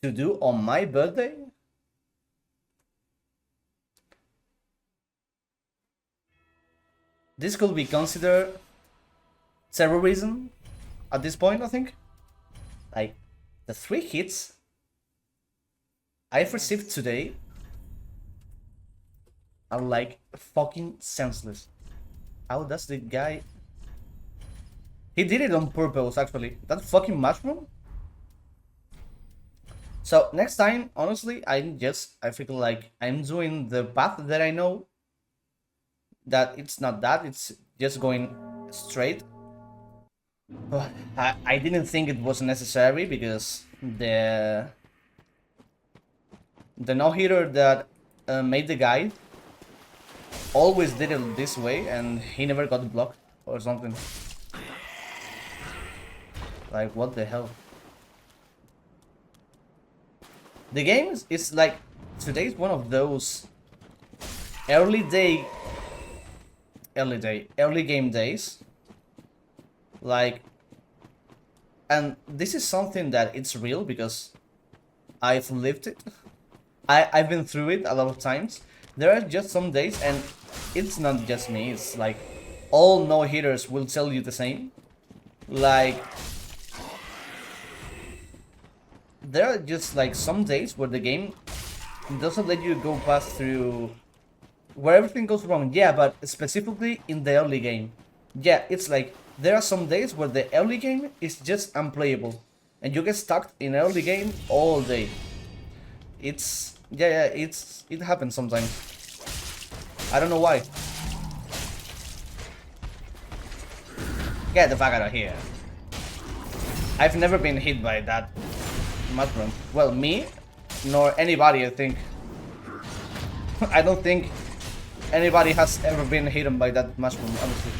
to do on my birthday? This could be considered terrorism at this point, I think. Like, the 3 hits I've received today are like fucking senseless. How does the guy... He did it on purpose, actually. That fucking mushroom? So next time, honestly, I feel like I'm doing the path that I know. That it's not that, it's just going straight. But I didn't think it was necessary because the no-hitter that made the guide always did it this way and he never got blocked or something. Like, what the hell? The game is like, today's one of those early game days. Like, and this is something that it's real because I've lived it. I've been through it a lot of times. There are just some days, and it's not just me, it's like all no-hitters will tell you the same. Like, there are just like some days where the game doesn't let you go past through where everything goes wrong. Yeah, but specifically in the early game. Yeah, it's like there are some days where the early game is just unplayable and you get stuck in early game all day. It's it happens sometimes. I don't know why. Get the fuck out of here. I've never been hit by that mushroom. Well, me, nor anybody, I think. I don't think anybody has ever been hit by that mushroom, honestly.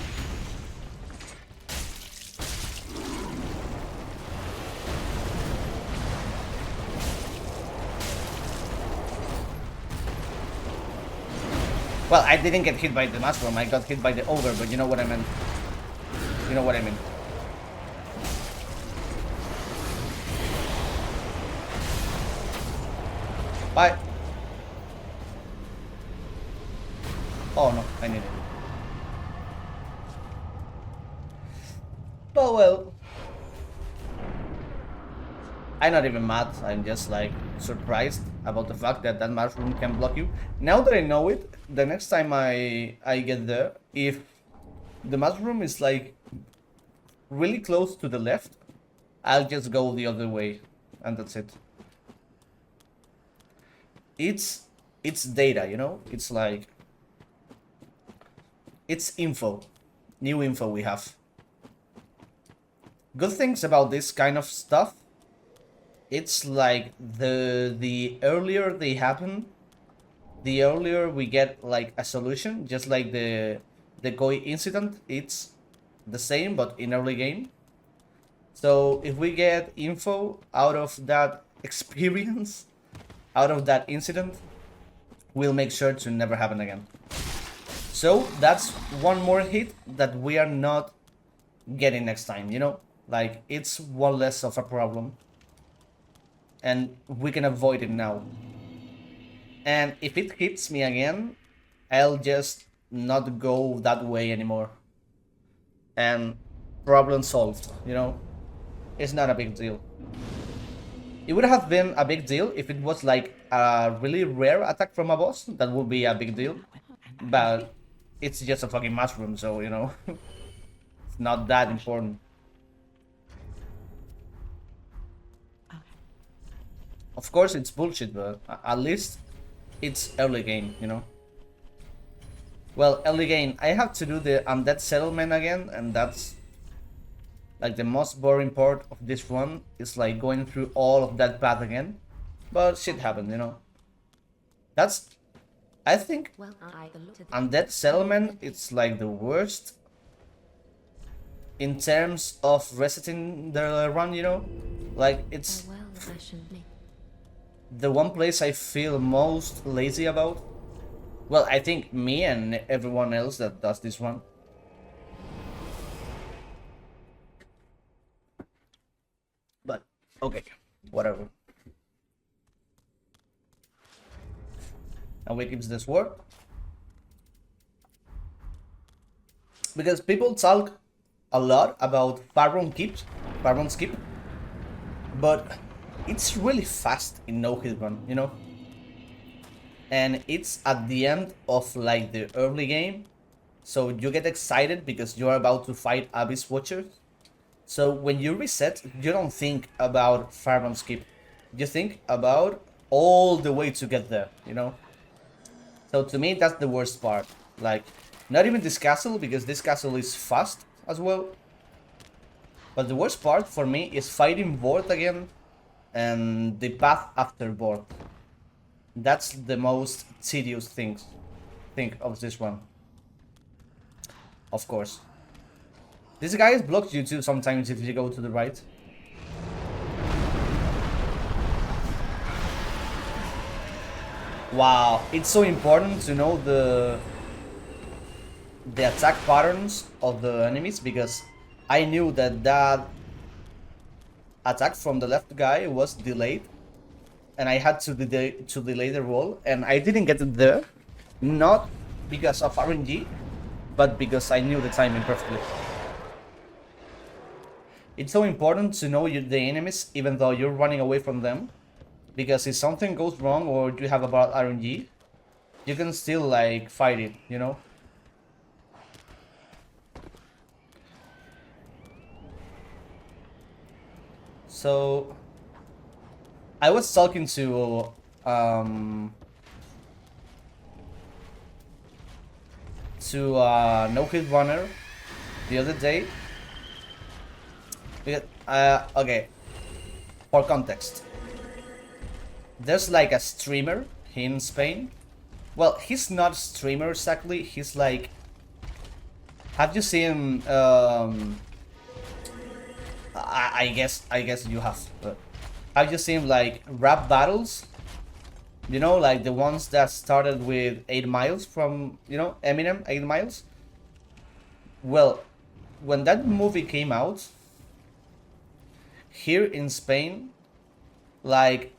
Well, I didn't get hit by the mushroom, I got hit by the ogre, but you know what I meant. You know what I mean. Bye. Oh no, I need it. Oh well. I'm not even mad, I'm just like surprised about the fact that that mushroom can block you. Now that I know it, the next time I get there, if the mushroom is like really close to the left, I'll just go the other way and that's it. It's data, you know? It's like, it's info, new info we have. Good things about this kind of stuff, it's like the earlier they happen, the earlier we get like a solution, just like the Koi incident. It's the same but in early game. So if we get info out of that experience, out of that incident, we'll make sure to never happen again. So that's one more hit that we are not getting next time, you know? Like, it's one less of a problem. And we can avoid it now. And if it hits me again, I'll just not go that way anymore. And problem solved, you know? It's not a big deal. It would have been a big deal if it was like a really rare attack from a boss. That would be a big deal. But it's just a fucking mushroom, so, you know, it's not that important. Of course, it's bullshit, but at least it's early game, you know? Well, early game, I have to do the undead settlement again, and that's like the most boring part of this run, is like going through all of that path again. But shit happened, you know? That's, I think, undead settlement, it's like the worst in terms of resetting the run, you know? Like, it's the one place I feel most lazy about. Well, I think me and everyone else that does this one. But, okay, whatever. And we keeps the sword. Because people talk a lot about Farron skip, but it's really fast in no hit run, you know? And it's at the end of like the early game, so you get excited because you're about to fight Abyss Watchers. So when you reset, you don't think about Farron skip, you think about all the way to get there, you know? So to me, that's the worst part. Like, not even this castle, because this castle is fast as well. But the worst part for me is fighting Vort again and the path after Vort. That's the most tedious thing of this one. Of course. This guy blocks you too sometimes if you go to the right. Wow, it's so important to know the attack patterns of the enemies, because I knew that attack from the left guy was delayed, and I had to delay the roll, and I didn't get it there, not because of RNG, but because I knew the timing perfectly. It's so important to know the enemies even though you're running away from them, because if something goes wrong or you have a bad RNG, you can still like fight it, you know? So I was talking to No Hit Runner the other day. Because, okay, for context, there's like a streamer in Spain. Well, he's not a streamer exactly. He's like, have you seen? I guess you have. But have you seen like rap battles? You know, like the ones that started with 8 Miles from, you know, Eminem, 8 Miles. Well, when that movie came out here in Spain, like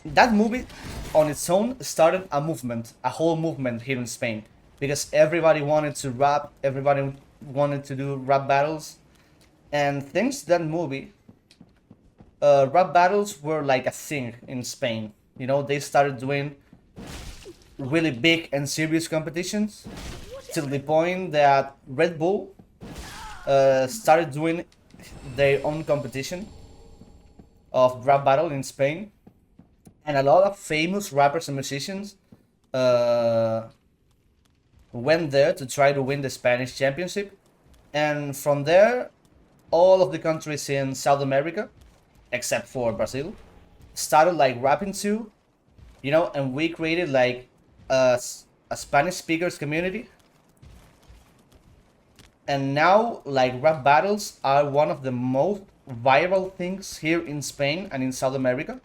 that movie on its own started a movement, a whole movement here in Spain, because everybody wanted to rap, everybody wanted to do rap battles, and thanks to that movie, rap battles were like a thing in Spain. You know, they started doing really big and serious competitions, till the point that Red Bull started doing their own competition of rap battle in Spain, and a lot of famous rappers and musicians went there to try to win the Spanish championship. And from there, all of the countries in South America, except for Brazil, started like rapping too, you know, and we created like a Spanish speakers community. And now like rap battles are one of the most viral things here in Spain and in South America.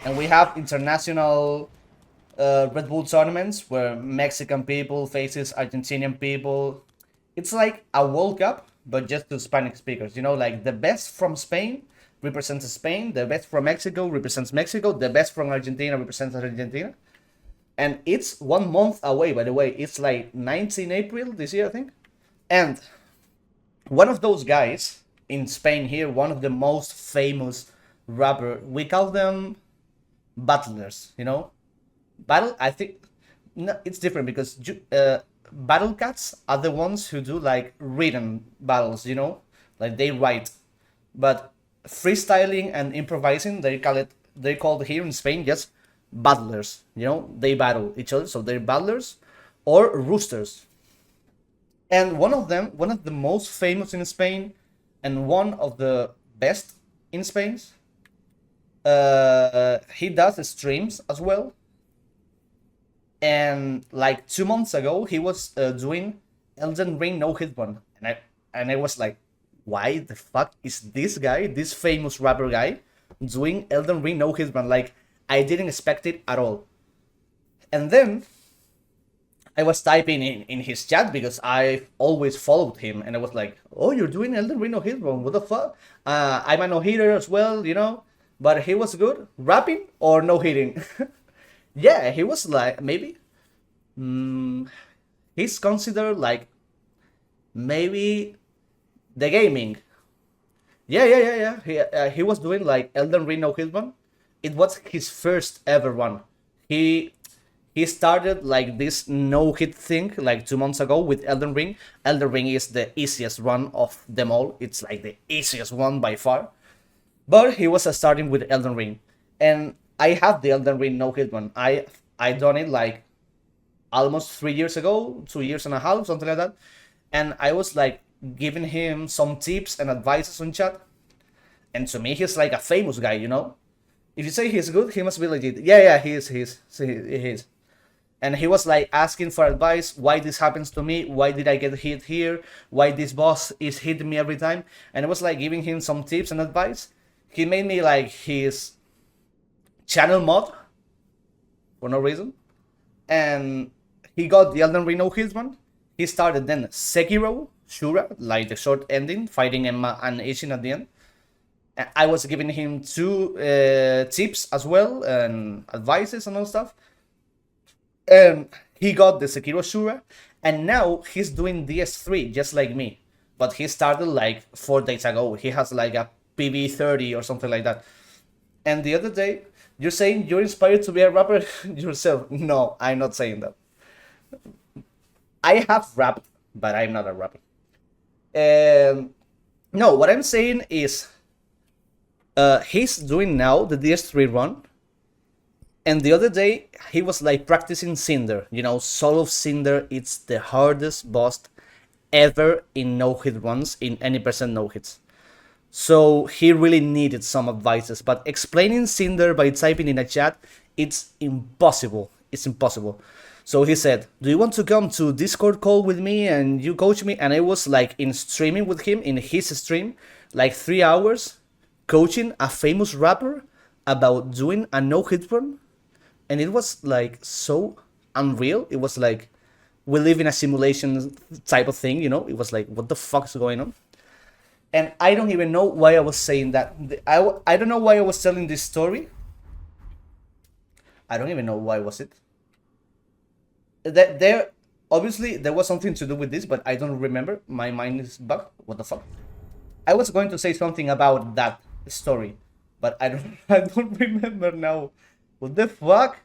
And we have international Red Bull tournaments where Mexican people faces Argentinian people. It's like a World Cup, but just to Spanish speakers. You know, like the best from Spain represents Spain, the best from Mexico represents Mexico, the best from Argentina represents Argentina. And it's 1 month away, by the way. It's like 19 April this year, I think. And one of those guys in Spain here, one of the most famous rapper, we call them battlers, you know? I think, no, it's different because battle cats are the ones who do like written battles, you know? Like they write. But freestyling and improvising, they called here in Spain just battlers, you know? They battle each other, so they're battlers or roosters. And one of the most famous in Spain and one of the best in Spain, he does streams as well. And like 2 months ago, he was doing Elden Ring no hit run, and I was like, why the fuck is this guy, this famous rapper guy, doing Elden Ring no hit run? Like, I didn't expect it at all. And then I was typing in his chat because I've always followed him, and I was like, oh, you're doing Elden Ring no hit run? What the fuck? I'm a no hitter as well, you know. But he was good rapping or no hitting. Yeah, he was like maybe. Mm, he's considered like maybe the gaming. Yeah. He was doing like Elden Ring no Hitman. It was his first ever one. He he started like this no hit thing like 2 months ago with Elden Ring. Elden Ring is the easiest one of them all. It's like the easiest one by far. But he was starting with Elden Ring, and I have the Elden Ring no hit one. I done it like almost 3 years ago, 2 years and a half, something like that. And I was like giving him some tips and advices on chat. And to me, he's like a famous guy, you know. If you say he's good, he must be legit. Yeah, he is. And he was like asking for advice. Why this happens to me? Why did I get hit here? Why this boss is hitting me every time? And I was like giving him some tips and advice. He made me like his channel mod for no reason, and he got the Elden Ring no Hitman. He started then Sekiro Shura, like the short ending, fighting Emma and Ishin at the end. And I was giving him two tips as well and advices and all stuff. And he got the Sekiro Shura, and now he's doing DS3 just like me. But he started like 4 days ago. He has like a PB30 or something like that. And the other day, you're saying you're inspired to be a rapper yourself. No, I'm not saying that. I have rapped, but I'm not a rapper. No, what I'm saying is he's doing now the DS3 run. And the other day, he was like practicing Cinder. You know, Soul of Cinder, it's the hardest boss ever in no hit runs, in any percent no hits. So he really needed some advices. But explaining Cinder by typing in a chat, it's impossible. It's impossible. So he said, "Do you want to come to Discord call with me and you coach me?" And I was like in streaming with him in his stream, like 3 hours, coaching a famous rapper about doing a no hit run. And it was like so unreal. It was like we live in a simulation type of thing, you know? It was like, what the fuck is going on? And I don't even know why I was saying that. I don't know why I was telling this story. I don't even know why was it. That there obviously there was something to do with this, but I don't remember. My mind is bugged. What the fuck? I was going to say something about that story, but I don't I don't remember now. What the fuck?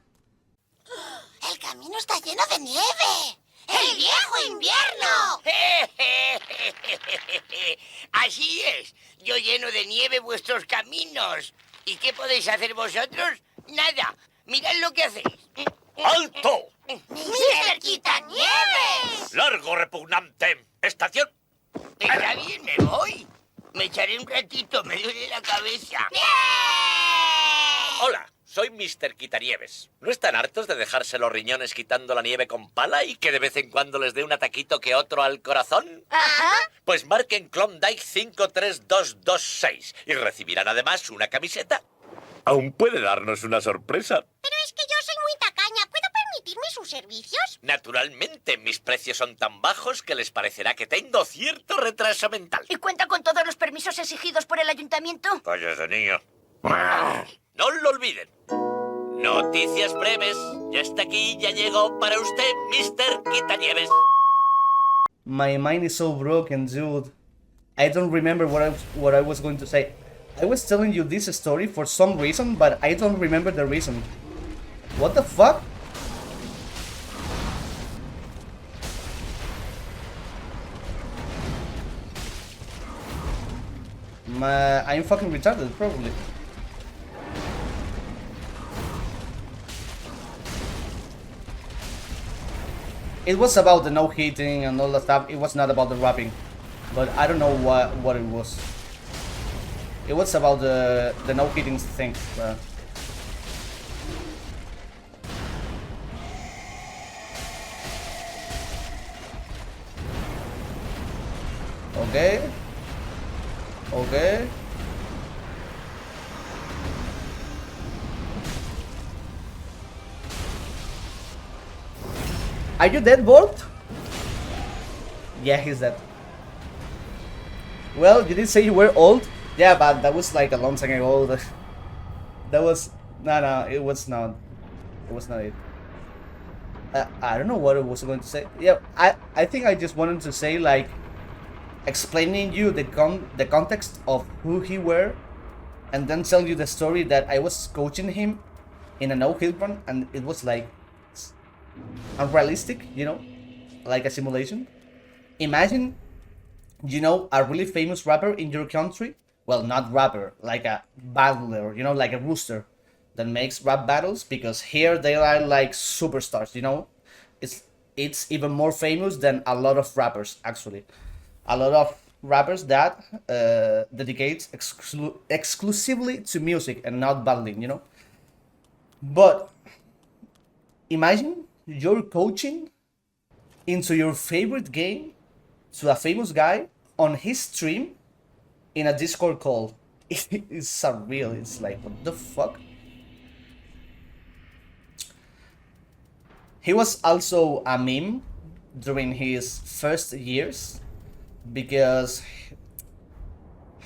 El camino está lleno de nieve. ¡El viejo invierno! Así es. Yo lleno de nieve vuestros caminos. ¿Y qué podéis hacer vosotros? Nada. Mirad lo que hacéis. ¡Alto! ¡Mister Quitanieves! ¡Largo, repugnante! ¡Estación! Está bien, me voy. Me echaré un ratito, me duele la cabeza. Hola, soy Mr. Quitanieves. ¿No están hartos de dejarse los riñones quitando la nieve con pala y que de vez en cuando les dé un ataquito que otro al corazón? Ajá. Pues marquen Klondike 53226 y recibirán además una camiseta. Aún puede darnos una sorpresa. Pero es que yo soy muy tacaña. ¿Puedo permitirme sus servicios? Naturalmente, mis precios son tan bajos que les parecerá que tengo cierto retraso mental. ¿Y cuenta con todos los permisos exigidos por el ayuntamiento? Cállese, niño. No lo olviden. Noticias breves. Ya está aquí, ya llegó para usted, Mr. Quitanieves. My mind is so broken, dude. I don't remember what I was going to say. I was telling you this story for some reason, but I don't remember the reason. What the fuck? I'm fucking retarded, probably. It was about the no hitting and all that stuff. It was not about the rapping, but I don't know what it was. It was about the no hitting thing. Okay. Okay. Are you dead, Bolt? Yeah, he's dead. Well, you did say you were old. Yeah, but that was like a long time ago. That was... No, it was not. It was not it. I don't know what I was going to say. Yeah, I think I just wanted to say, like, explaining you the context of who he were, and then tell you the story that I was coaching him in a no-hill run, and it was like unrealistic, you know, like a simulation. Imagine, you know, a really famous rapper in your country. Well, not rapper, like a battler, you know, like a rooster that makes rap battles, because here they are like superstars, you know. It's even more famous than a lot of rappers, actually. A lot of rappers that dedicate exclusively to music and not battling, you know. But imagine you're coaching into your favorite game to a famous guy on his stream in a Discord call. It's surreal. It's like, what the fuck? He was also a meme during his first years, because,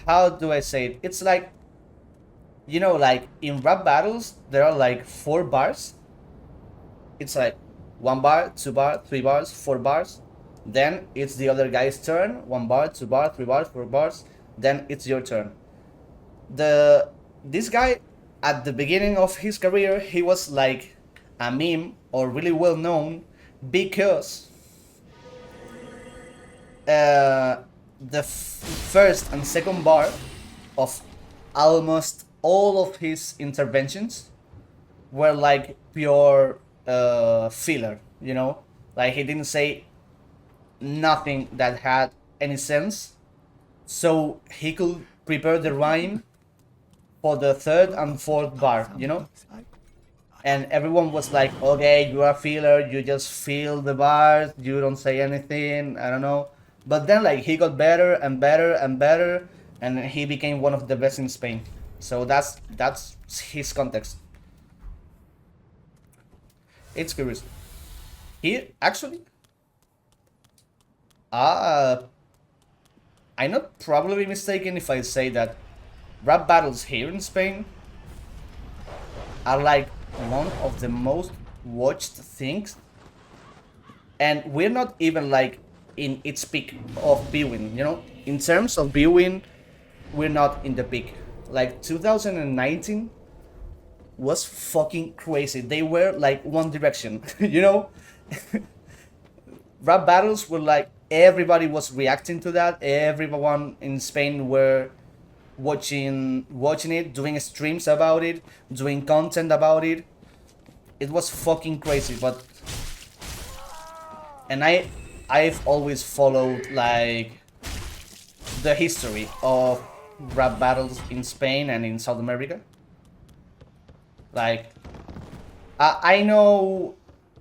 how do I say it? It's like, you know, like in rap battles, there are like 4 bars. It's like 1 bar, 2 bar, 3 bars, 4 bars. Then it's the other guy's turn. 1 bar, 2 bar, 3 bars, 4 bars. Then it's your turn. This guy, at the beginning of his career, he was like a meme, or really well known, because the first and second bar of almost all of his interventions were like pure filler, you know, like he didn't say nothing that had any sense, so he could prepare the rhyme for the third and fourth bar, you know. And everyone was like, okay, you are a filler, you just fill the bars, you don't say anything, I don't know. But then, like, he got better and better and better, and he became one of the best in Spain. So that's his context. It's curious. Here, actually, I'm not probably mistaken if I say that rap battles here in Spain are like one of the most watched things, and we're not even like in its peak of viewing, you know. In terms of viewing, we're not in the peak. Like 2019 was fucking crazy. They were like One Direction, you know. Rap battles were like, everybody was reacting to that. Everyone in Spain were watching it, doing streams about it, doing content about it. It was fucking crazy. But, and I've always followed like the history of rap battles in Spain and in South America. Like, I know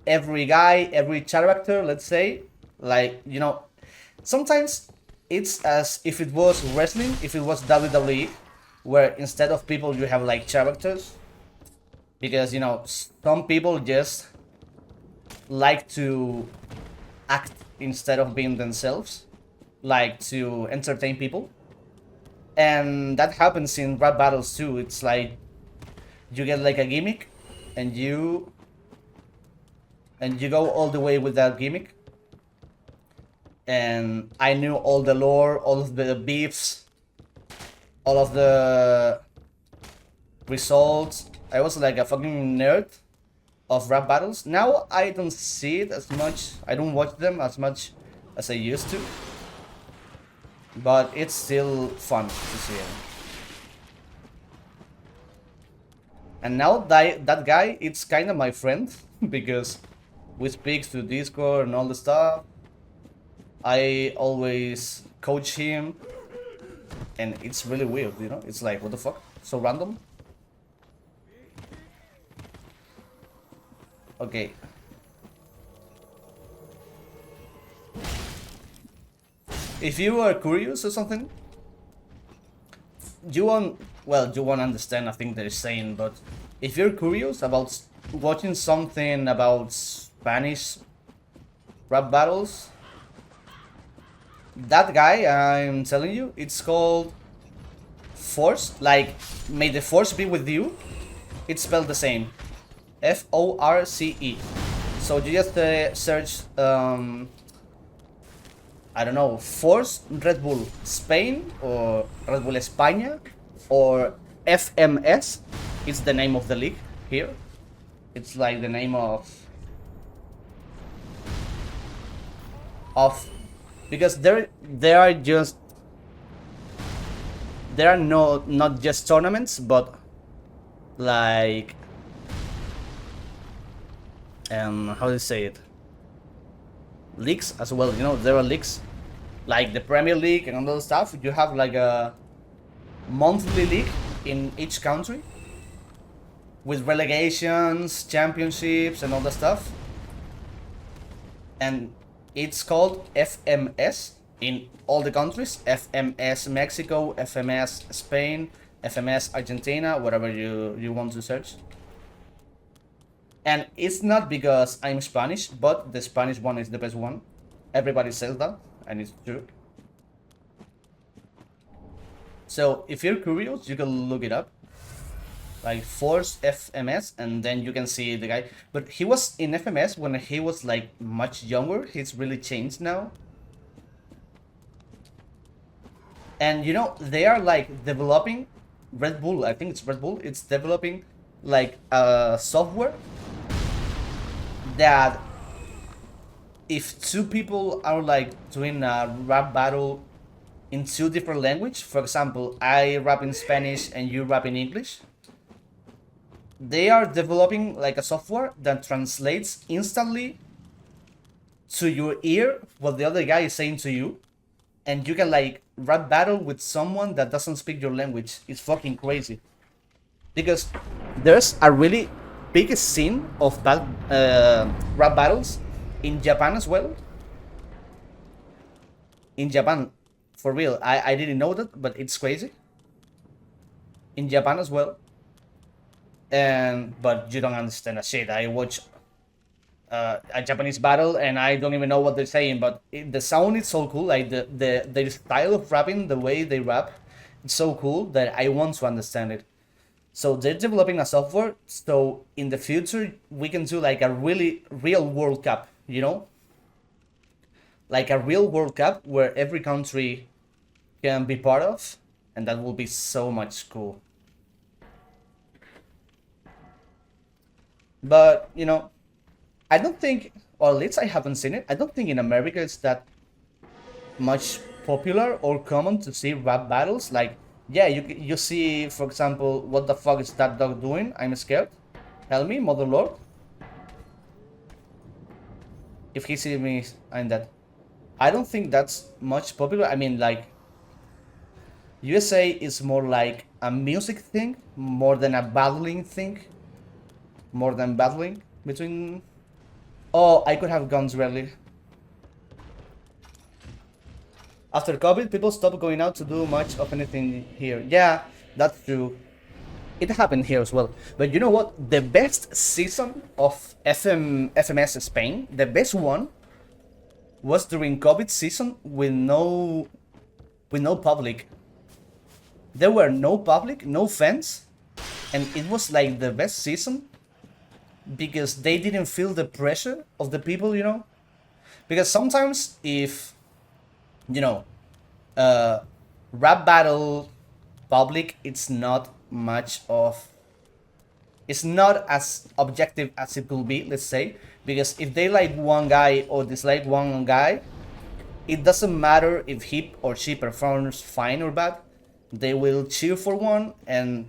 every guy, every character, let's say. Like, you know, sometimes it's as if it was wrestling, if it was WWE, where instead of people you have like characters. Because, you know, some people just like to act instead of being themselves, like to entertain people. And that happens in rap battles too. It's like you get like a gimmick, and you go all the way with that gimmick. And I knew all the lore, all of the beefs, all of the results. I was like a fucking nerd of rap battles. Now I don't see it as much. I don't watch them as much as I used to. But it's still fun to see him. And now that guy, it's kind of my friend, because we speak through Discord and all the stuff. I always coach him, and it's really weird, you know? It's like, what the fuck? So random? Okay. If you are curious or something, you won't understand, I think they're saying, but if you're curious about watching something about Spanish rap battles, that guy I'm telling you, it's called Force, like, may the force be with you. It's spelled the same. FORCE. So you just search, I don't know, Force Red Bull Spain or Red Bull España or FMS. It's the name of the league here. It's like the name of because there are not just tournaments, but like how do you say it, leagues as well. You know, there are leagues like the Premier League and all that stuff. You have like a monthly league in each country with relegations, championships, and all that stuff. And it's called FMS in all the countries. FMS Mexico, FMS Spain, FMS Argentina, whatever you want to search. And it's not because I'm Spanish, but the Spanish one is the best one. Everybody says that, and it's true. So if you're curious, you can look it up. Like Force FMS, and then you can see the guy. But he was in FMS when he was like much younger. He's really changed now. And you know, they are like developing Red Bull. I think it's Red Bull. It's developing like a software that if two people are like doing a rap battle in two different languages, for example, I rap in Spanish and you rap in English, they are developing like a software that translates instantly to your ear what the other guy is saying to you, and you can like rap battle with someone that doesn't speak your language. It's fucking crazy, because there's a really big scene of rap battles in Japan as well. In Japan, for real, I didn't know that, but it's crazy. In Japan as well. But you don't understand a shit. I watch a Japanese battle and I don't even know what they're saying, but the sound is so cool. Like their style of rapping, the way they rap, it's so cool that I want to understand it. So they're developing a software, so in the future we can do like a really real World Cup, you know? Like a real World Cup where every country can be part of, and that will be so much cool. But, you know, I don't think, or at least I haven't seen it, I don't think in America it's that much popular or common to see rap battles. Like, yeah, you see, for example, what the fuck is that dog doing? I'm scared. Help me, Mother Lord. If he sees me, I'm dead. I don't think that's much popular. I mean, like, USA is more like a music thing, more than a battling thing. More than battling between... Oh, I could have guns really. After COVID, people stopped going out to do much of anything here. Yeah, that's true. It happened here as well. But you know what? The best season of FMS Spain, the best one, was during COVID season with no public. There were no public, no fans, and it was like the best season because they didn't feel the pressure of the people, you know? Because sometimes if, you know, rap battle public, it's not as objective as it could be, let's say, because if they like one guy or dislike one guy, it doesn't matter if he or she performs fine or bad, they will cheer for one and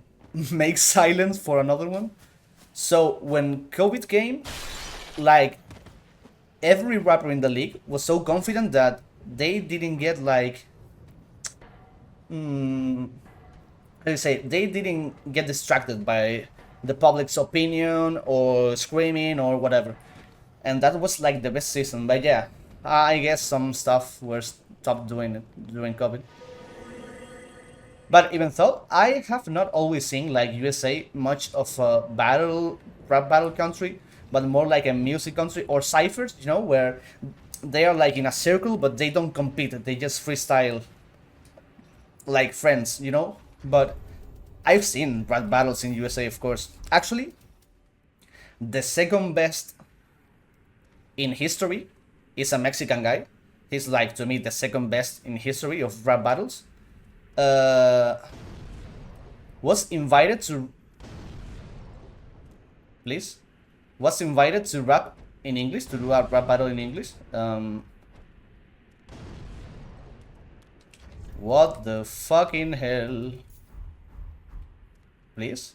make silence for another one. So when COVID came, like, every rapper in the league was so confident that they didn't get like, how do you say, they didn't get distracted by the public's opinion or screaming or whatever. And that was like the best season. But yeah, I guess some stuff were stopped doing it during COVID. But even though, I have not always seen like USA much of a rap battle country, but more like a music country, or ciphers, you know, where they are like in a circle, but they don't compete, they just freestyle like friends, you know? But I've seen rap battles in USA, of course. Actually, the second best in history is a Mexican guy. He's like, to me, the second best in history of rap battles. Was invited to... Please? Was invited to rap in English, to do a rap battle in English. What the fucking hell? Please?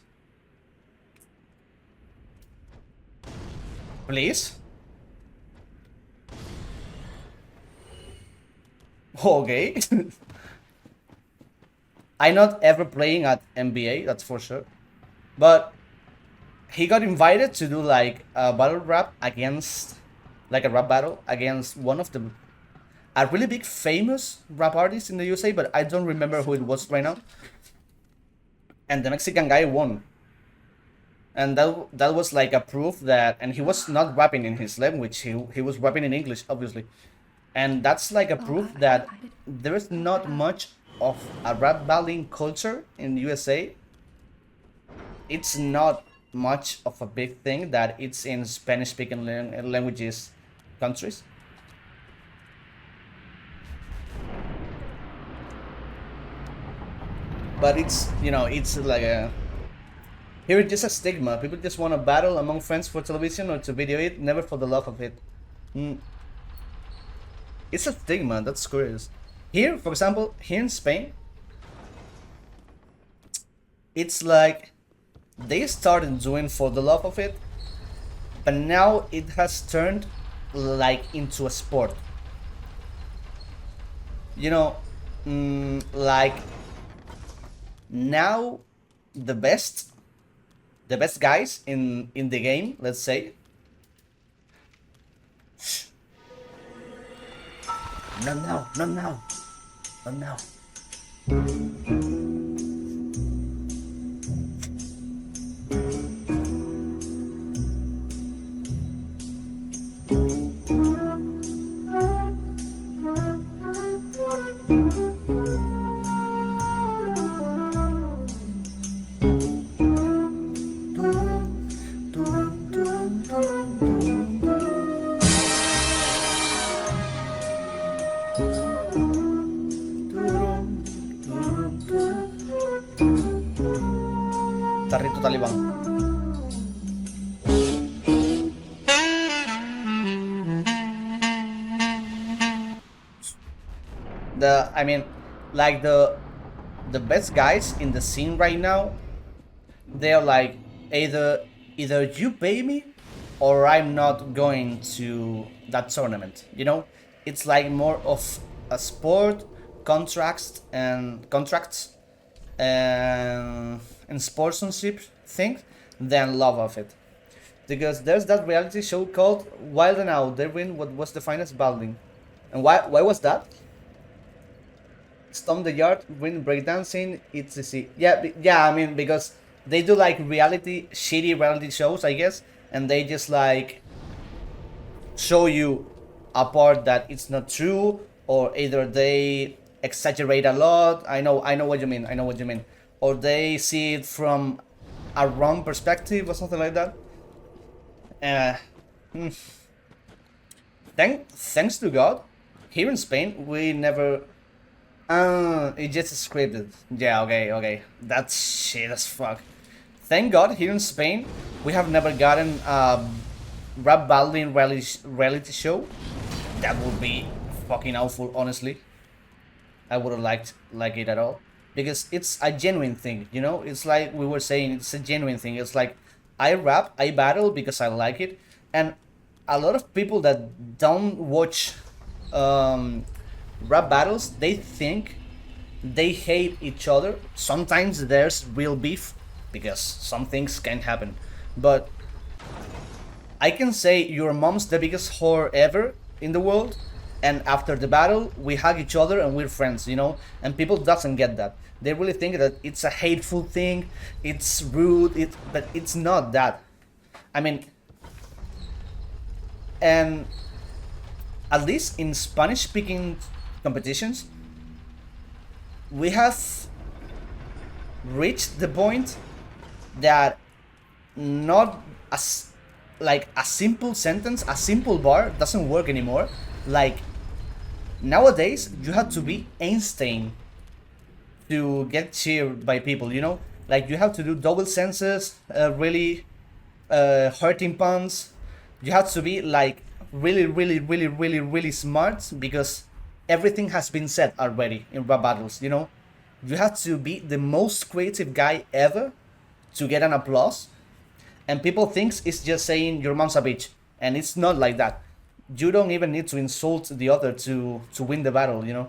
Please? Okay. I'm not ever playing at NBA, that's for sure. But he got invited to do like a battle rap against, like a rap battle against one of the, a really big famous rap artist in the USA, but I don't remember who it was right now. And the Mexican guy won. And that was like a proof that, and he was not rapping in his language, he was rapping in English, obviously. And that's like a proof that there is not much of a rap battling culture in the USA. It's not much of a big thing that it's in Spanish-speaking languages countries. But it's, you know, it's like a... Here it's just a stigma. People just want to battle among friends for television or to video it, never for the love of it. It's a stigma, that's curious. Here, for example, here in Spain, it's like they started doing for the love of it, but now it has turned like into a sport. You know, like now the best guys in the game, let's say. Not now, not now, not now. Tarrito talibán. I mean, like the best guys in the scene right now, they're like either you pay me or I'm not going to that tournament. You know, it's like more of a sport, contracts and sportsmanship thing than love of it. Because there's that reality show called Wild and Out. They win what was the finest battling. And why was that? Stomp the Yard, win breakdancing, it's easy. Yeah, I mean, because they do like shitty reality shows, I guess, and they just like show you a part that it's not true, or either they exaggerate a lot. I know what you mean. Or they see it from a wrong perspective or something like that. Thanks to God, here in Spain we never. It just scripted. Yeah, okay. That's shit as fuck. Thank God, here in Spain we have never gotten a rap battling reality show. That would be fucking awful, honestly. I wouldn't like it at all. Because it's a genuine thing, you know? It's like we were saying, it's a genuine thing. It's like, I rap, I battle because I like it. And a lot of people that don't watch rap battles, they think they hate each other. Sometimes there's real beef, because some things can happen. But I can say your mom's the biggest whore ever in the world, and after the battle we hug each other and we're friends, you know? And people doesn't get that. They really think that it's a hateful thing, it's rude, but it's not that. I mean, and at least in Spanish speaking competitions, we have reached the point that not like a simple sentence, a simple bar doesn't work anymore. Like nowadays, you have to be Einstein to get cheered by people, you know? Like you have to do double senses, really hurting puns. You have to be like really smart because everything has been said already in rap battles, you know? You have to be the most creative guy ever to get an applause. And people thinks it's just saying your mom's a bitch. And it's not like that. You don't even need to insult the other to win the battle, you know?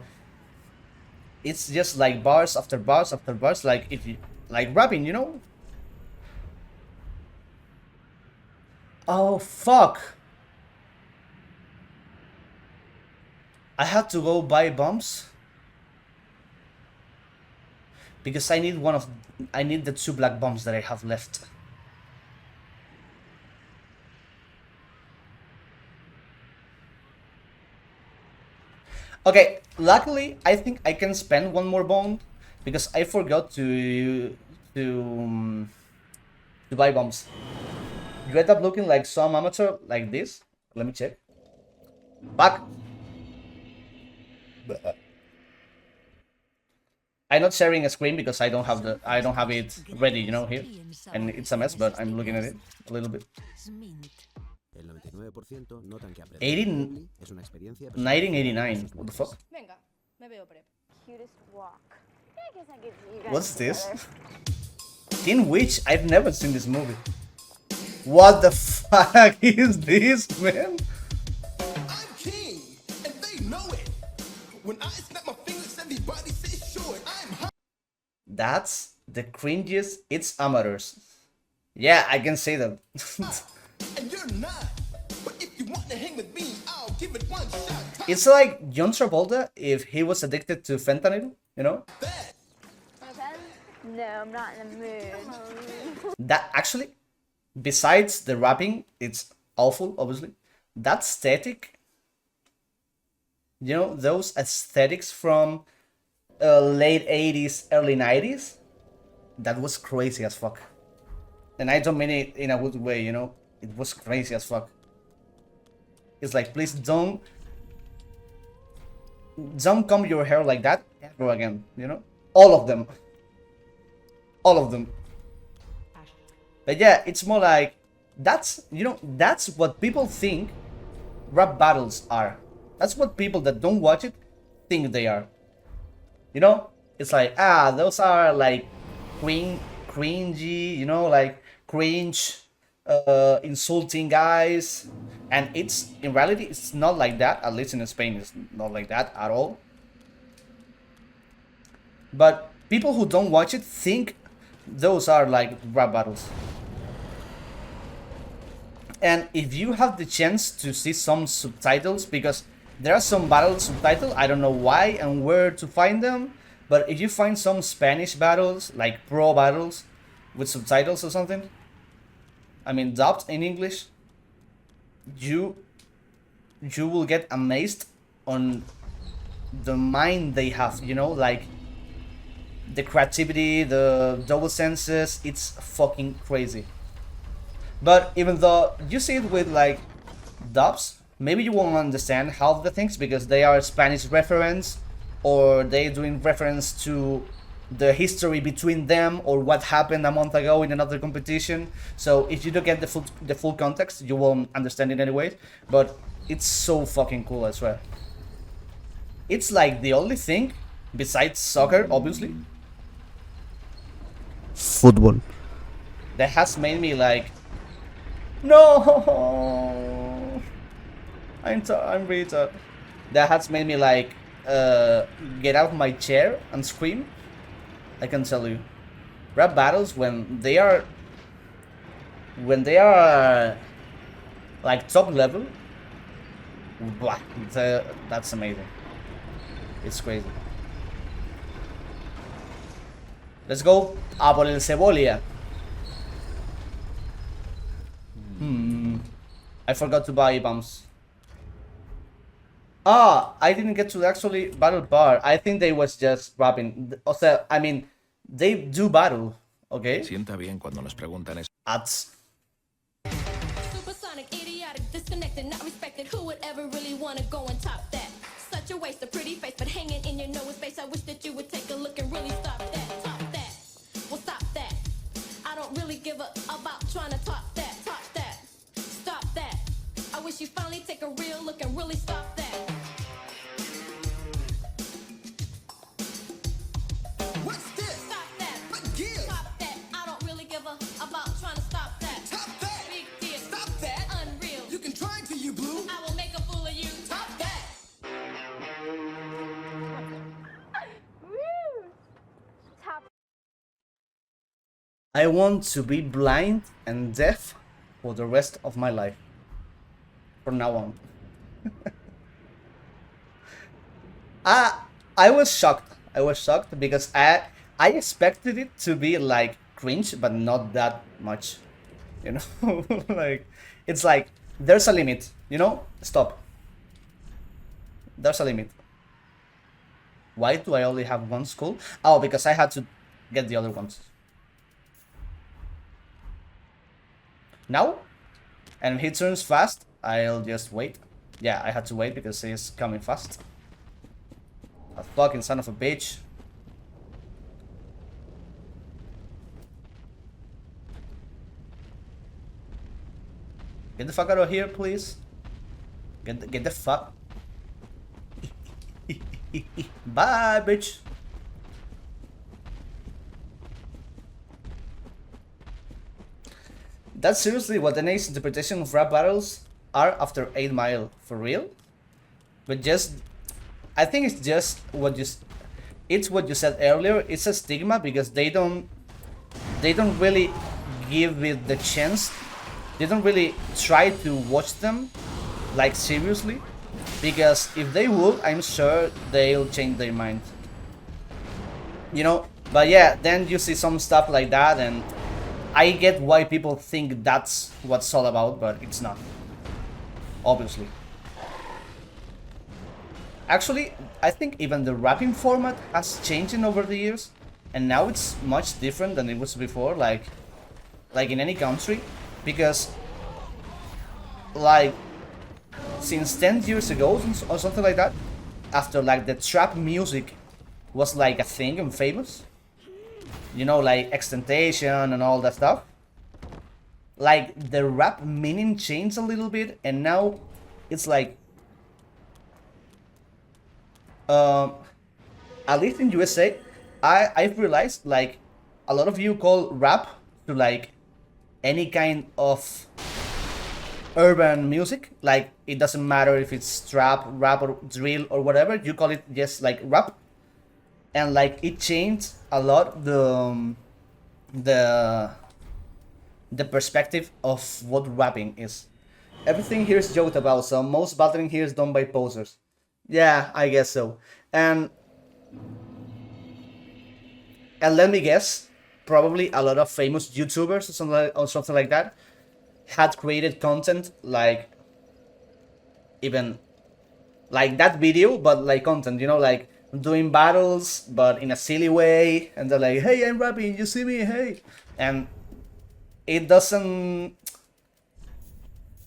It's just like bars after bars after bars, like if you like rapping, you know? Oh fuck. I had to go buy bombs because I need the 2 black bombs that I have left. Okay, luckily I think I can spend 1 more bomb because I forgot to buy bombs. You end up looking like some amateur like this. Let me check. Back. I'm not sharing a screen because I don't have it ready, you know, here, and it's a mess. But I'm looking at it a little bit. 1989. What the fuck? What's this? Teen Witch? I've never seen this movie. What the fuck is this, man? I'm king, and they know it. When I snap my fingers, everybody says sure. I'm That's the cringiest. It's amateurs. Yeah, I can say that. and you're not. But if you want to hang with me, I'll give it one shot. It's like John Travolta if he was addicted to fentanyl, you know? That. No, I'm not in the mood. That actually, besides the rapping, it's awful, obviously. That aesthetic, you know, those aesthetics from late 80s, early 90s, that was crazy as fuck. And I don't mean it in a good way, you know? It was crazy as fuck. It's like, please don't comb your hair like that ever again, you know? All of them. All of them. But yeah, it's more like, that's, you know, that's what people think rap battles are. That's what people that don't watch it think they are. You know? It's like, those are like cringy, you know, like cringe, insulting guys. And it's, in reality, it's not like that. At least in Spain, it's not like that at all. But people who don't watch it think those are like rap battles. And if you have the chance to see some subtitles, because there are some battle subtitles, I don't know why and where to find them, but if you find some Spanish battles, like pro battles, with subtitles or something, I mean dubbed in English, you will get amazed on the mind they have, you know, like the creativity, the double senses, it's fucking crazy. But even though you see it with like dubs, maybe you won't understand half of the things because they are Spanish reference, or they doing reference to the history between them or what happened a month ago in another competition. So if you don't get the full context, you won't understand it anyway. But it's so fucking cool, I swear. It's like the only thing besides soccer, obviously, Football. that has made me like, no, I'm retard. That has made me like get out of my chair and scream. I can tell you, rap battles when they are like top level, blah, that's amazing. It's crazy. Let's go a por el cebolla. I forgot to buy bombs. I didn't get to actually battle bar. I think they was just rapping. O sea, I mean, they do battle, okay? Sienta bien cuando nos preguntan eso. Ads. disconnected, not respected. Who would ever really wanna go and top that? Such a waste of pretty face, but hanging in your nose face. I wish that you would take a look and really stop that. Top that. Well, stop that. I don't really give a about trying to top that. Top that. Stop that. I wish you finally take a real look and really stop that. What's this? Stop that. But give. Top that. I don't really give a about trying to stop that. Top that. Big deal. Stop that. Unreal. You can try to, you blue. I will make a fool of you. Top that. Woo! Top. I want to be blind and deaf for the rest of my life. From now on. I was shocked. I was shocked because I expected it to be like cringe, but not that much. You know, like it's like there's a limit. You know, stop. There's a limit. Why do I only have one skull? Oh, because I had to get the other ones. Now, and if he turns fast, I'll just wait. Yeah, I had to wait because he's coming fast. A fucking son of a bitch. Get the fuck out of here, please. Get the fuck. Bye, bitch. That's seriously what the next interpretation of rap battles are after 8 Mile, for real? But just, I think it's just what it's what you said earlier. It's a stigma because they don't really give it the chance. They don't really try to watch them like seriously, because if they would, I'm sure they'll change their mind. You know, but yeah, then you see some stuff like that, and I get why people think that's what it's all about, but it's not. Obviously. Actually, I think even the rapping format has changed over the years, and now it's much different than it was before, like in any country, because like since 10 years ago or something like that, after like the trap music was like a thing and famous, you know, like XXXTentacion and all that stuff, like the rap meaning changed a little bit, and now it's like at least in USA, I've realized like a lot of you call rap to like any kind of urban music. Like it doesn't matter if it's trap, rap, or drill or whatever, you call it just like rap. And like it changed a lot the perspective of what rapping is. Everything here is joked about, so most battling here is done by posers. Yeah, I guess so. And let me guess, probably a lot of famous YouTubers or something like that had created content like even like that video, but like content, you know, like doing battles but in a silly way, and they're like, hey, I'm rapping, you see me, hey. And it doesn't,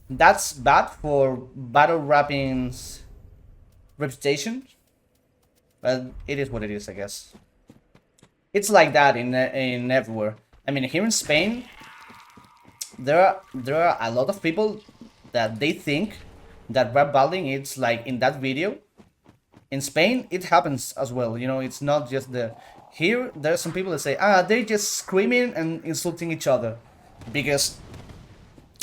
that's bad for battle rapping's reputation, but it is what it is, I guess. It's like that in everywhere. I mean, here in Spain, there are a lot of people that they think that rap battling it's like in that video. In Spain, it happens as well. You know, it's not just here. There are some people that say, they're just screaming and insulting each other because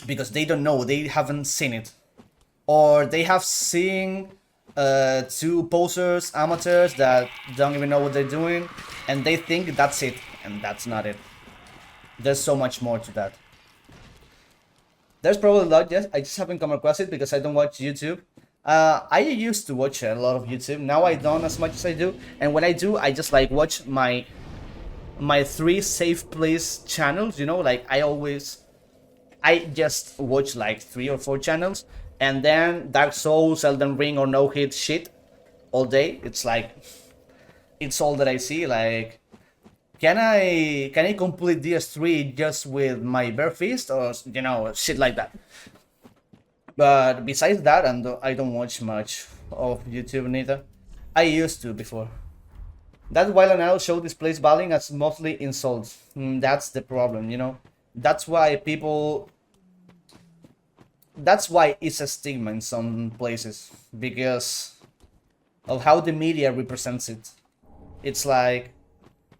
they don't know, they haven't seen it, or they have seen two posers, amateurs that don't even know what they're doing, and they think that's it, and that's not it. There's so much more to that. There's probably a lot, yes. I just haven't come across it because I don't watch YouTube. I used to watch a lot of YouTube. Now I don't as much as I do, and when I do, I just like watch my 3 safe place channels. You know, like I just watch like 3 or 4 channels, and then Dark Souls, Elden Ring, or no hit shit all day. It's like it's all that I see. Like, can I complete DS3 just with my bare fist, or you know, shit like that. But besides that, and I don't watch much of YouTube neither. I used to before. That while an adult show displays bullying as mostly insults. That's the problem, you know. That's why people. That's why it's a stigma in some places, because of how the media represents it. It's like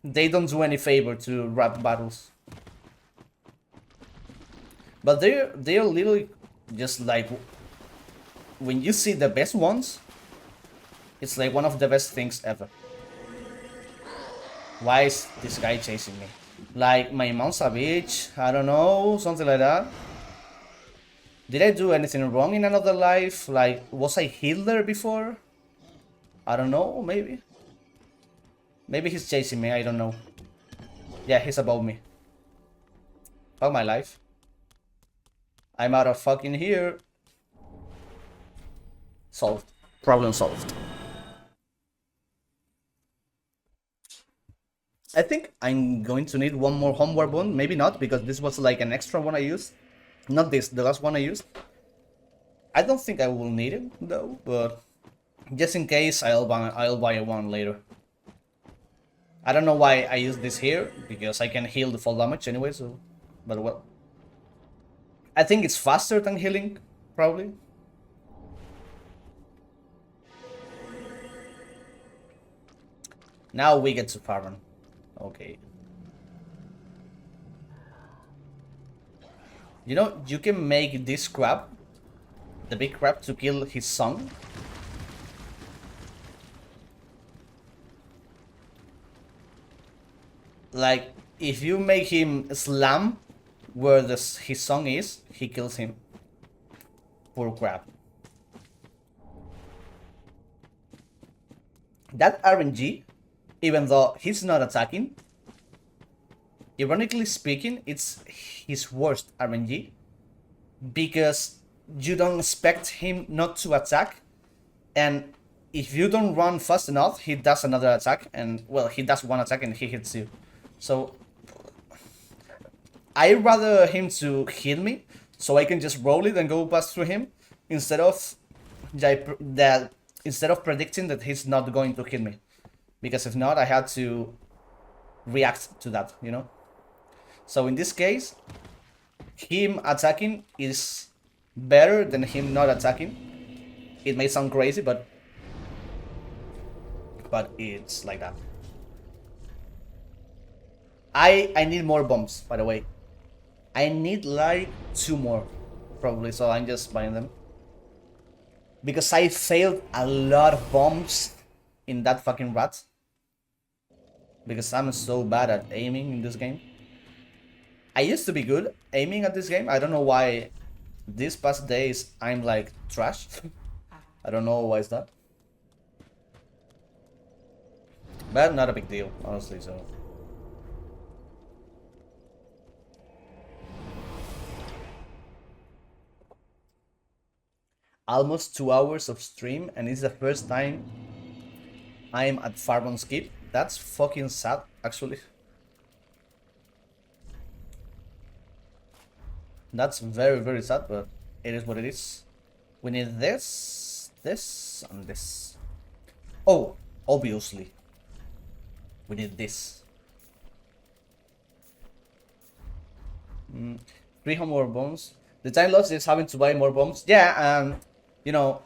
they don't do any favor to rap battles. But they're literally just like, when you see the best ones, it's like one of the best things ever. Why is this guy chasing me? Like, my mom's a bitch, I don't know, something like that. Did I do anything wrong in another life? Like, was I Hitler before? I don't know, maybe. Maybe he's chasing me, I don't know. Yeah, he's above me. Fuck my life. I'm out of fucking here. Solved. Problem solved. I think I'm going to need one more homeward bone. Maybe not, because this was like an extra one I used. Not this, the last one I used. I don't think I will need it though, but just in case, I'll buy one later. I don't know why I use this here, because I can heal the fall damage anyway, so... But well... I think it's faster than healing, probably. Now we get to farm. Okay. You know, you can make this crab, the big crab, to kill his son. Like, if you make him slam where his song is, he kills him. Poor crab. That RNG, even though he's not attacking, ironically speaking, it's his worst RNG, because you don't expect him not to attack, and if you don't run fast enough, he does another attack, and well, he does one attack and he hits you. So I'd rather him to hit me, so I can just roll it and go past through him, instead of predicting that he's not going to hit me, because if not, I had to react to that, you know. So in this case, him attacking is better than him not attacking. It may sound crazy, but it's like that. I need more bombs, by the way. I need like 2 more, probably, so I'm just buying them. Because I failed a lot of bombs in that fucking rat. Because I'm so bad at aiming in this game. I used to be good aiming at this game. I don't know why these past days I'm like trash. I don't know why is that. But not a big deal, honestly, so. Almost 2 hours of stream, and it's the first time I'm at farm on skip. That's fucking sad, actually. That's very, very sad, but it is what it is. We need this, this, and this. Oh, obviously. We need this. 300 more bombs. The time loss is having to buy more bombs. Yeah, you know,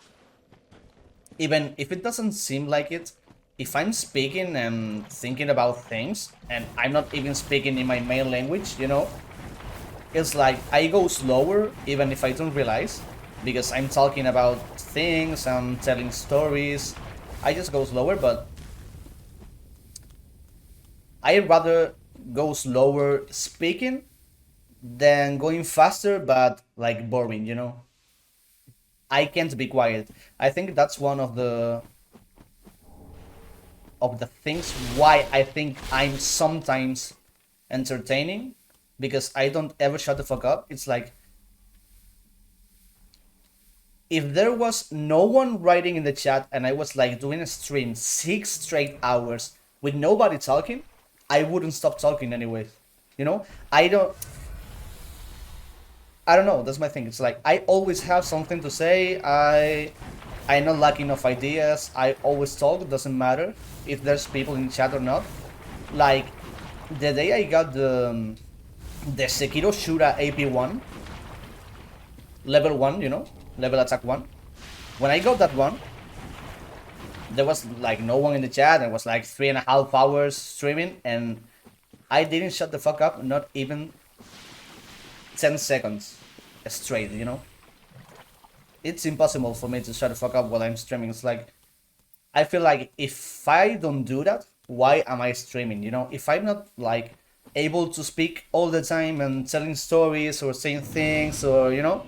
even if it doesn't seem like it, if I'm speaking and thinking about things, and I'm not even speaking in my main language, you know, it's like I go slower even if I don't realize, because I'm talking about things, I'm telling stories. I just go slower, but I'd rather go slower speaking than going faster but like boring, you know. I can't be quiet. I think that's one of the things why I think I'm sometimes entertaining, because I don't ever shut the fuck up. It's like, if there was no one writing in the chat and I was like doing a stream 6 straight hours with nobody talking, I wouldn't stop talking anyways, you know. I don't know. That's my thing. It's like I always have something to say. I'm not lacking of ideas. I always talk. It doesn't matter if there's people in chat or not. Like the day I got the Sekiro Shura AP1 level 1, you know, level attack 1. When I got that one, there was like no one in the chat. It was like 3.5 hours streaming, and I didn't shut the fuck up, not even 10 seconds straight, you know? It's impossible for me to shut the fuck up while I'm streaming. It's like, I feel like if I don't do that, why am I streaming, you know? If I'm not like able to speak all the time and telling stories or saying things or, you know,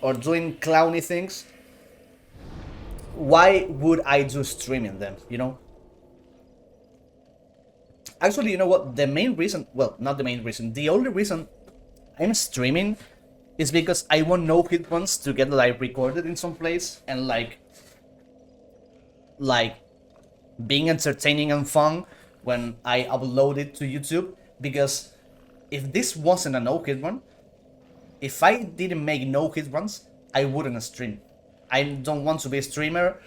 or doing clowny things, why would I do streaming then, you know? Actually, you know what? The main reason, well, not the main reason, the only reason I'm streaming is because I want no hit ones to get like recorded in some place and like being entertaining and fun when I upload it to YouTube. Because if this wasn't a no hit one, if I didn't make no hit ones, I wouldn't stream. I don't want to be a streamer.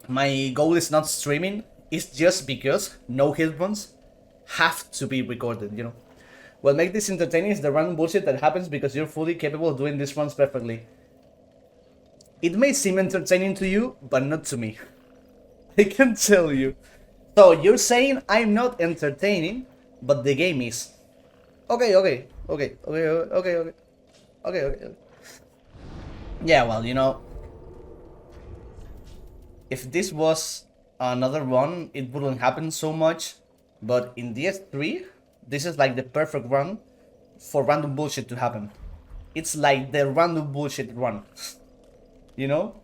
My goal is not streaming. It's just because no hit ones have to be recorded, you know. What makes this entertaining is the random bullshit that happens because you're fully capable of doing these runs perfectly. It may seem entertaining to you, but not to me. I can tell you. So you're saying I'm not entertaining, but the game is. Okay. Yeah, well, you know, if this was another run, it wouldn't happen so much. But in DS3, this is like the perfect run for random bullshit to happen. It's like the random bullshit run. You know?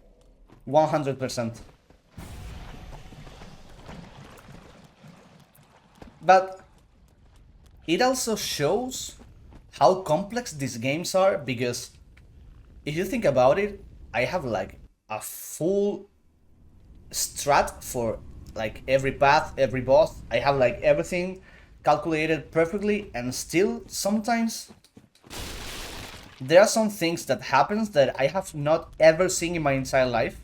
100%. But it also shows how complex these games are, because if you think about it, I have like a full strat for like every path, every boss. I have like everything calculated perfectly, and still sometimes there are some things that happens that I have not ever seen in my entire life.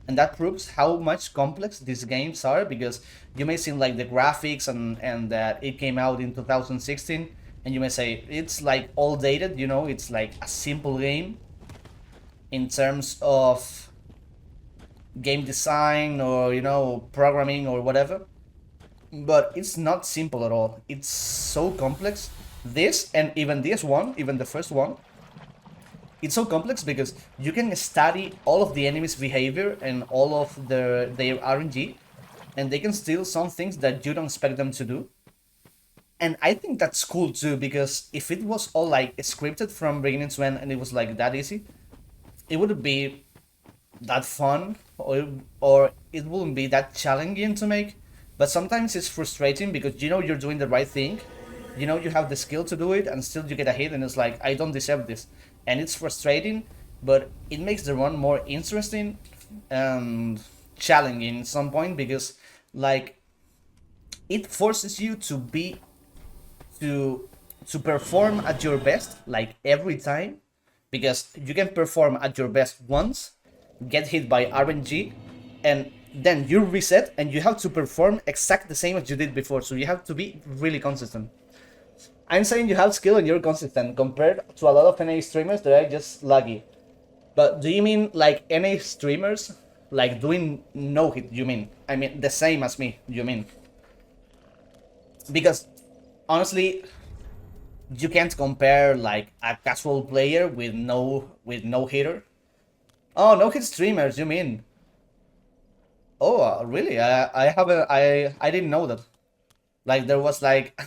And that proves how much complex these games are, because you may seem like the graphics and that it came out in 2016, and you may say it's like all dated, you know, it's like a simple game in terms of game design or, you know, programming or whatever. But it's not simple at all. It's so complex. This, and even this one, even the first one, it's so complex because you can study all of the enemies' behavior and all of their RNG, and they can steal some things that you don't expect them to do. And I think that's cool too, because if it was all like scripted from beginning to end and it was like that easy, it wouldn't be that fun, or it wouldn't be that challenging to make. But sometimes it's frustrating because you know you're doing the right thing, you know you have the skill to do it, and still you get a hit and it's like, I don't deserve this. And it's frustrating, but it makes the run more interesting and challenging at some point, because like it forces you to be to perform at your best like every time, because you can perform at your best once, get hit by RNG, and then you reset and you have to perform exactly the same as you did before. So you have to be really consistent. I'm saying you have skill and you're consistent compared to a lot of NA streamers that are just lucky. But do you mean like NA streamers like doing no hit, you mean? I mean the same as me, you mean? Because honestly, you can't compare like a casual player with no hitter. Oh, no hit streamers, you mean? Oh, really? I haven't. I didn't know that. Like there was like.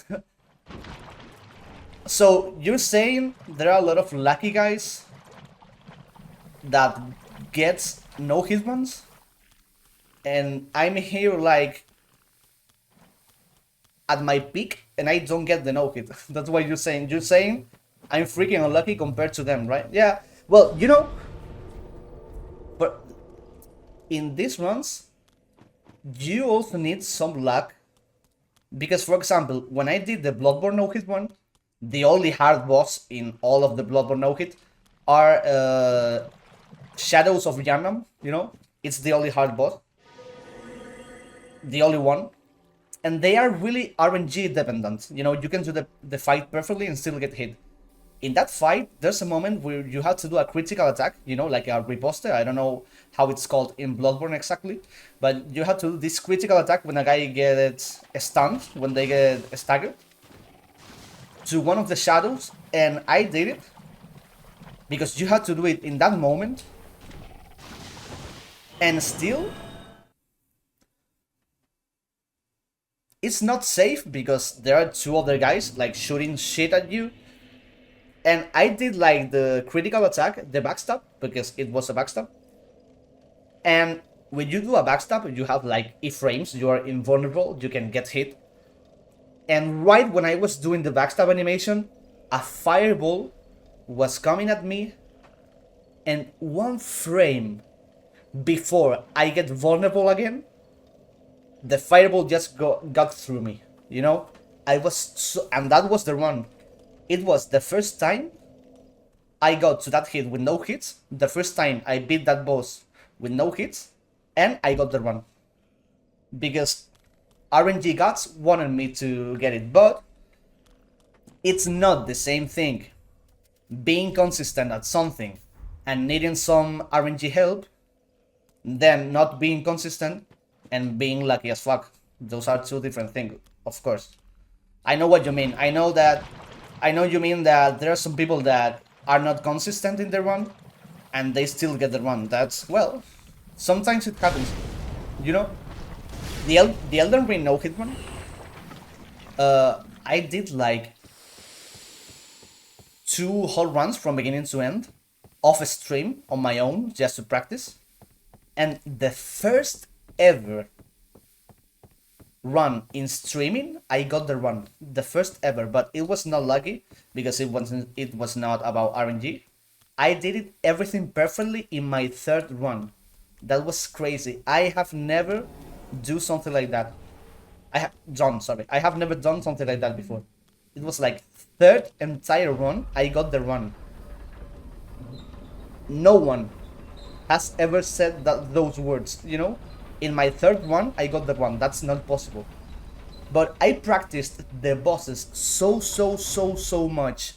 So you're saying there are a lot of lucky guys that gets no hit ones, and I'm here like at my peak and I don't get the no hit. That's what you're saying. You're saying I'm freaking unlucky compared to them, right? Yeah. Well, you know, but in these runs, you also need some luck, because for example, when I did the Bloodborne no hit one, the only hard boss in all of the Bloodborne no-hit are Shadows of Yharnam, you know? It's the only hard boss. The only one. And they are really RNG dependent. You know, you can do the fight perfectly and still get hit. In that fight, there's a moment where you have to do a critical attack, you know, like a riposte. I don't know how it's called in Bloodborne exactly, but you have to do this critical attack when a guy gets stunned, when they get staggered, to one of the shadows, and I did it because you had to do it in that moment, and still it's not safe because there are two other guys like shooting shit at you. And I did like the critical attack, the backstab, because it was a backstab. And when you do a backstab, you have like iframes, you are invulnerable, you can get hit. And right when I was doing the backstab animation, a fireball was coming at me, and one frame before I get vulnerable again, the fireball just got through me, you know? I was so, and that was the run. It was the first time I got to that hit with no hits, the first time I beat that boss with no hits, and I got the run. Because RNG gods wanted me to get it, but it's not the same thing. Being consistent at something and needing some RNG help, than not being consistent and being lucky as fuck. Those are two different things, of course. I know what you mean. I know you mean that there are some people that are not consistent in their run and they still get the run. That's, well, sometimes it happens. You know, the Elden Ring no hit run, I did like 2 whole runs from beginning to end off stream on my own just to practice. And the first ever run in streaming, I got the run, the first ever, but it was not lucky because it was not about RNG. I did it everything perfectly in my 3rd run. That was crazy. I have never do something like that. I have never done something like that before. It was like 3rd entire run, I got the run. No one has ever said those words, you know? In my 3rd one, I got the one. That's not possible. But I practiced the bosses so much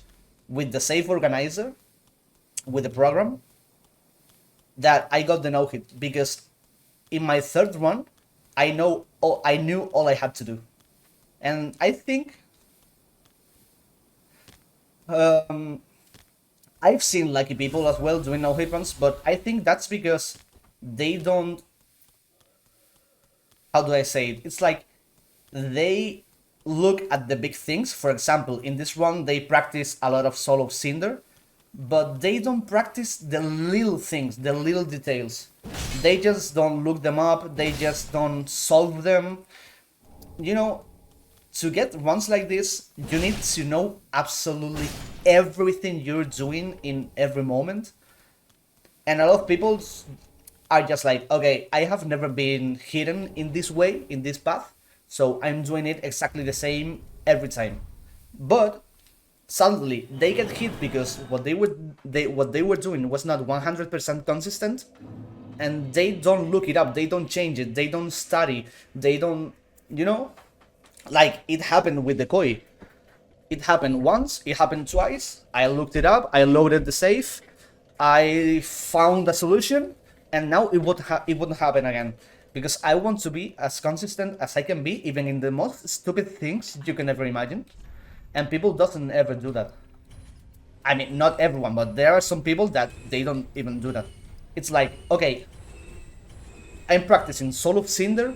with the save organizer, with the program, that I got the no hit. Because in my 3rd one, I knew all I had to do. And I think I've seen lucky people as well doing no hit runs, but I think that's because they don't, how do I say it? It's like they look at the big things. For example, in this run, they practice a lot of Soul of Cinder, but they don't practice the little things, the little details. They just don't look them up, they just don't solve them. You know, to get runs like this, you need to know absolutely everything you're doing in every moment. And a lot of people are just like, okay, I have never been hidden in this way, in this path, so I'm doing it exactly the same every time. But suddenly they get hit because what they were doing was not 100% consistent, and they don't look it up, they don't change it, they don't study, they don't, you know, like it happened with the koi. It happened once, it happened twice, I looked it up, I loaded the save, I found a solution, and now it wouldn't happen again. Because I want to be as consistent as I can be, even in the most stupid things you can ever imagine. And people doesn't ever do that. I mean, not everyone, but there are some people that they don't even do that. It's like, okay, I'm practicing Soul of Cinder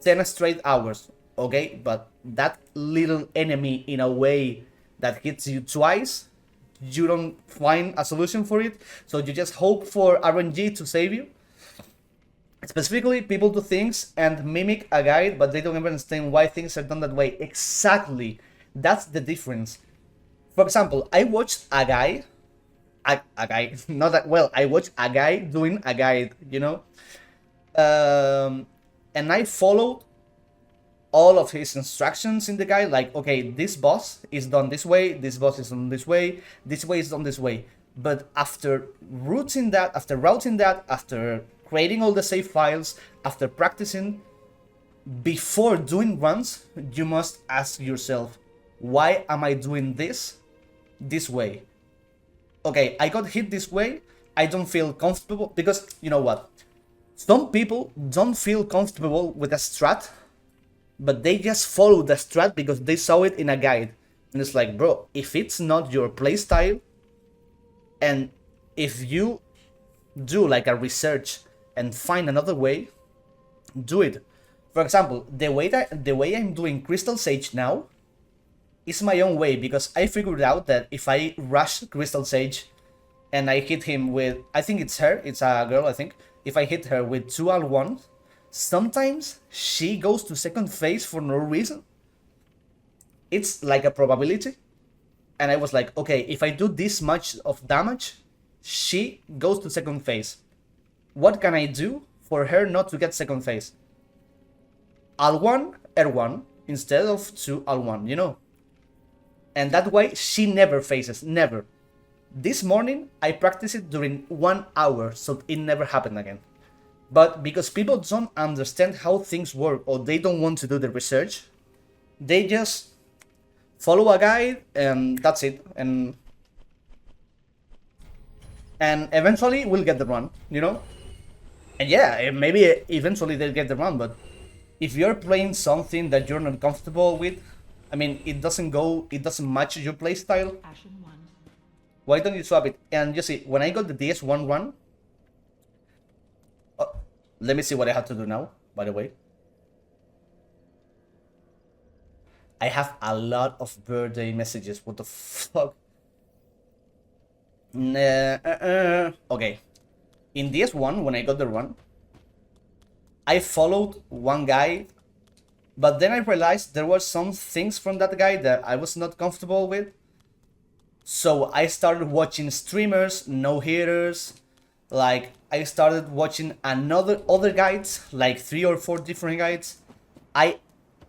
10 straight hours, okay? But that little enemy, in a way, that hits you twice, you don't find a solution for it, so you just hope for RNG to save you. Specifically, people do things and mimic a guide, but they don't even understand why things are done that way. Exactly. That's the difference. For example, I watched a guy, not that, well, I watched a guy doing a guide, you know? And I followed all of his instructions in the guide, like, okay, this boss is done this way, this boss is done this way is done this way. But after routing that, after creating all the save files, after practicing, before doing runs, you must ask yourself, why am I doing this way? Okay, I got hit this way, I don't feel comfortable, because you know what? Some people don't feel comfortable with a strat, but they just follow the strat because they saw it in a guide. And it's like, bro, if it's not your playstyle, and if you do like a research and find another way, do it. For example, the way I'm doing Crystal Sage now is my own way, because I figured out that if I rush Crystal Sage and I hit him with, I think it's her, it's a girl, I think. If I hit her with 2 L1, sometimes she goes to second phase for no reason. It's like a probability. And I was like, okay, if I do this much of damage, she goes to second phase. What can I do for her not to get second phase? L1, R1, instead of 2 L1, you know? And that way, she never phases, never. This morning, I practiced it during 1 hour, so it never happened again. But because people don't understand how things work, or they don't want to do the research, they just follow a guide, and that's it. And eventually, we'll get the run, you know? And yeah, maybe eventually they'll get the run, but if you're playing something that you're not comfortable with, I mean, it doesn't match your playstyle, why don't you swap it? And you see, when I got the DS1 run, let me see what I have to do now, by the way. I have a lot of birthday messages, what the fuck? Okay. In DS1, when I got the run, I followed one guide, but then I realized there were some things from that guide that I was not comfortable with. So I started watching streamers, no-hitters, like I started watching other guides, like 3 or 4 different guides. I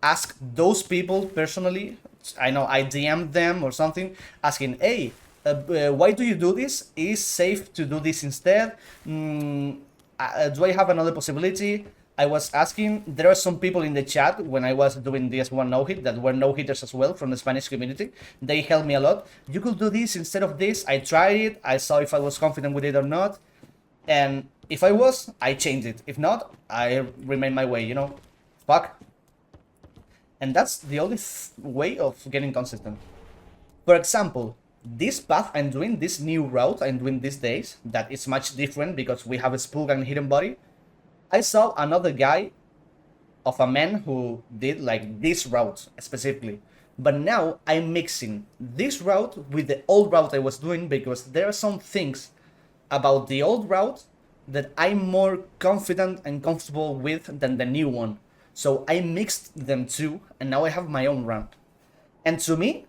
asked those people personally, I know I DM'd them or something, asking, hey, why do you do this? Is safe to do this instead? Do I have another possibility? I was asking, there are some people in the chat when I was doing DS1 no-hit that were no-hitters as well from the Spanish community. They helped me a lot. You could do this instead of this. I tried it. I saw if I was confident with it or not. And if I was, I changed it. If not, I remain my way, you know? Fuck. And that's the only way of getting consistent. For example, this path I'm doing, this new route I'm doing these days, that is much different because we have a spook and hidden body. I saw another guy of a man who did like this route specifically. But now I'm mixing this route with the old route I was doing because there are some things about the old route that I'm more confident and comfortable with than the new one. So I mixed them two and now I have my own run. And to me,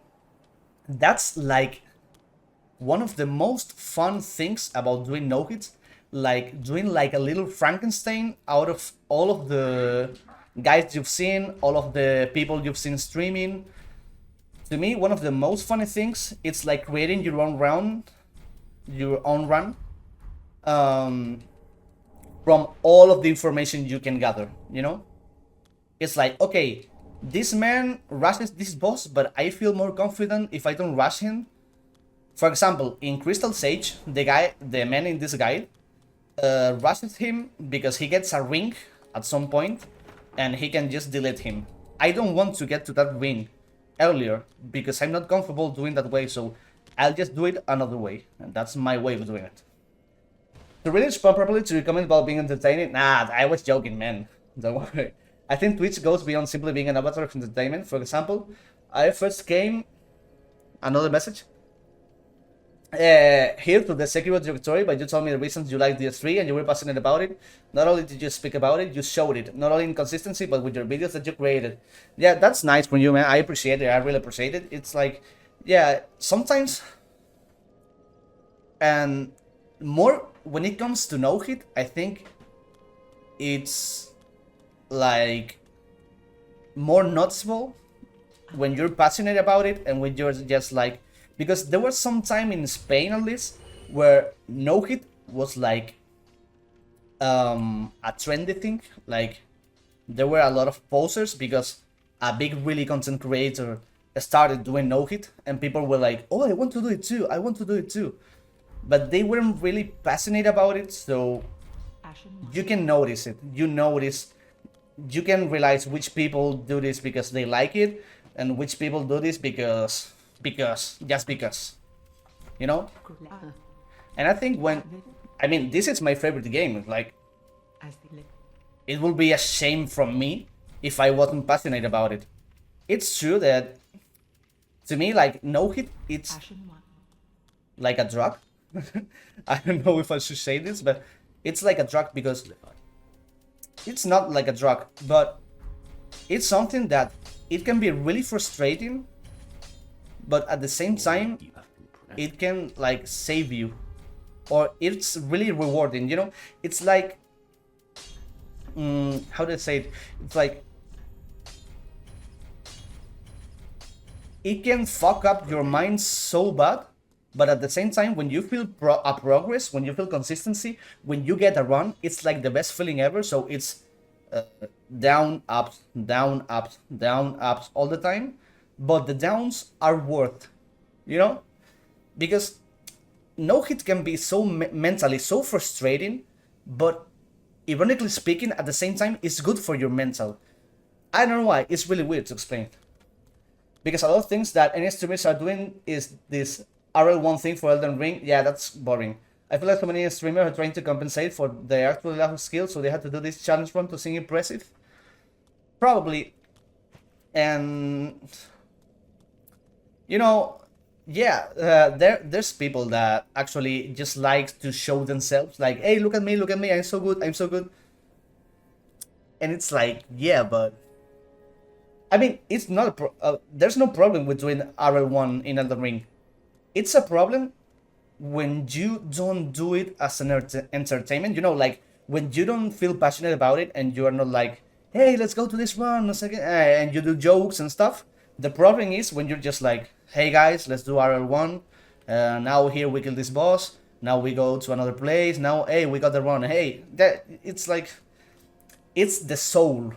that's like one of the most fun things about doing no-hits. Like doing like a little Frankenstein out of all of the guys you've seen, all of the people you've seen streaming. To me, one of the most funny things, it's like creating your own run, from all of the information you can gather, you know? It's like, okay, this man rushes this boss, but I feel more confident if I don't rush him. For example, in Crystal Sage, the man in this guide, rushes him because he gets a ring at some point and he can just delete him. I don't want to get to that ring earlier because I'm not comfortable doing that way, so I'll just do it another way, and that's my way of doing it. To really respond properly to your comment about being entertaining, nah, I was joking, man. Don't worry. I think Twitch goes beyond simply being an avatar of entertainment. For example, I first came... Another message? Here to the Sekiro directory, but you told me the reasons you like DS3 and you were passionate about it. Not only did you speak about it, you showed it. Not only in consistency, but with your videos that you created. Yeah, that's nice from you, man. I appreciate it. I really appreciate it. It's like, yeah, sometimes... And more, when it comes to no-hit, I think it's like... more noticeable when you're passionate about it and when you're just like, because there was some time in Spain at least where no hit was like a trendy thing. Like there were a lot of posers because a big really content creator started doing no hit and people were like, oh, I want to do it too, I want to do it too, but they weren't really passionate about it. So you can notice it, you can realize which people do this because they like it and which people do this because just because, you know. And I think this is my favorite game. Like, it will be a shame from me if I wasn't passionate about it. It's true that to me, like, no hit, it's like a drug. I don't know if I should say this, but it's like a drug because it's not like a drug, but it's something that it can be really frustrating, but at the same time, it can like save you, or it's really rewarding, you know? It's like, how do I say it? It's like, it can fuck up your mind so bad, but at the same time, when you feel a progress, when you feel consistency, when you get a run, it's like the best feeling ever. So it's down, ups, down, ups, down, ups all the time. But the downs are worth, you know? Because no hit can be so mentally so frustrating, but ironically speaking, at the same time, it's good for your mental. I don't know why, it's really weird to explain. Because a lot of things that any streamers are doing is this RL1 thing for Elden Ring. Yeah, that's boring. I feel like so many streamers are trying to compensate for their actual lack of skill, so they had to do this challenge run to seem impressive. Probably. And you know, yeah, there's people that actually just like to show themselves, like, hey, look at me, I'm so good, I'm so good. And it's like, yeah, but I mean, it's not there's no problem with doing RL1 in Elden Ring. It's a problem when you don't do it as an entertainment, you know, like when you don't feel passionate about it and you are not like, hey, let's go to this run, and you do jokes and stuff. The problem is when you're just like, hey guys, let's do RL1, now here we kill this boss, now we go to another place, now, hey, we got the run, hey, that it's like, it's the soul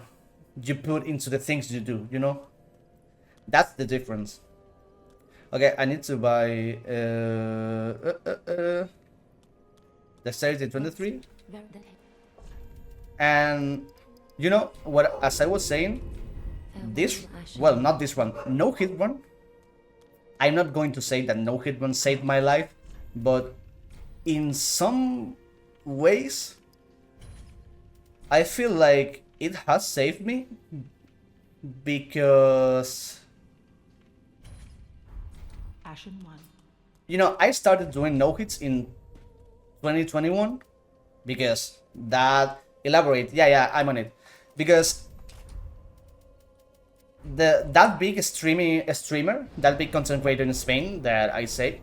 you put into the things you do, you know? That's the difference. Okay, I need to buy Dexterity 23. And you know what, as I was saying, this, well, not this one, no hit run. I'm not going to say that no hit run saved my life, but in some ways, I feel like it has saved me because, you know, I started doing no hits in 2021 because that, elaborate, yeah, I'm on it, because that big streamer, that big content creator in Spain that I say,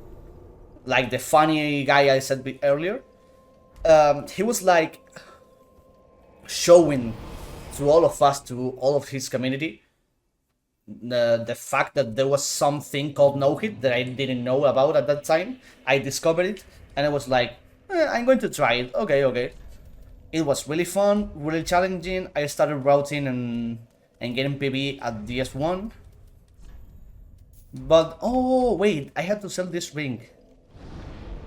like the funny guy I said earlier, he was like showing to all of us, to all of his community, the fact that there was something called no hit that I didn't know about at that time. I discovered it and I was like, I'm going to try it. Okay. It was really fun, really challenging. I started routing and getting PB at DS1. But oh wait, I had to sell this ring.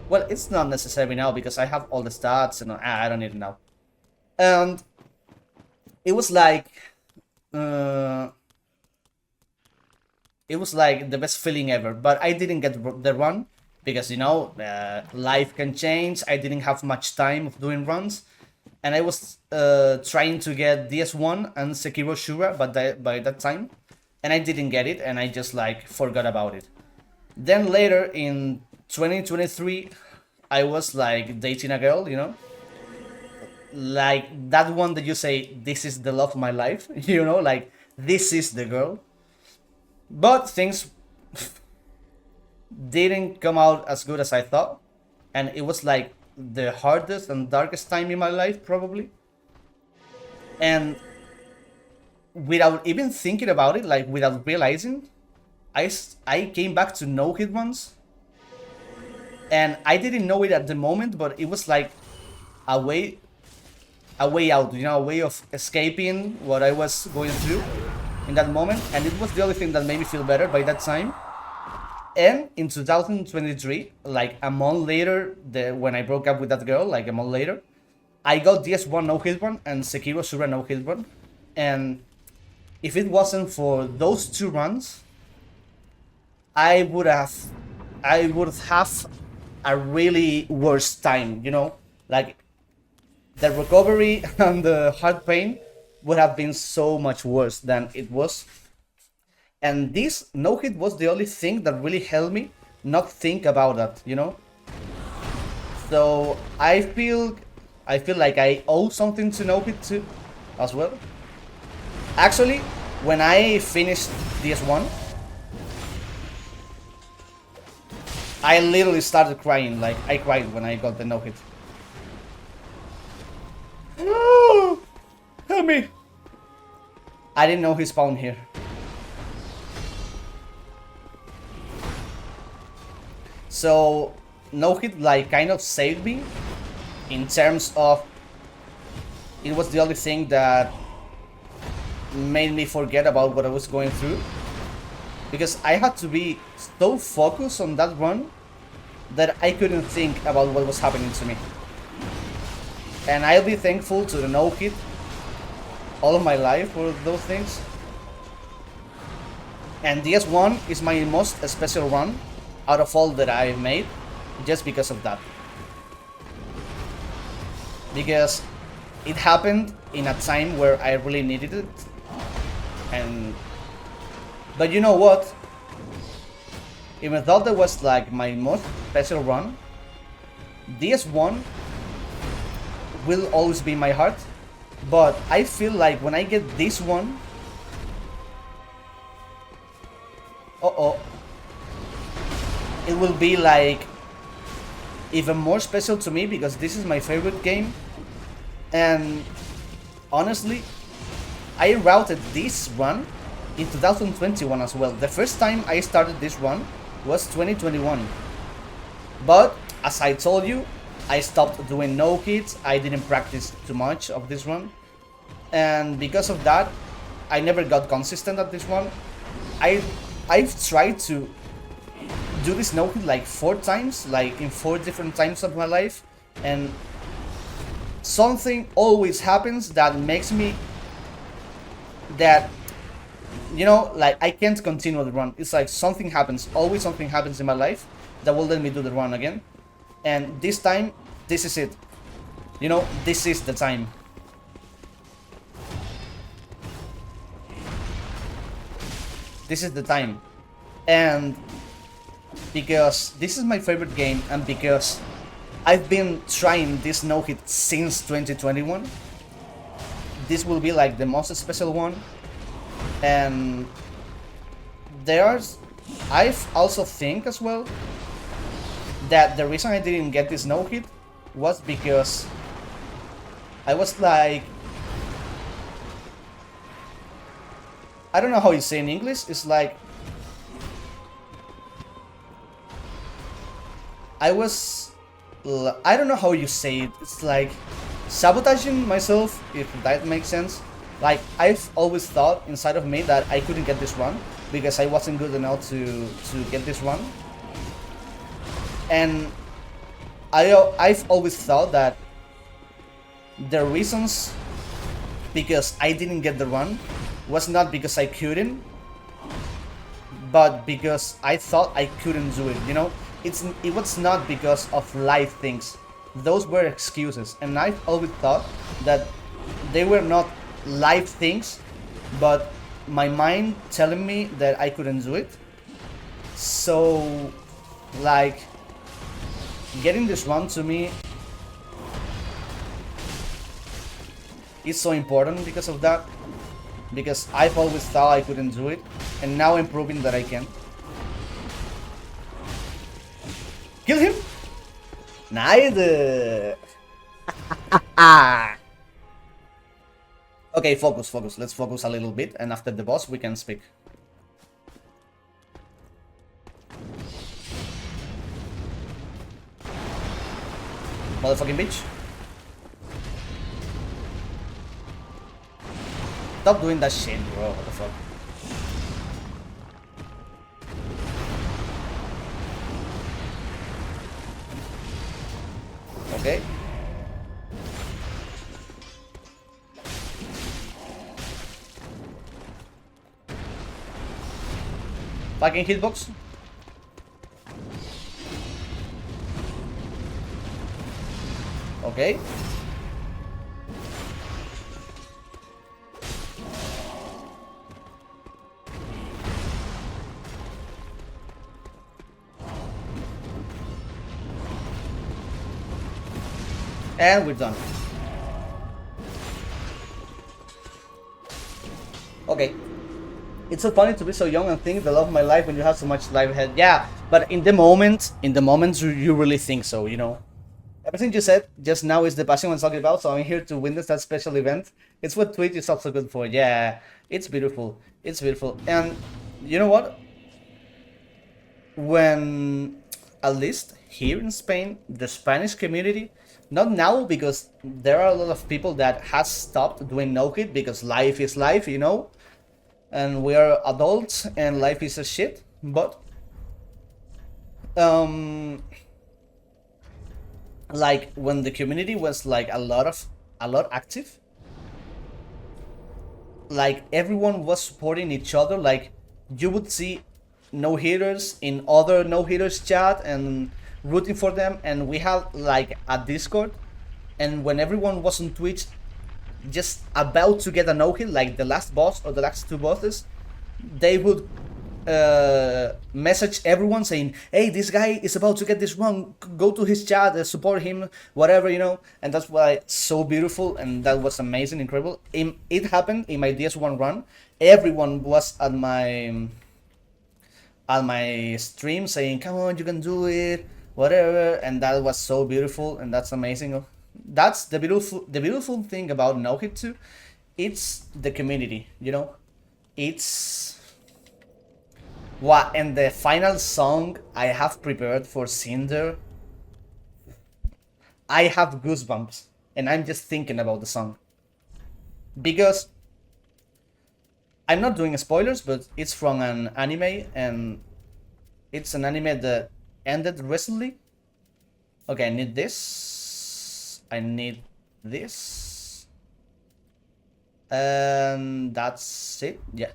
Well, it's not necessary now because I have all the stats and I don't need it now. And it was like the best feeling ever, but I didn't get the run because, you know, life can change. I didn't have much time of doing runs, and I was trying to get DS1 and Sekiro Shura by that time, and I didn't get it, and I just like forgot about it. Then later in 2023, I was like dating a girl, you know, like that one that you say, this is the love of my life, you know, like this is the girl. But things didn't come out as good as I thought, and it was like the hardest and darkest time in my life probably. And without even thinking about it, like without realizing, I came back to no hit once, and I didn't know it at the moment, but it was like a way out, you know, a way of escaping what I was going through in that moment, and it was the only thing that made me feel better by that time. And in 2023, like a month later, when I broke up with that girl, like a month later, I got DS1 no hit one and Sekiro Sura no hit one, and if it wasn't for those two runs, I would have a really worse time, you know, like the recovery and the heart pain would have been so much worse than it was. And this no hit was the only thing that really helped me not think about that, you know. So I feel like I owe something to no hit too, as well. Actually, when I finished DS1, I literally started crying. Like I cried when I got the no hit. Help me! I didn't know he spawned here. So no hit like kind of saved me in terms of it was the only thing that made me forget about what I was going through, because I had to be so focused on that run that I couldn't think about what was happening to me. And I'll be thankful to the no hit all of my life for those things. And DS1 is my most special run out of all that I've made, just because of that. Because it happened in a time where I really needed it. But you know what? Even though that was like my most special run, DS1 will always be in my heart. But I feel like when I get this one, it will be like even more special to me, because this is my favorite game. And honestly, I routed this run in 2021 as well. The first time I started this run was 2021. But as I told you, I stopped doing no hits. I didn't practice too much of this run. And because of that, I never got consistent at this one. I've tried to do this no hit like 4 times, like in 4 different times of my life, and something always happens that makes me that, you know, like I can't continue the run. It's like something happens, always something happens in my life that will let me do the run again. And this time, this is it. You know, this is the time. This is the time. And because this is my favorite game, and because I've been trying this no hit since 2021, this will be like the most special one. And I've also think as well that the reason I didn't get this no hit was because I was like, I don't know how you say in English. It's like I don't know how you say it. It's like sabotaging myself, if that makes sense. Like I've always thought inside of me that I couldn't get this run because I wasn't good enough to get this run. And I've always thought that the reasons because I didn't get the run was not because I couldn't, but because I thought I couldn't do it, you know? It was not because of life things. Those were excuses, and I've always thought that they were not life things, but my mind telling me that I couldn't do it. So, like, getting this run to me is so important because of that. Because I've always thought I couldn't do it, and now I'm proving that I can. Kill him? Neither. Okay, focus, focus. Let's focus a little bit, and after the boss, we can speak. Motherfucking bitch. Stop doing that shit, bro. What the fuck? Okay. Fucking hitbox. Okay. And we're done. Okay. It's so funny to be so young and think the love of my life when you have so much life ahead. Yeah, but in the moments you really think so, you know. Everything you said just now is the passion I'm talking about, so I'm here to witness that special event. It's what Twitch is also good for. Yeah, it's beautiful. It's beautiful. And you know what? When, at least here in Spain, the Spanish community, not now because there are a lot of people that has stopped doing no hit because life is life, you know, and we are adults and life is a shit. But like when the community was like a lot active, like everyone was supporting each other. Like you would see no hitters in other no hitters chat and rooting for them, and we had like a Discord, and when everyone was on Twitch just about to get a no hit, like the last boss or the last two bosses, they would message everyone saying, hey, this guy is about to get this wrong, go to his chat, support him, whatever, you know. And that's why it's so beautiful, and that was amazing, incredible. It happened in my DS1 run. Everyone was at my stream saying, come on, you can do it, whatever, and that was so beautiful, and that's amazing. That's the beautiful thing about No Hit 2. It's the community, you know. It's what, and the final song I have prepared for Cinder, I have goosebumps, and I'm just thinking about the song. Because I'm not doing spoilers, but it's from an anime, and it's an anime that ended recently. Okay, I need this. I need this. And that's it. Yeah.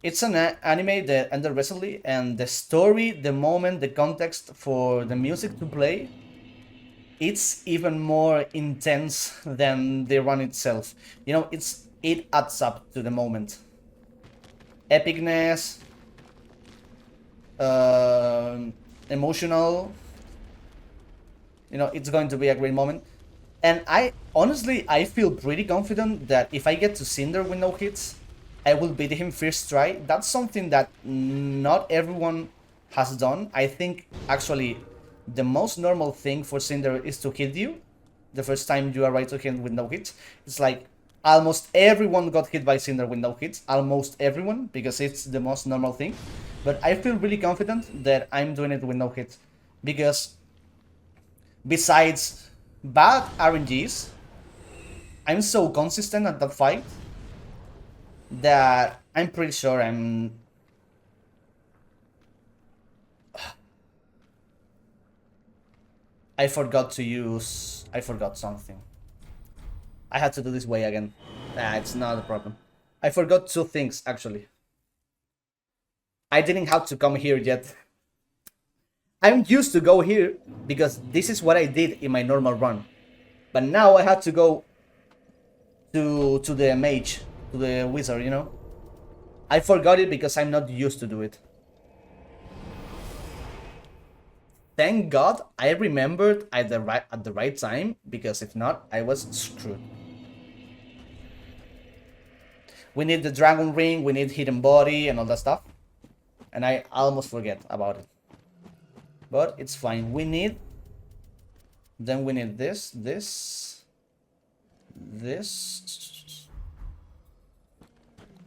It's an anime that ended recently, and the story, the moment, the context for the music to play, it's even more intense than the run itself. You know, it adds up to the moment. Epicness, emotional. You know, it's going to be a great moment. And I feel pretty confident that if I get to Cinder with no hits, I will beat him first try. That's something that not everyone has done. I think actually the most normal thing for Cinder is to hit you the first time you arrive to him with no hits. It's like almost everyone got hit by Cinder with no hits. Almost everyone, because it's the most normal thing. But I feel really confident that I'm doing it with no hits. Because besides bad RNGs, I'm so consistent at that fight that I'm pretty sure I forgot something. I had to do this way again. Nah, it's not a problem. I forgot two things, actually. I didn't have to come here yet. I'm used to go here because this is what I did in my normal run. But now I had to go to the mage, to the wizard, you know? I forgot it because I'm not used to do it. Thank God I remembered at the right time, because if not, I was screwed. We need the dragon ring, we need hidden body and all that stuff. And I almost forget about it. But it's fine. Then we need this.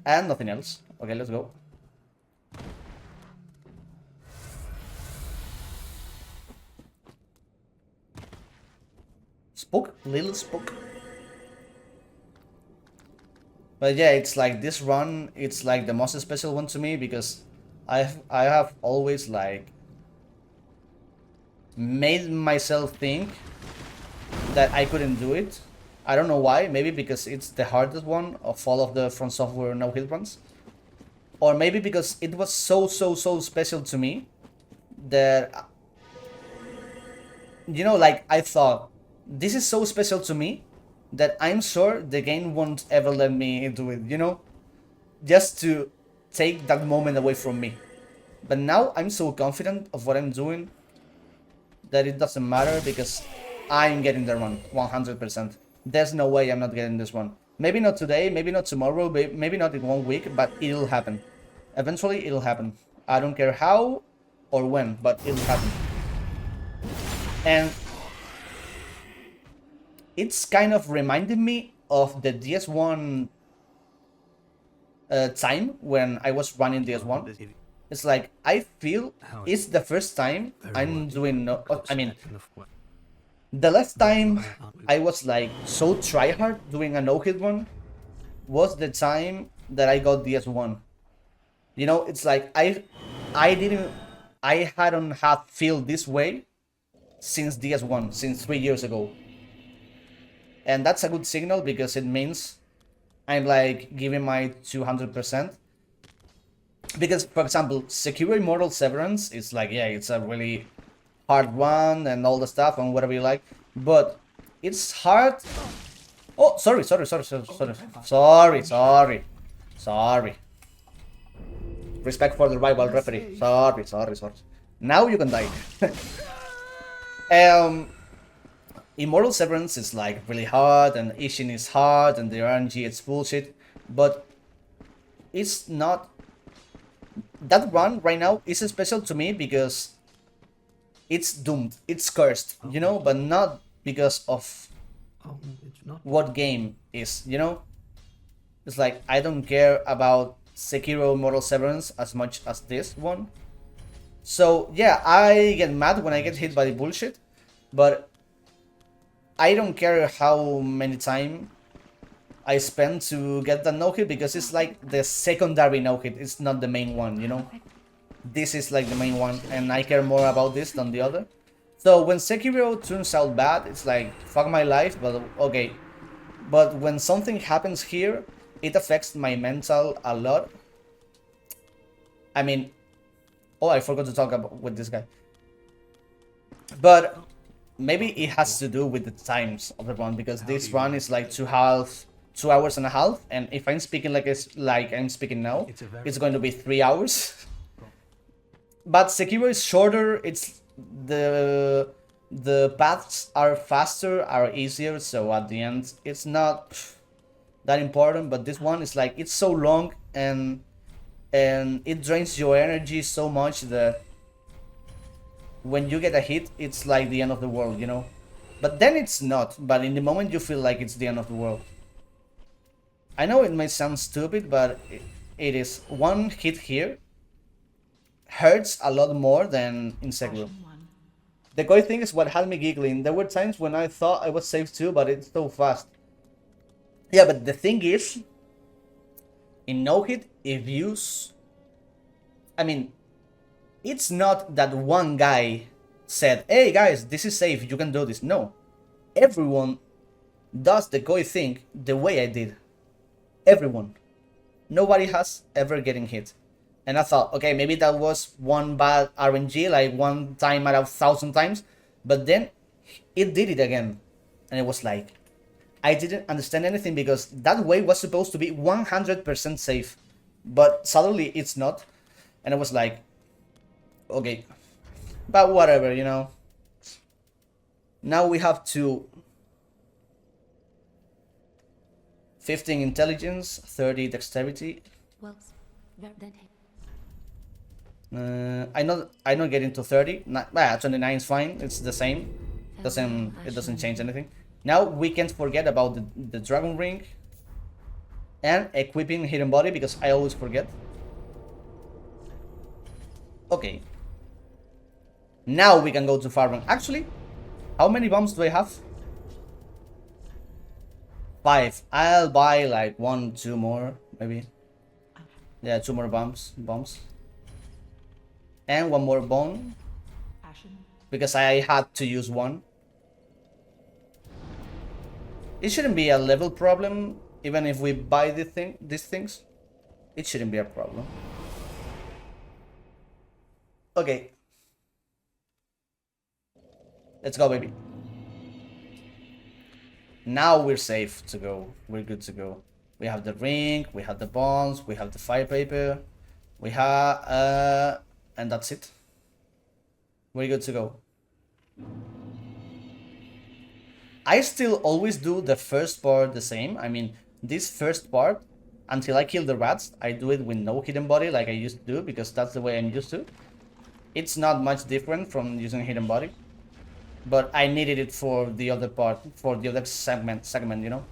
And nothing else. Okay, let's go. Spook? Little spook? But yeah, it's like this run, it's like the most special one to me because I have always like made myself think that I couldn't do it. I don't know why, maybe because it's the hardest one of all of the From Software no hit runs. Or maybe because it was so special to me that, you know, like I thought, this is so special to me that I'm sure the game won't ever let me do it, you know? Just to take that moment away from me. But now I'm so confident of what I'm doing that it doesn't matter because I'm getting the run 100%. There's no way I'm not getting this one. Maybe not today, maybe not tomorrow, maybe not in 1 week, but it'll happen. Eventually it'll happen. I don't care how or when, but it'll happen. And it's kind of reminding me of the DS1 time when I was running DS1. It's like, I feel it's the first time I'm doing no... I mean, the last time I was like so tryhard doing a no-hit one was the time that I got DS1. You know, it's like I hadn't had feel this way since DS1, since 3 years ago. And that's a good signal because it means I'm like giving my 200%. Because, for example, Sekiro Immortal Severance is like, yeah, it's a really hard one and all the stuff and whatever you like. But it's hard. Oh, sorry. Respect for the rival referee. Sorry. Now you can die. Immortal Severance is like really hard, and Ishin is hard, and the RNG it's bullshit, but it's not... That run right now is special to me because it's doomed, it's cursed, you know, but not because of what game is, you know? It's like, I don't care about Sekiro Immortal Severance as much as this one. So yeah, I get mad when I get hit by the bullshit, but I don't care how many time I spend to get that no-hit because it's like the secondary no-hit, it's not the main one, you know? This is like the main one, and I care more about this than the other. So when Sekiro turns out bad, it's like, fuck my life, but okay. But when something happens here, it affects my mental a lot. I mean, oh, I forgot to talk about with this guy. But maybe it has to do with the times of the run, because this run is like 2 hours and a half, and if I'm speaking like I'm speaking now, it's going to be 3 hours. But Sekiro is shorter, it's the paths are faster, are easier, so at the end it's not that important. But this one is like, it's so long and it drains your energy so much that when you get a hit, it's like the end of the world, you know? But then it's not, but in the moment you feel like it's the end of the world. I know it may sound stupid, but it is. One hit here hurts a lot more than in Sekiro. The koi thing is what had me giggling. There were times when I thought I was safe too, but it's so fast. Yeah, but the thing is, in no hit, if you... I mean, it's not that one guy said, hey guys, this is safe, you can do this. No. Everyone does the koi thing the way I did. Everyone. Nobody has ever getting hit. And I thought, okay, maybe that was one bad RNG, like one time out of 1,000 times. But then it did it again. And it was like, I didn't understand anything because that way was supposed to be 100% safe. But suddenly it's not. And I was like, okay. But whatever, you know. Now we have to 15 intelligence, 30 dexterity. I not get into 30. 29 is fine. It's the same. It doesn't change anything. Now we can't forget about the dragon ring, And equipping hidden body because I always forget. Okay. Now we can go to farming. Actually, how many bombs do I have? 5. I'll buy like 1, 2 more, maybe. Yeah, 2 more bombs. And 1 more bomb. Because I had to use 1. It shouldn't be a level problem, even if we buy these things. It shouldn't be a problem. Okay. Let's go, baby. Now we're safe to go. We're good to go. We have the ring, we have the bombs, we have the fire paper, we have and that's it. We're good to go. I still always do the first part the same. I mean, this first part, until I kill the rats, I do it with no hidden body like I used to do, because that's the way I'm used to. It's not much different from using hidden body. But I needed it for the other part, for the other segment, you know?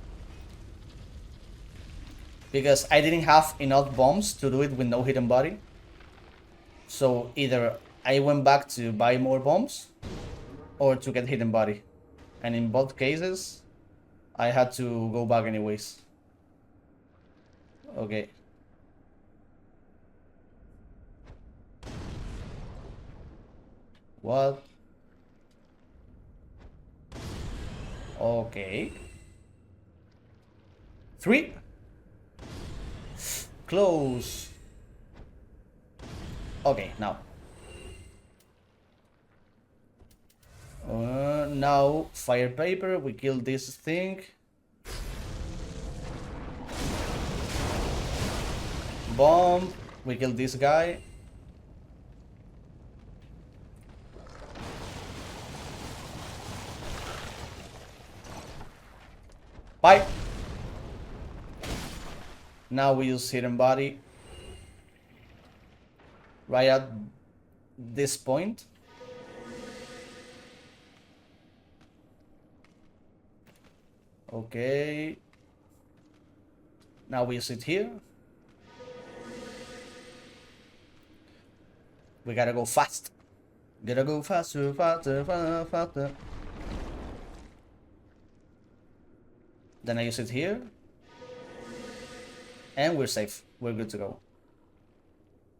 Because I didn't have enough bombs to do it with no hidden body. So either I went back to buy more bombs or to get hidden body. And in both cases, I had to go back anyways. Okay. What? Okay. 3. Close. Okay, now. Now, fire paper, we kill this thing. Bomb, we kill this guy. Bye. Now we use hidden body. Right at this point. Okay. Now we use it here. We gotta go fast. Gotta go faster, faster, faster, faster. Then I use it here. And we're safe. We're good to go.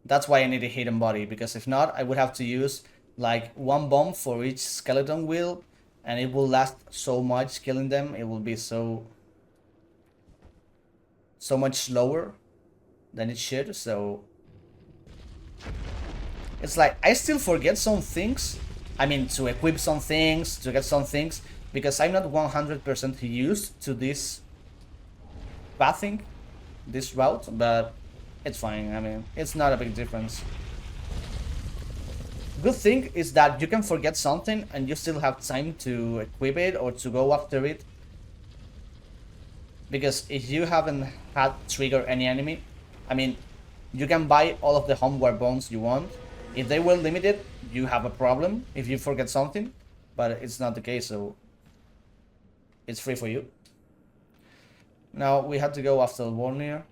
That's why I need a hidden body, because if not, I would have to use like 1 bomb for each skeleton wheel, and it will last so much killing them. It will be so much slower than it should. So it's like I still forget some things. I mean, to equip some things, to get some things, because I'm not 100% used to this pathing, this route, but it's fine. I mean, it's not a big difference. Good thing is that you can forget something and you still have time to equip it or to go after it. Because if you haven't had trigger any enemy, I mean, you can buy all of the homeward bombs you want. If they were limited, you have a problem if you forget something, but it's not the case, so it's free for you. Now we have to go after Warnier.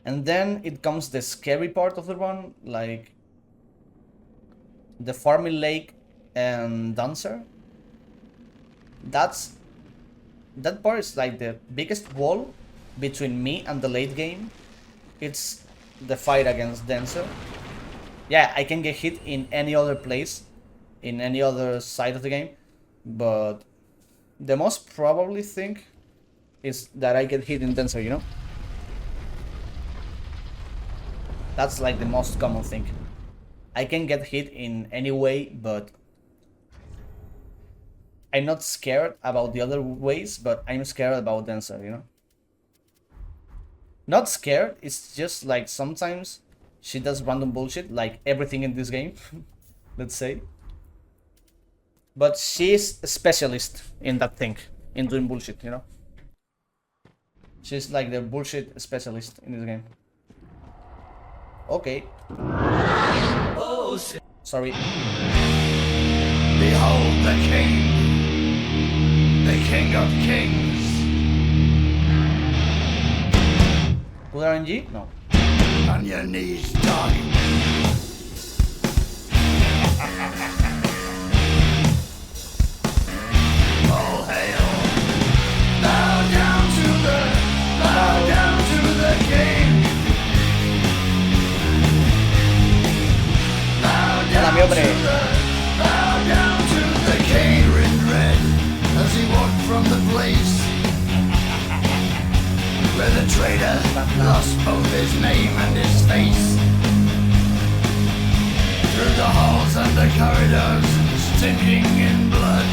And then it comes the scary part of the run, like the farming lake and dancer. That part is like the biggest wall between me and the late game. It's the fight against dancer. Yeah, I can get hit in any other place, in any other side of the game, but the most probably thing is that I get hit in dancer, you know? That's like the most common thing. I can get hit in any way, but I'm not scared about the other ways, but I'm scared about dancer, you know? Not scared, it's just like sometimes she does random bullshit, like everything in this game, let's say. But she's a specialist in that thing, in doing bullshit, you know? She's like the bullshit specialist in this game. Okay. Sorry. Behold the king. the king of kings. Good RNG? No. On your knees, dog. All hail. Bow down to the king. Hola, mi hombre. Bow down to the king in red as he walked from the place where the traitor lost both his name and his face. Through the halls and the corridors, stinking in blood,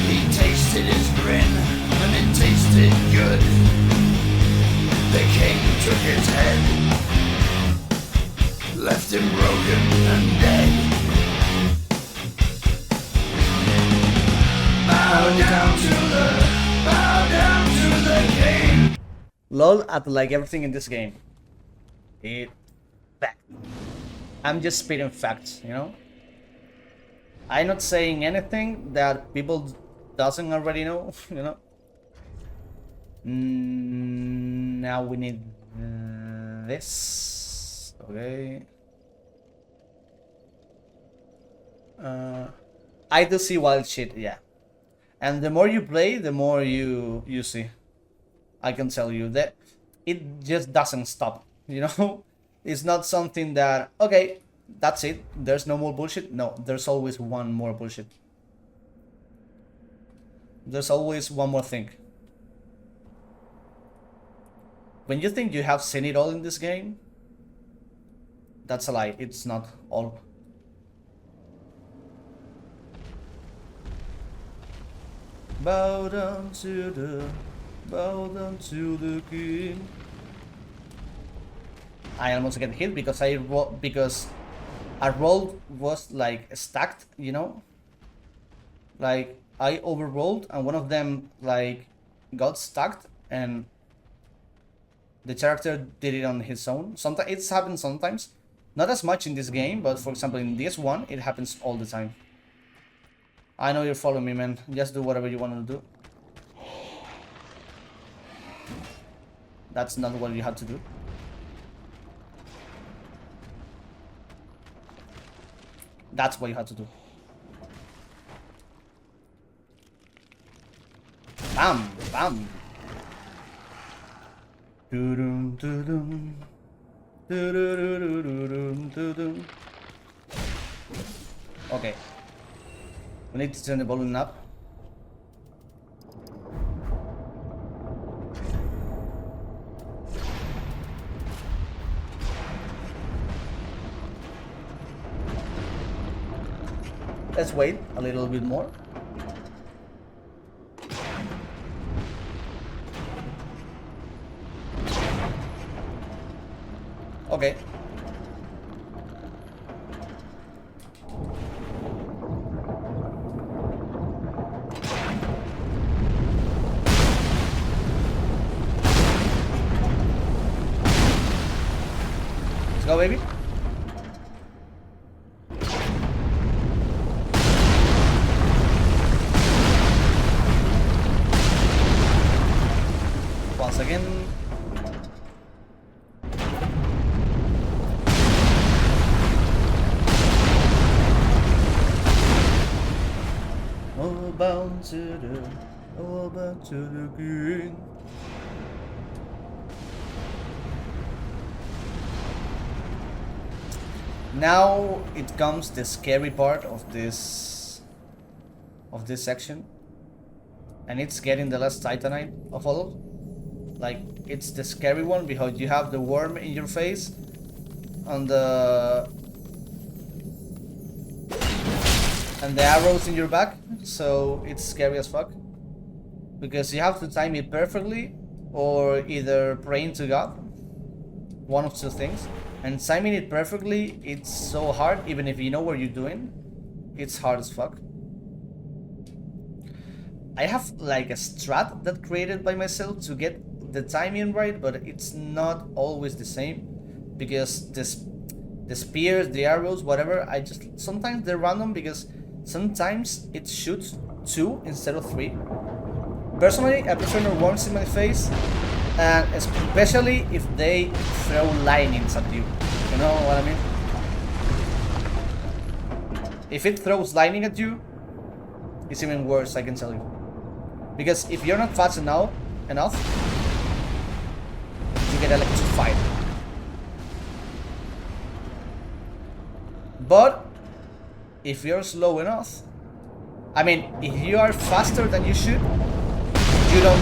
he tasted his grin, and it tasted good. The king took his head, left him broken and dead. Bow down to the king. LOL at like everything in this game. Fact. I'm just spitting facts, you know? I'm not saying anything that people doesn't already know, you know? Now we need this. Okay. I do see wild shit, yeah. And the more you play, the more you see. I can tell you that it just doesn't stop, you know? It's not something that, okay, that's it, there's no more bullshit. No, there's always one more bullshit. There's always one more thing. When you think you have seen it all in this game, that's a lie, it's not all. Bow down to the king. I almost get hit because because a roll was like stacked, you know? Like I overrolled and one of them like got stacked and the character did it on his own. Sometimes it's happened sometimes. Not as much in this game, but for example in this one it happens all the time. I know you're following me, man. Just do whatever you want to do. That's not what you had to do. That's what you had to do. Bam! Bam! Doo-dum, doo-dum. Doo-doo-doo-doo-doo-dum, doo-dum. Okay. We need to turn the volume up. Let's wait a little bit more. Okay. Let's go, baby. Once again. Oh, bound to the king. Now it comes the scary part of this section, and it's getting the last titanite of all. Like it's the scary one because you have the worm in your face and the arrows in your back, so it's scary as fuck because you have to time it perfectly or either praying to God, one of two things. And timing it perfectly, it's so hard. Even if you know what you're doing, it's hard as fuck. I have like a strat that created by myself to get the timing right, but it's not always the same because the spears, the arrows, whatever, sometimes they're random because sometimes it shoots 2 instead of 3. Personally, I prefer no worms in my face, and especially if they throw lightnings at you. You know what I mean? If it throws lightning at you, it's even worse, I can tell you. Because if you're not fast enough, you get electrified. But if you're slow enough, I mean, if you are faster than you should, you don't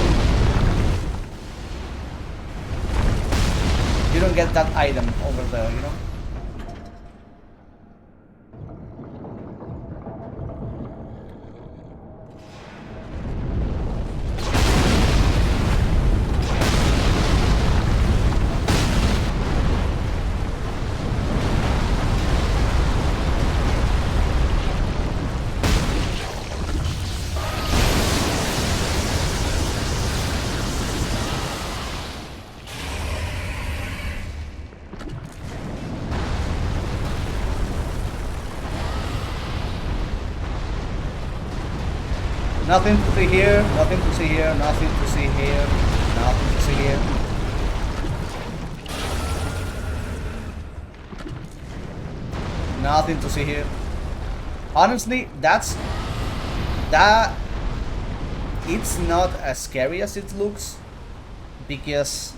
get that item over there, you know? Nothing to see here, nothing to see here, nothing to see here, nothing to see here. Nothing to see here. Honestly, it's not as scary as it looks, because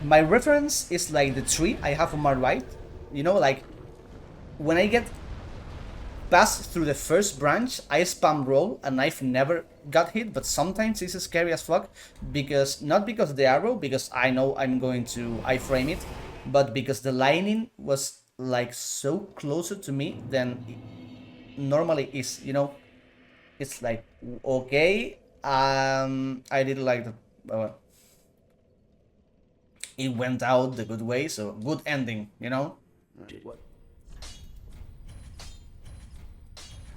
my reference is like the tree I have on my right. You know, like when I get past through the first branch, I spam roll and I've never got hit, but sometimes it's scary as fuck, because not because of the arrow, because I know I'm going to iframe it, but because the lightning was like so closer to me than it normally is, you know. It's like, okay, I didn't like the it went out the good way, so good ending, you know.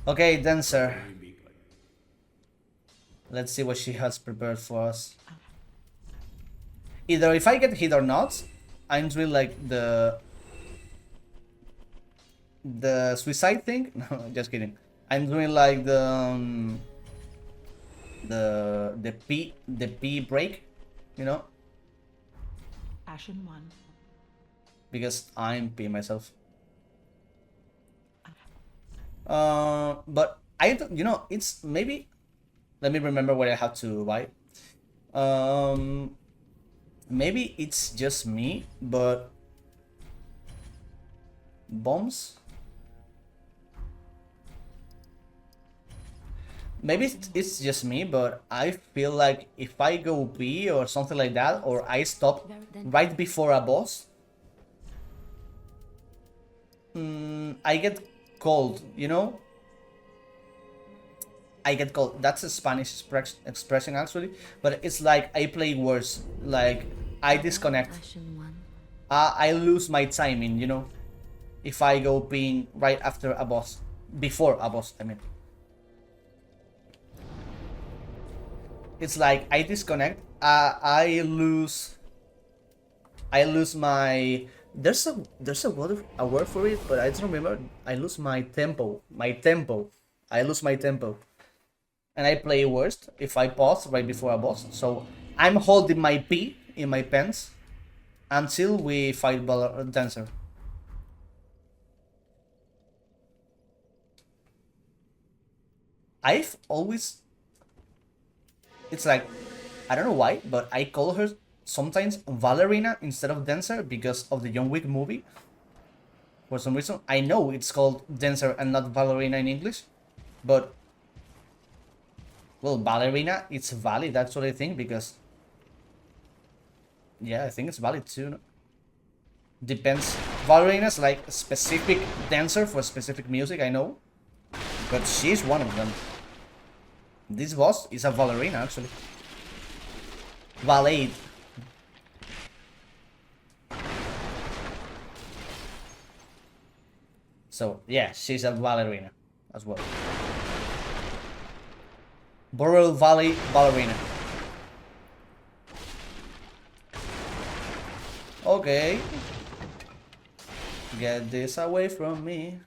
Okay, Dancer. Let's see what she has prepared for us. Either if I get hit or not, I'm doing like the suicide thing. No, just kidding. I'm doing like the P break, you know. Ashen 1. Because I'm P myself. But I don't, you know, it's maybe, let me remember what I have to buy. Maybe it's just me, but bombs. Maybe it's just me, but I feel like if I go B or something like that, or I stop right before a boss, I get cold, you know? I get cold. That's a Spanish expression actually, but it's like I play worse. Like I disconnect. I lose my timing, you know? If I go being right after a boss, before a boss, I mean. It's like I disconnect. I lose my. There's a word for it, but I don't remember. I lose my tempo. I lose my tempo, and I play worst if I pause right before a boss. So I'm holding my P in my pants until we fight Dancer. I've always. It's like, I don't know why, but I call her sometimes Valerina instead of Dancer because of the John Wick movie. For some reason, I know it's called Dancer and not Valerina in English, but well, Ballerina, it's valid. That's what I think, because yeah, I think it's valid too. No? Depends. Ballerina's like a specific dancer for specific music, I know, but she's one of them. This boss is a ballerina, actually. Ballet. So, yeah, she's a ballerina as well. Boreal Valley ballerina. Okay. Get this away from me.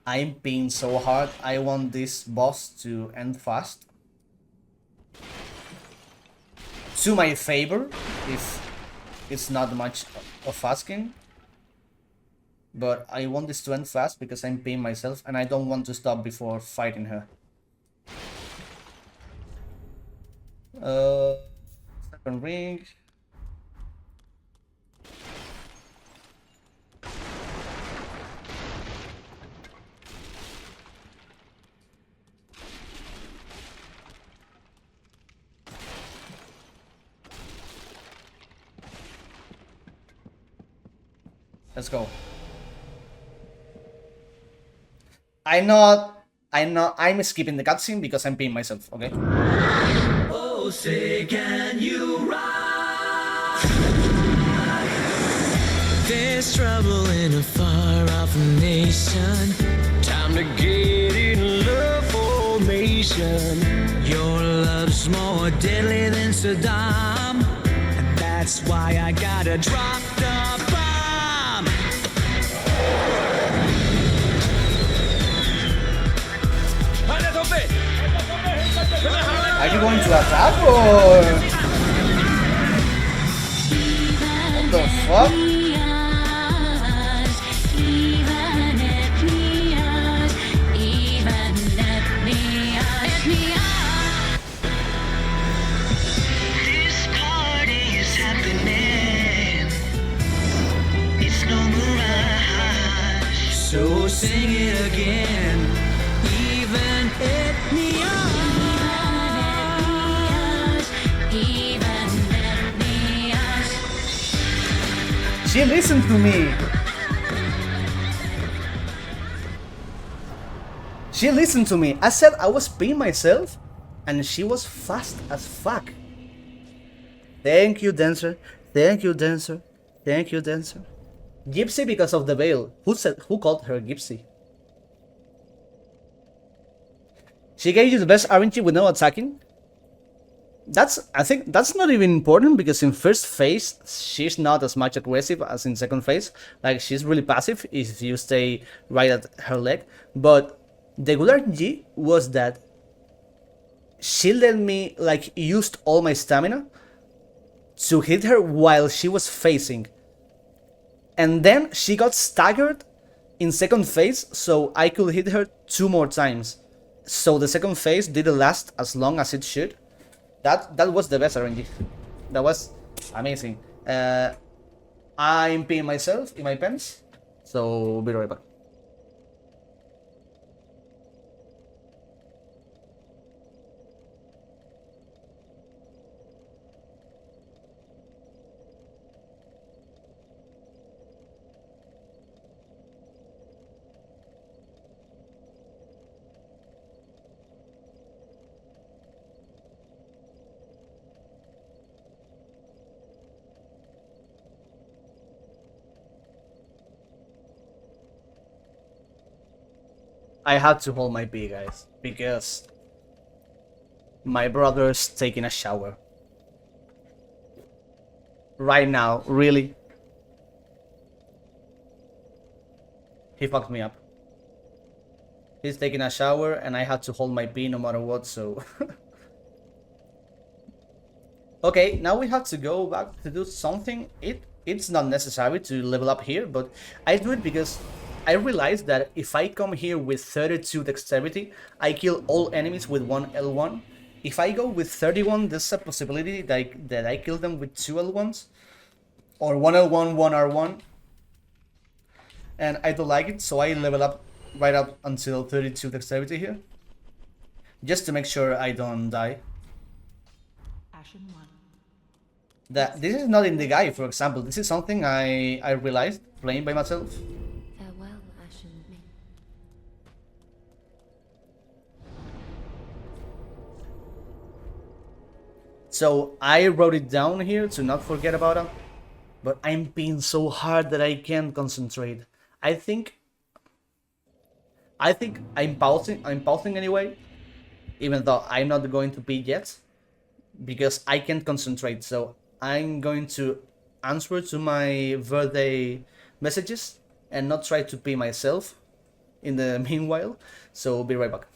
I'm being so hard. I want this boss to end fast. To my favor, if it's not much of asking. But I want this to end fast because I'm paying myself and I don't want to stop before fighting her. Second ring. Let's go. I'm skipping the cutscene because I'm paying myself, okay? Oh, say can you ride? There's trouble in a far-off nation. Time to get in love formation. Your love's more deadly than Saddam. And that's why I gotta drop the bomb. Are you going to attack or what the fuck? This party is happening. It's no mirage. So sing it again. Even at me. She listened to me. She listened to me. I said I was paying myself and she was fast as fuck. Thank you, dancer. Thank you, dancer. Thank you, dancer. Gypsy because of the veil. Who called her Gypsy? She gave you the best RNG with no attacking? I think that's not even important because in first phase she's not as much aggressive as in second phase. Like she's really passive if you stay right at her leg. But the good RNG was that she let me like used all my stamina to hit her while she was facing. And then she got staggered in second phase so I could hit her 2 more times. So the second phase didn't last as long as it should. That was the best RNG. That was amazing. I'm peeing myself in my pants, so we'll be right back. I had to hold my pee, guys, because my brother's taking a shower. Right now, really. He fucked me up. He's taking a shower and I had to hold my pee no matter what, so... Okay, now we have to go back to do something. It's not necessary to level up here, but I do it because I realized that if I come here with 32 dexterity, I kill all enemies with 1 L1. If I go with 31, there's a possibility that I kill them with 2 L1s. Or 1 L1, 1 R1. And I don't like it, so I level up right up until 32 dexterity here. Just to make sure I don't die. Ashen 1. This is not in the guide, for example. This is something I realized playing by myself. Farewell, Ashen Min. So I wrote it down here to not forget about it. But I'm being so hard that I can't concentrate. I think I'm pausing anyway. Even though I'm not going to pee yet. Because I can't concentrate. So I'm going to answer to my birthday messages and not try to pee myself. in the meanwhile. So be right back.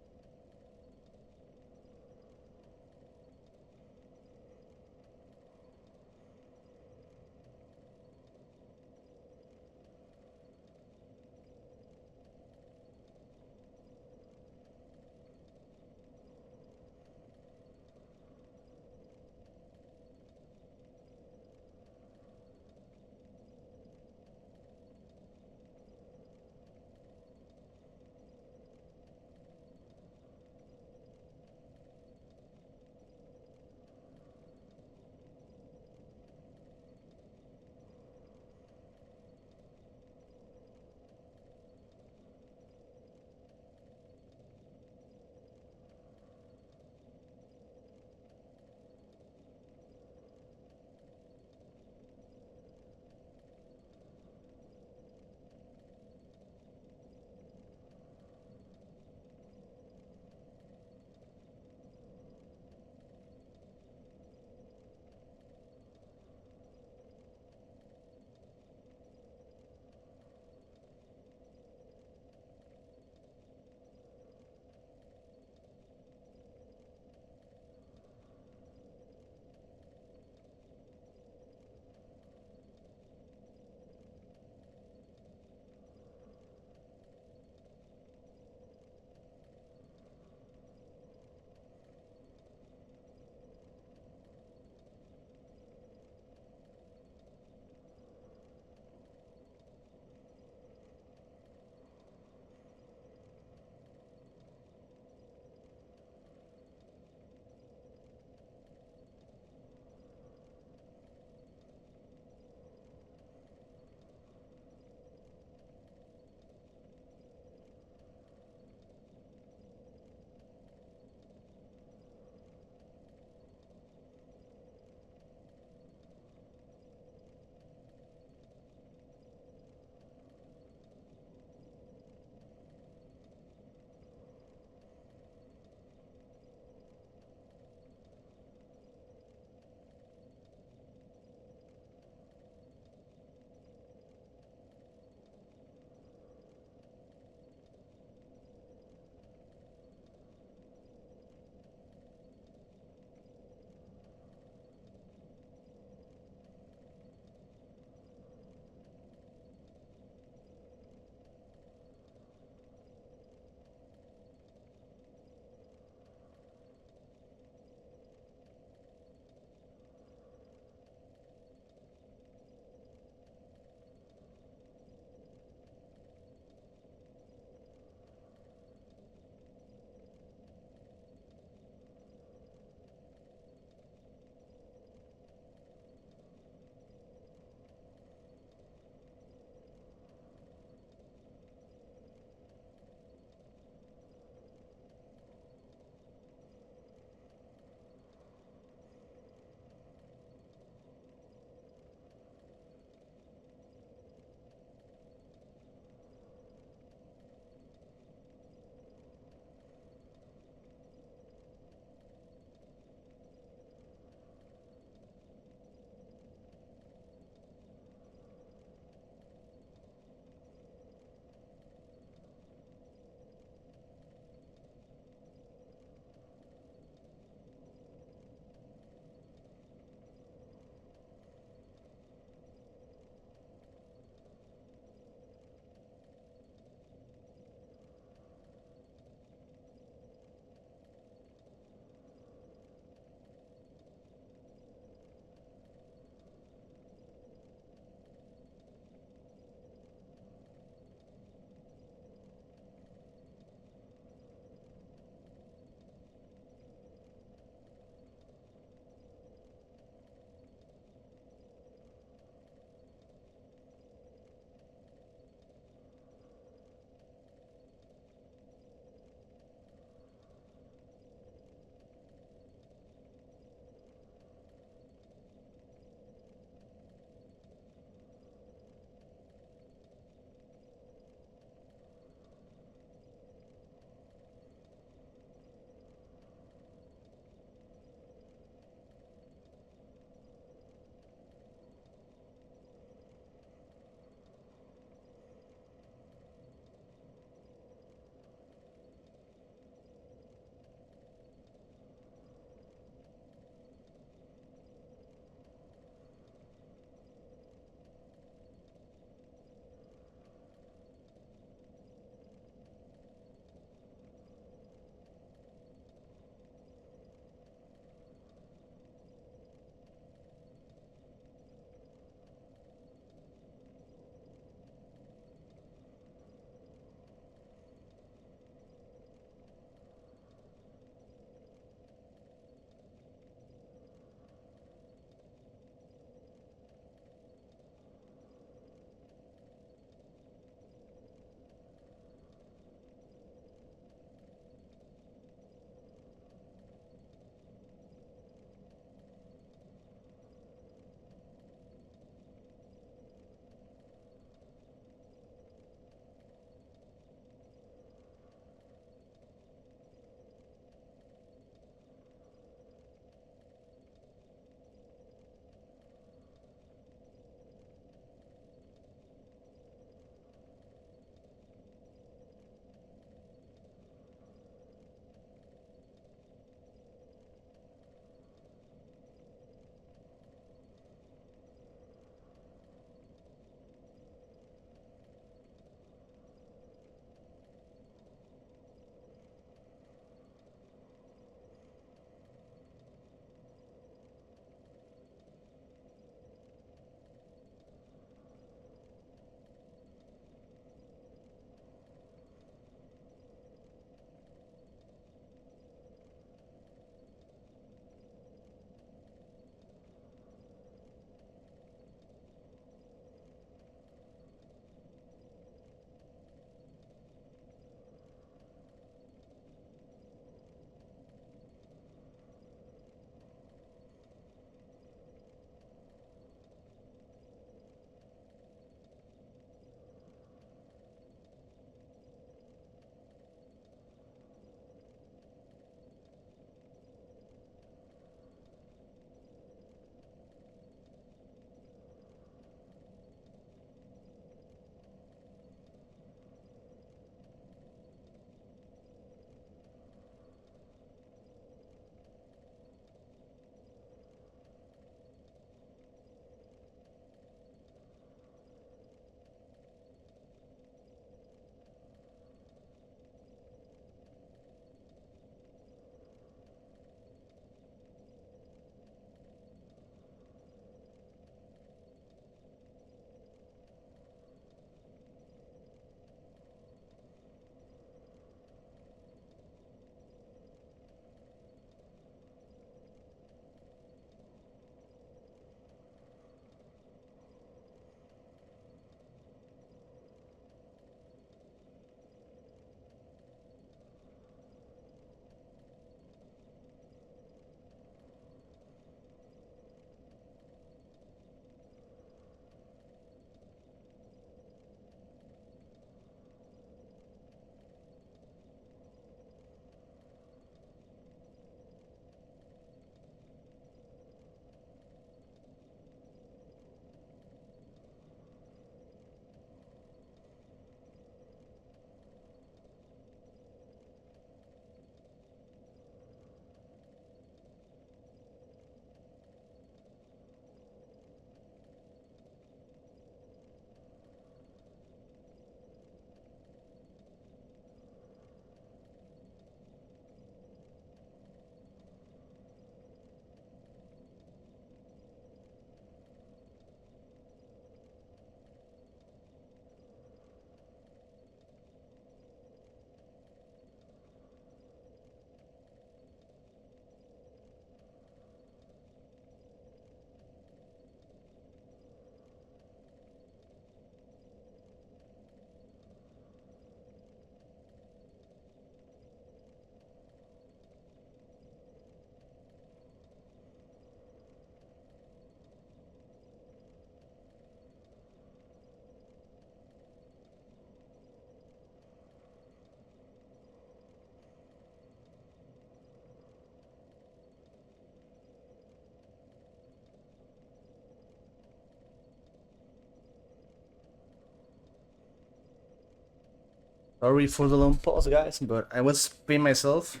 Sorry for the long pause, guys, but I was peeing myself,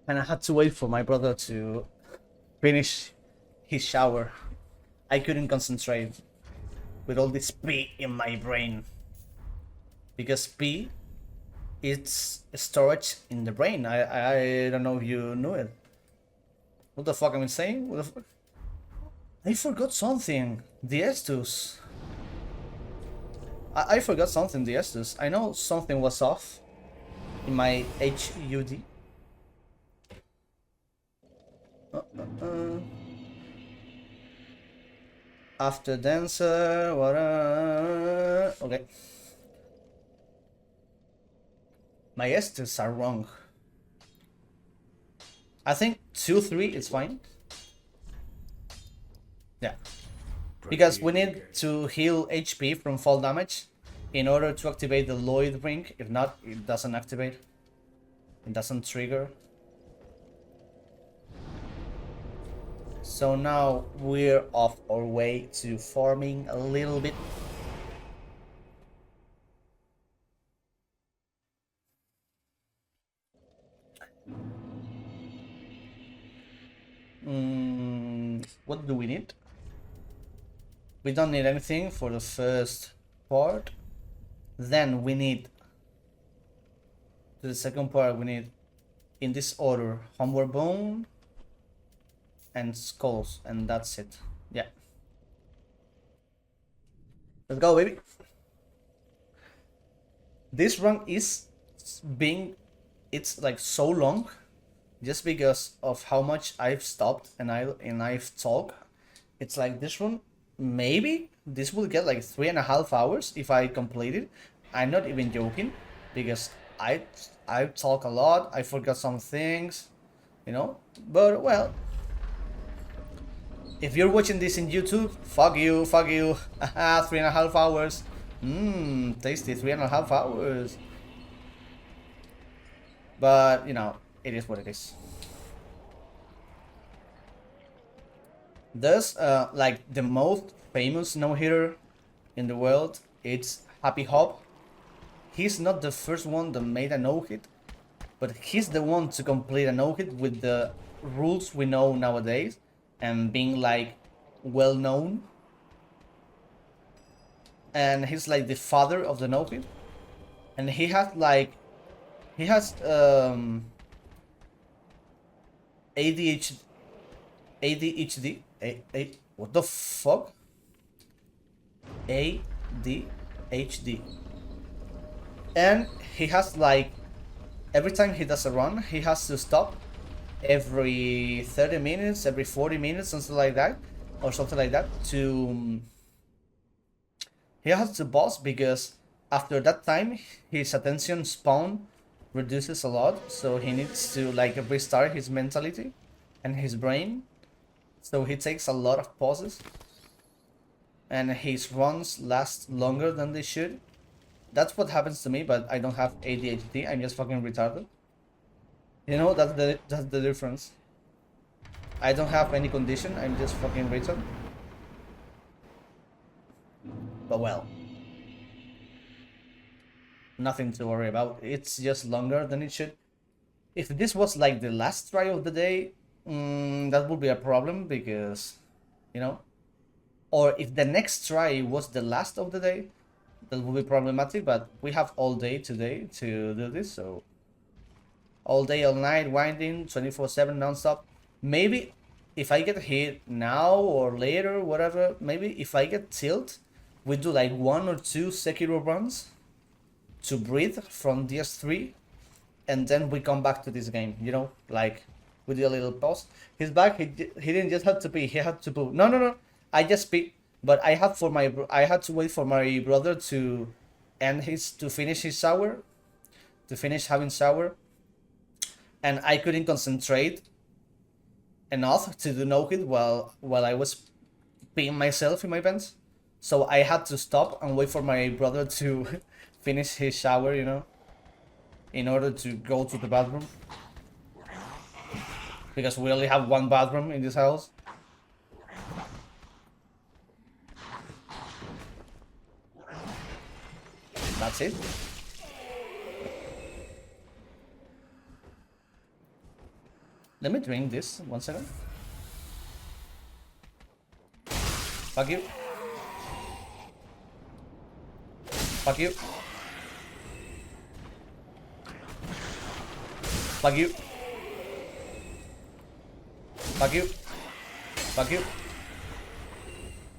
and I had to wait for my brother to finish his shower. I couldn't concentrate with all this pee in my brain, because pee is storage in the brain. I don't know if you knew it. What the fuck am I saying? What the fuck? I forgot something. The Estus. I forgot something. The Estus. I know something was off in my HUD. After dancer, what? Okay. My Estus are wrong. I think 2-3 is fine. Yeah. Because we need to heal HP from fall damage in order to activate the Lloyd ring. If not, it doesn't activate. It doesn't trigger. So now we're off our way to farming a little bit. What do we need? We don't need anything for the first part. Then we need, to the second part, we need, in this order, homeward bone and skulls, and that's it. Yeah. Let's go, baby. This run is it's like so long, just because of how much I've stopped and I've talked. It's like this one, maybe this will get like 3.5 hours if I complete it. I'm not even joking, because I talk a lot. I forgot some things, you know. But well, if you're watching this in YouTube, fuck you. 3.5 hours. Tasty, 3.5 hours. But you know, it is what it is. There's like the most famous no-hitter in the world. It's Happy Hop. He's not the first one that made a no-hit, but he's the one to complete a no-hit with the rules we know nowadays and being like well known. And he's like the father of the no-hit, and he has ADHD. What the fuck? ADHD. And he has like, every time he does a run, he has to stop every 30 minutes, every 40 minutes, something like that, to he has to pause, because after that time his attention span reduces a lot, so he needs to like restart his mentality and his brain. So he takes a lot of pauses, and his runs last longer than they should. That's what happens to me, but I don't have ADHD. I'm just fucking retarded. You know, that's the difference. I don't have any condition. I'm just fucking retarded. But well, nothing to worry about. It's just longer than it should. If this was like the last try of the day, that would be a problem, because, you know, or if the next try was the last of the day, that would be problematic. But we have all day today to do this, so all day, all night, winding 24/7 non-stop. Maybe if I get hit now or later, whatever, maybe if I get tilt, we do like 1 or 2 Sekiro runs to breathe from DS3, and then we come back to this game, you know, like we do a little pause. He's back. He didn't just have to pee, he had to poo. No, I just pee, but I had to wait for my brother to finish his shower, to finish having shower, and I couldn't concentrate enough to do no hit while I was peeing myself in my pants. So I had to stop and wait for my brother to finish his shower, you know, in order to go to the bathroom, because we only have one bathroom in this house. That's it. Let me drink this. 1 second. Fuck you. Fuck you. Fuck you. Fuck you. Fuck you.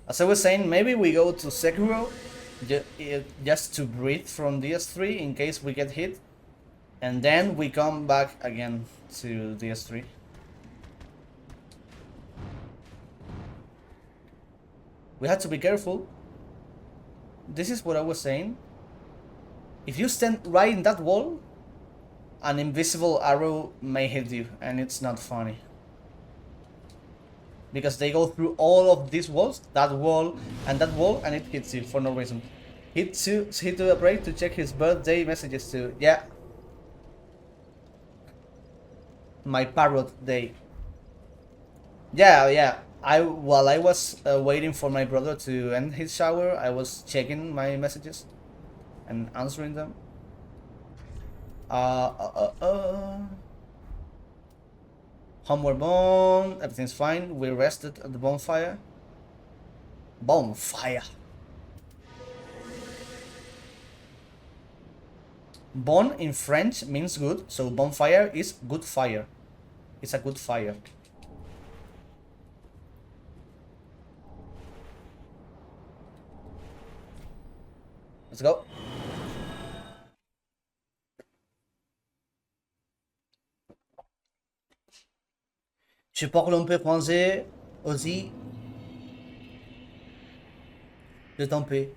As I was saying, maybe we go to Sekiro just to breathe from DS3 in case we get hit. And then we come back again to DS3. We have to be careful. This is what I was saying. If you stand right in that wall, an invisible arrow may hit you, and it's not funny. Because they go through all of these walls, that wall, and it hits you for no reason. Hit to a break to check his birthday messages too. Yeah. My parrot day. Yeah. While I was waiting for my brother to end his shower, I was checking my messages and answering them. Homeward bound, everything's fine. We rested at the bonfire. Bonfire. Bon in French means good, so bonfire is good fire. It's a good fire. Let's go. Je parle un peu français aussi. Je t'en prie.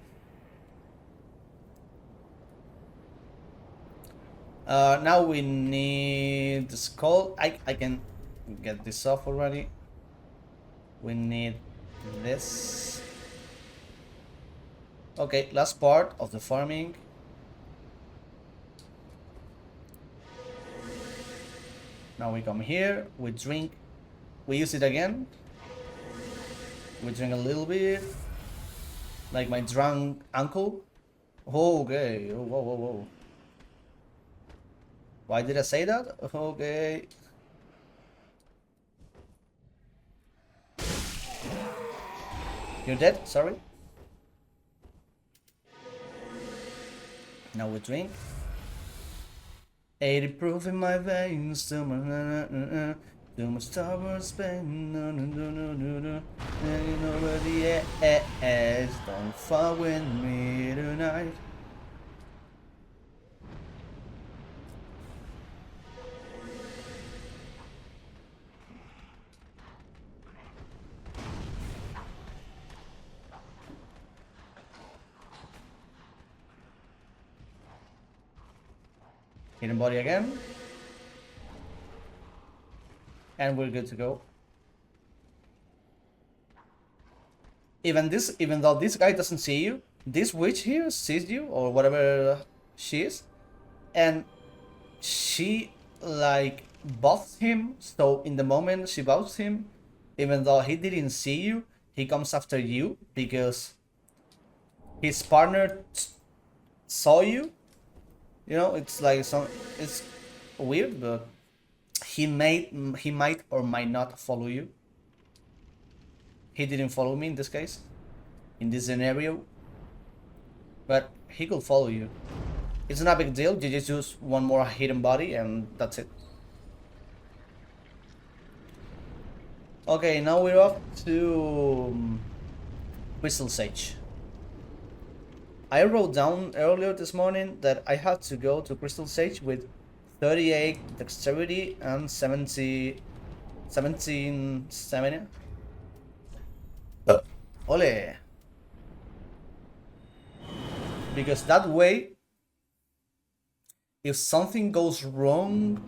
Now we need the skull. I can get this off already. We need this. Okay, last part of the farming. Now we come here, we drink, we use it again. We drink a little bit, like my drunk uncle. Okay, oh, whoa. Why did I say that? Okay. You're dead, sorry. Now we drink. 80 proof in my veins, too much stubborn pain, hanging over the edge. Don't fuck with me tonight. Hidden body again. And we're good to go. Even though this guy doesn't see you, this witch here sees you, or whatever she is, and she like buffs him, so in the moment she buffs him, even though he didn't see you, he comes after you because his partner saw you. You know, it's like it's weird, but he might or might not follow you. He didn't follow me in this case, in this scenario, but he could follow you. It's not a big deal. You just use one more hidden body and that's it. Okay, now we're off to Crystal Sage. I wrote down earlier this morning that I had to go to Crystal Sage with 38 dexterity and 17 stamina. Ole! Because that way, if something goes wrong,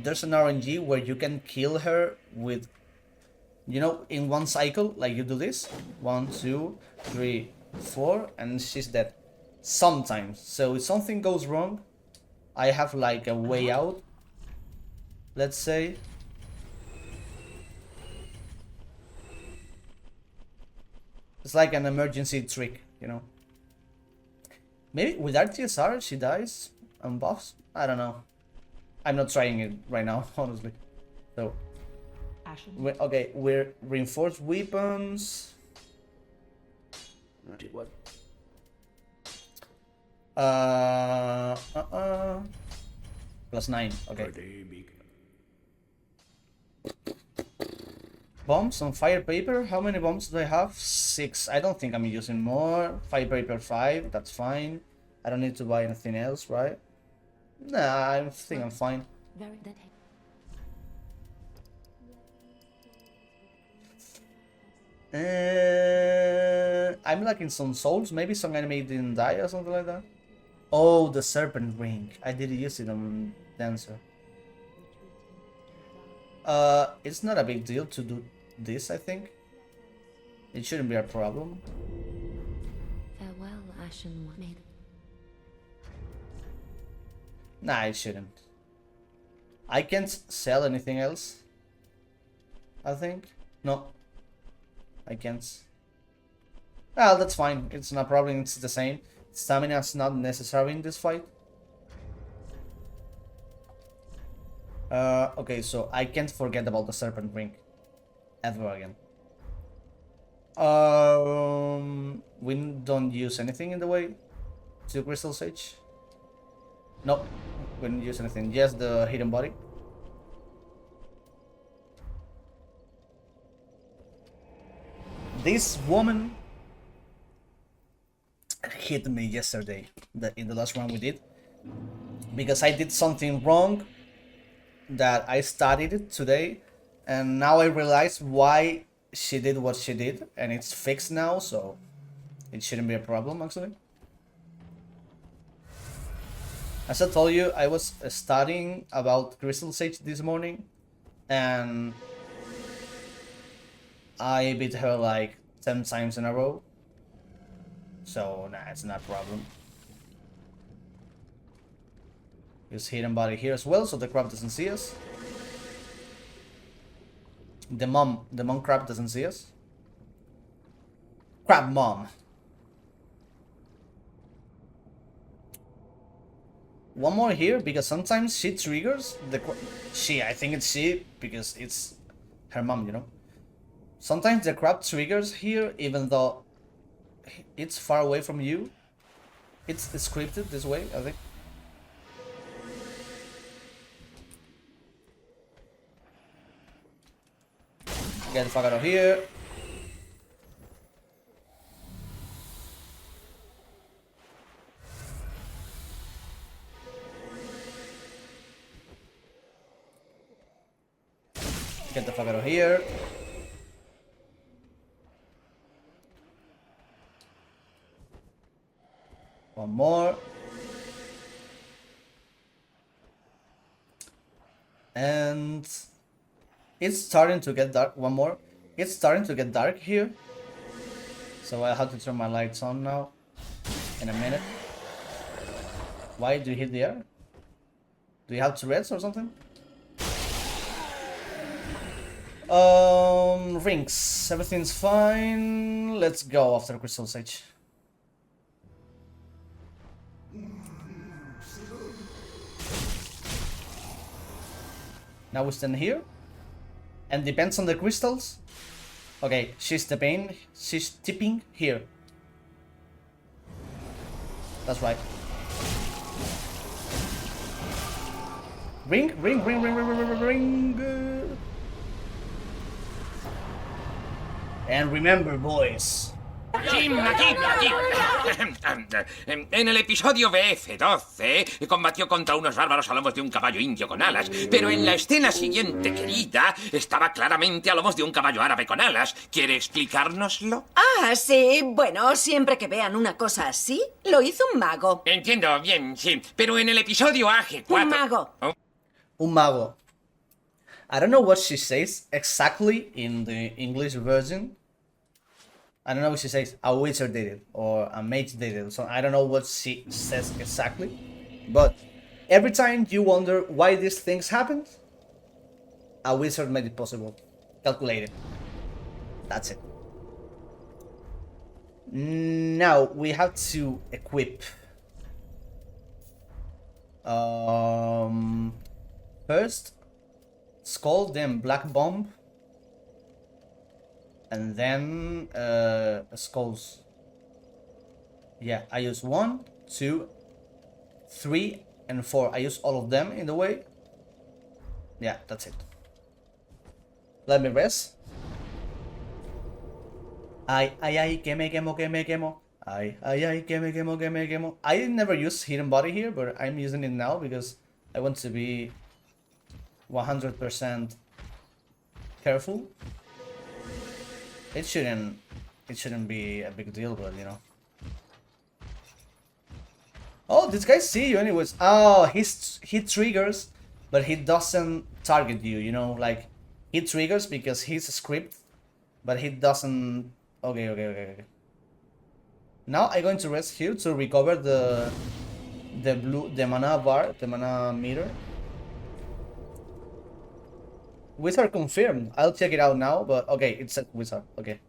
there's an RNG where you can kill her with, you know, in one cycle, like you do this. 1, 2, 3, 4, and she's dead. Sometimes. So if something goes wrong, I have like a way out. Let's say. It's like an emergency trick, you know. Maybe with RTSR she dies and buffs? I don't know. I'm not trying it right now, honestly. So, Ashen. okay, we're reinforced weapons. What? +9. Okay. Bombs on fire paper. How many bombs do I have? 6. I don't think I'm using more. Fire paper 5. That's fine. I don't need to buy anything else, right? Nah, I think I'm fine. Very that. I'm lacking some souls. Maybe some enemy didn't die or something like that. Oh, the serpent ring. I did use it on Dancer. It's not a big deal to do this, I think. It shouldn't be a problem. Farewell, Ashen One. Nah, it shouldn't. I can't sell anything else, I think. No, I can't. Well, that's fine. It's not a problem. It's the same. Stamina is not necessary in this fight. Okay, so I can't forget about the serpent ring ever again. We don't use anything in the way to Crystal Sage. Nope, we didn't use anything. Just the hidden body. This woman hit me yesterday, in the last one we did, because I did something wrong that I studied today, and now I realize why she did what she did, and it's fixed now, so it shouldn't be a problem actually. As I told you, I was studying about Crystal Sage this morning, and I beat her like 10 times in a row. So, nah, it's not a problem. Use hidden body here as well, so the crab doesn't see us. The mom crab doesn't see us. Crab mom. One more here, because sometimes she triggers the I think it's she, because it's her mom, you know. Sometimes the crab triggers here, even though it's far away from you. It's scripted this way, I think. Get the fuck out of here. Get the fuck out of here. One more. And it's starting to get dark. One more. It's starting to get dark here. So I have to turn my lights on now. In a minute. Why do you hit the air? Do you have Tourette's or something? Rings. Everything's fine. Let's go after Crystal Sage. Now we stand here. And depends on the crystals. Okay, she's tipping here. That's right. Ring. And remember, boys. Jim, aquí. En el episodio BF-12 combatió contra unos bárbaros a lomos de un caballo indio con alas, pero en la escena siguiente, querida, estaba claramente a lomos de un caballo árabe con alas. ¿Quiere explicárnoslo? Ah, sí. Bueno, siempre que vean una cosa así, lo hizo un mago. Entiendo, bien, sí. Pero en el episodio AG4... Un mago. Oh. Un mago. I don't know what she says exactly in the English version. I don't know if she says a wizard did it or a mage did it. So I don't know what she says exactly. But every time you wonder why these things happen, a wizard made it possible. Calculated. That's it. Now we have to equip. First, skull, then black bomb, and then skulls. Yeah, I use 1, 2, 3, and 4. I use all of them in the way. Yeah, that's it. Let me rest. Ay, que me quemo, que me quemo. Ay, que me quemo, que me quemo. I never used hidden body here, but I'm using it now because I want to be 100% careful. It shouldn't be a big deal, but you know. Oh, this guy see you anyways. Oh, he triggers, but he doesn't target you, you know, like he triggers because he's a script, but he doesn't. Okay. Now I'm going to rest here to recover the mana bar, the mana meter. Wizard confirmed. I'll check it out now, but okay, it said wizard. Okay.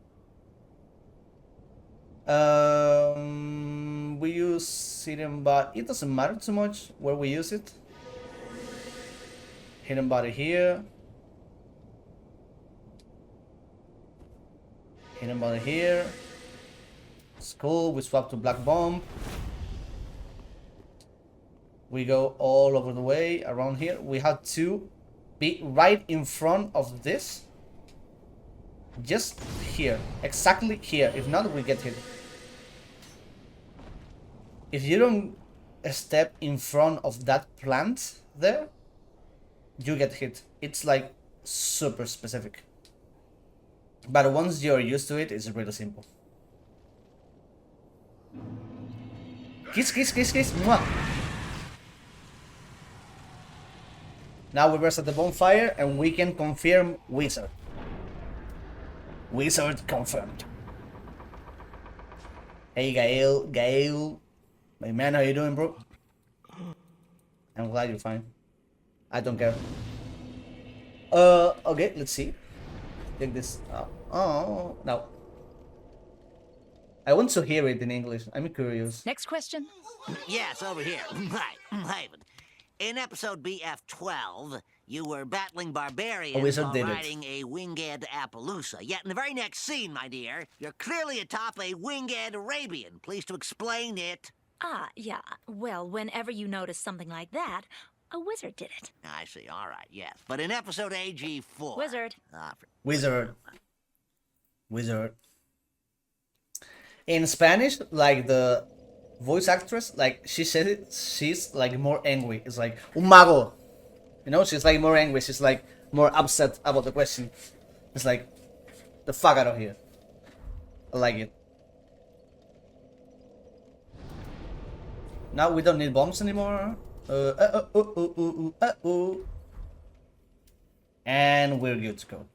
We use hidden body. It doesn't matter too much where we use it. Hidden body here. Hidden body here. Skull. We swap to black bomb. We go all over the way around here. We have to be right in front of this. Just here. Exactly here. If not, we get hit. If you don't step in front of that plant there, you get hit. It's like super specific. But once you're used to it, it's really simple. Kiss. Mwah. Now we rest at the bonfire and we can confirm wizard. Wizard confirmed. Hey Gael. My man, how you doing, bro? I'm glad you're fine. I don't care. Okay, let's see. Take this out. Oh, no. I want to hear it in English. I'm curious. Next question. Yes, over here. Right. In episode BF12, you were battling barbarians while riding a winged Appaloosa. Yet in the very next scene, my dear, you're clearly atop a winged Arabian. Please to explain it. Yeah. Well, whenever you notice something like that, a wizard did it. I see. All right, yes. But in episode AG4... Wizard. Wizard. In Spanish, like the voice actress, like she said it, she's like more angry. It's like, un mago. You know, she's like more angry. She's like more upset about the question. It's like, the fuck out of here. I like it. Now we don't need bombs anymore. And we're good to go.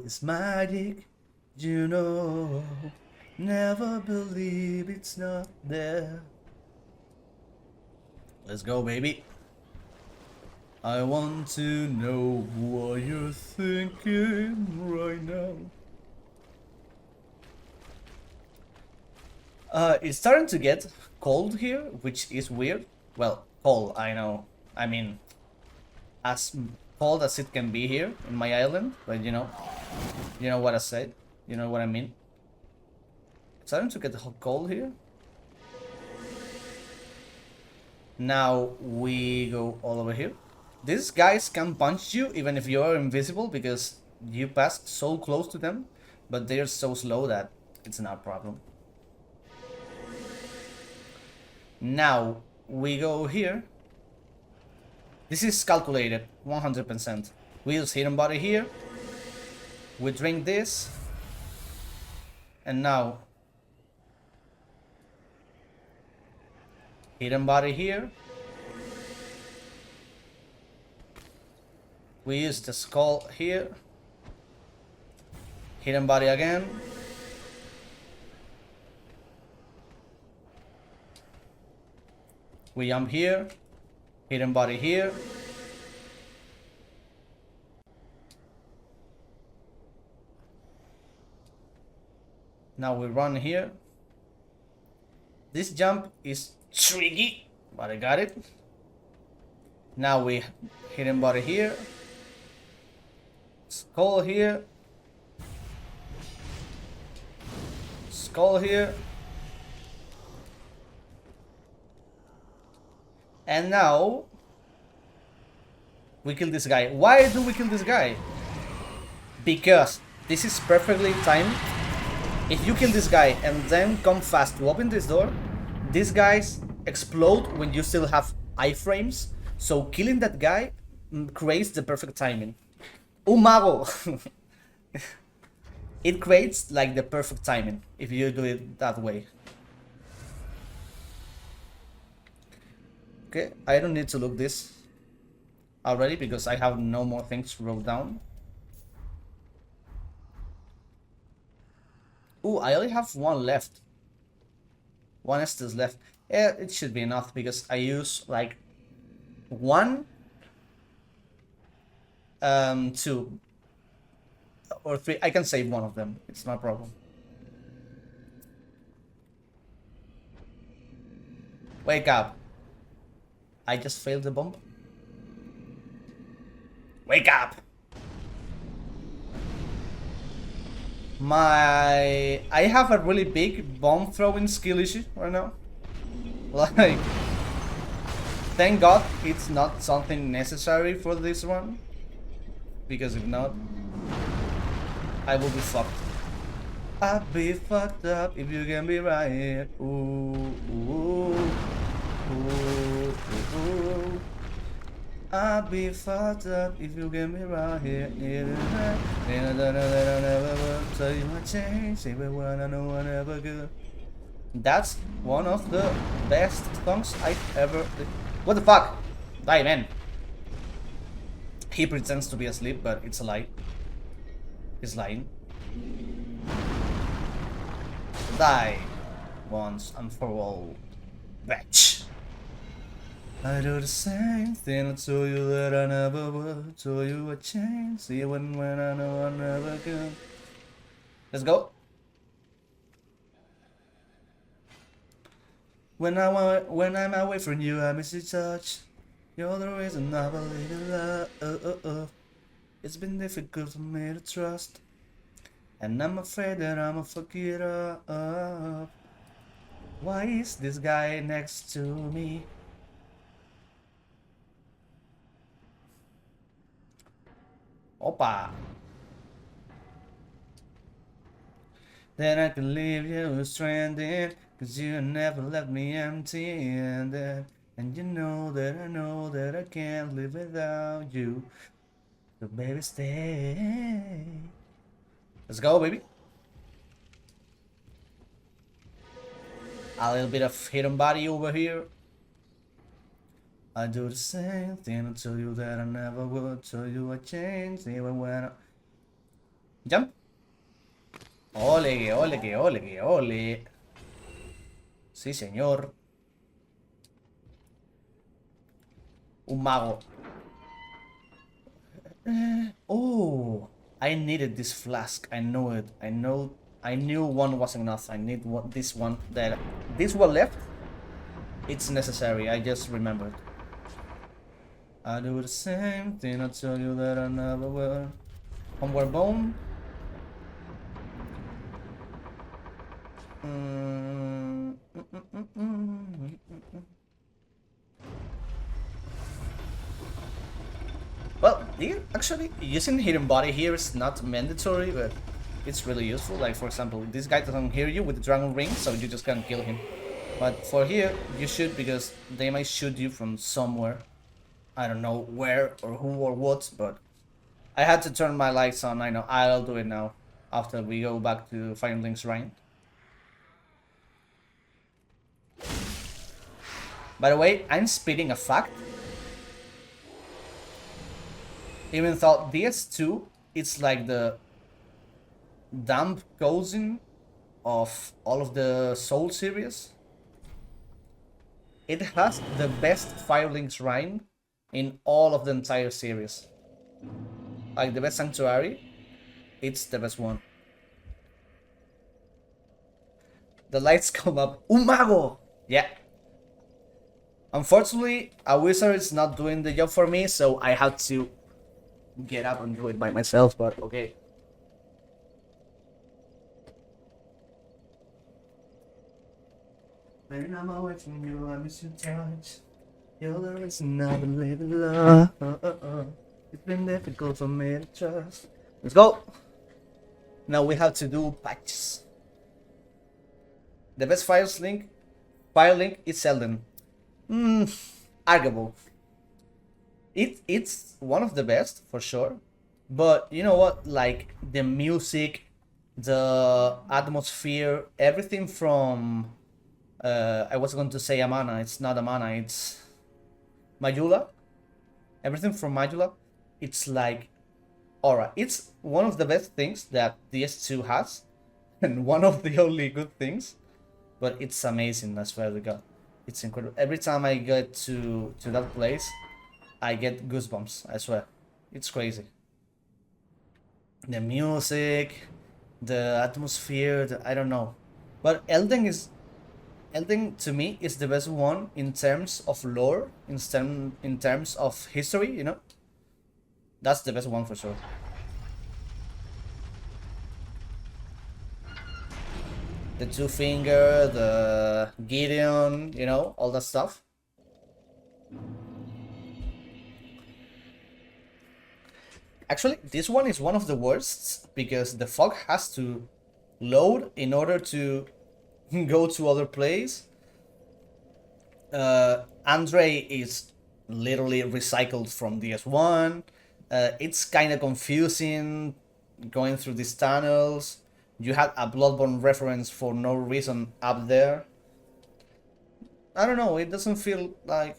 It's magic, you know. Never believe it's not there. Let's go, baby. I want to know what you're thinking right now. It's starting to get cold here, which is weird. Well, cold, I know. I mean, as cold as it can be here in my island, but you know what I said. You know what I mean. It's starting to get cold here. Now we go all over here. These guys can punch you even if you are invisible because you pass so close to them, but they're so slow that it's not a problem. Now we go here. This is calculated 100%. We use hidden body here. We drink this. And now hidden body here. We use the skull here. Hidden body again. We jump here. Hidden body here. Now we run here. This jump is tricky, but I got it. Now we hidden body here. Skull here. Skull here. And now we kill this guy. Why do we kill this guy? Because this is perfectly timed. If you kill this guy and then come fast to open this door, these guys explode when you still have iframes. So killing that guy creates the perfect timing. Mago! It creates like the perfect timing if you do it that way. Okay, I don't need to look this already because I have no more things wrote down. Ooh, I only have one left. One Estes left. Yeah, it should be enough because I use like 1, 2, or 3. I can save one of them. It's no problem. Wake up. I just failed the bomb. Wake up! I have a really big bomb throwing skill issue right now. Like, thank God it's not something necessary for this one. Because if not, I will be fucked. I'll be fucked up if you can be right here. Ooh, ooh, ooh, ooh. I'll be fucked up if you get me right here. And I never tell you I changed, even when I know I never could. That's one of the best songs I've ever did. What the fuck? Die, man. He pretends to be asleep, but it's a lie. He's lying. Die once and for all, bitch. I do the same thing. I told you that I never would. Told you I changed, even when I know I never could. Let's go. When I'm away from you, I miss your touch. You're the reason I believe in love. It's been difficult for me to trust, and I'm afraid that I'ma fuck it up. Why is this guy next to me? Opa! Then I can leave you stranded, 'cause you never left me empty-handed. And you know that I can't live without you. So baby, stay. Let's go, baby. A little bit of hidden body over here. I do the same thing. I tell you that I never would. Tell you I changed even when I... Jump. Ole, ole, ole, ole. Sí, señor. Un mago. Oh, I needed this flask. I know it. I knew one wasn't enough. I need one, this one. This one left. It's necessary. I just remembered. I do the same thing. I tell you that I never will. Homeward bone. Well, actually, using hidden body here is not mandatory, but it's really useful. Like, for example, this guy doesn't hear you with the dragon ring, so you just can't kill him. But for here, you should, because they might shoot you from somewhere. I don't know where or who or what, but I had to turn my lights on. I know, I'll do it now, after we go back to Firelink Shrine. By the way, I'm spitting a fact. Even though DS2, it's like the damp cousin of all of the Soul series. It has the best Firelink Shrine in all of the entire series. Like the best Sanctuary, it's the best one. The lights come up. Un mago! Yeah. Unfortunately, a wizard is not doing the job for me, so I had to get up and do it by myself, but okay. When I'm away from you, I miss your touch. Your love is not a living love. It's been difficult for me to trust. Let's go. Now we have to do patches. The best fire link is Zelda. Arguable. It's one of the best for sure, but you know what? Like the music, the atmosphere, everything from I was going to say Amana. It's not Amana. It's Majula. Everything from Majula. It's like aura. It's one of the best things that DS2 has, and one of the only good things. But it's amazing. I swear to God, it's incredible. Every time I get to that place, I get goosebumps. I swear, it's crazy. The music, the atmosphere. I don't know, but Elden to me is the best one in terms of lore, in terms of history. You know, that's the best one for sure. The two finger, the Gideon, you know, all that stuff. Actually, this one is one of the worst because the fog has to load in order to go to other place. Andre is literally recycled from DS1. It's kind of confusing going through these tunnels. You had a Bloodborne reference for no reason up there. I don't know, it doesn't feel like...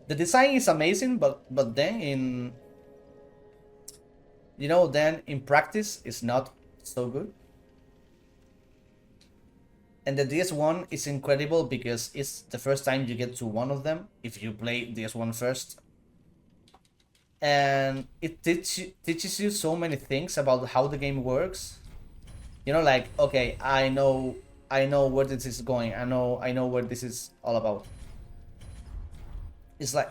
The design is amazing, but then in... You know, then in practice, it's not so good. And the DS1 is incredible because it's the first time you get to one of them, if you play DS1 first. And it teaches you so many things about how the game works. You know, like, okay, I know where this is going. I know where this is all about. It's like,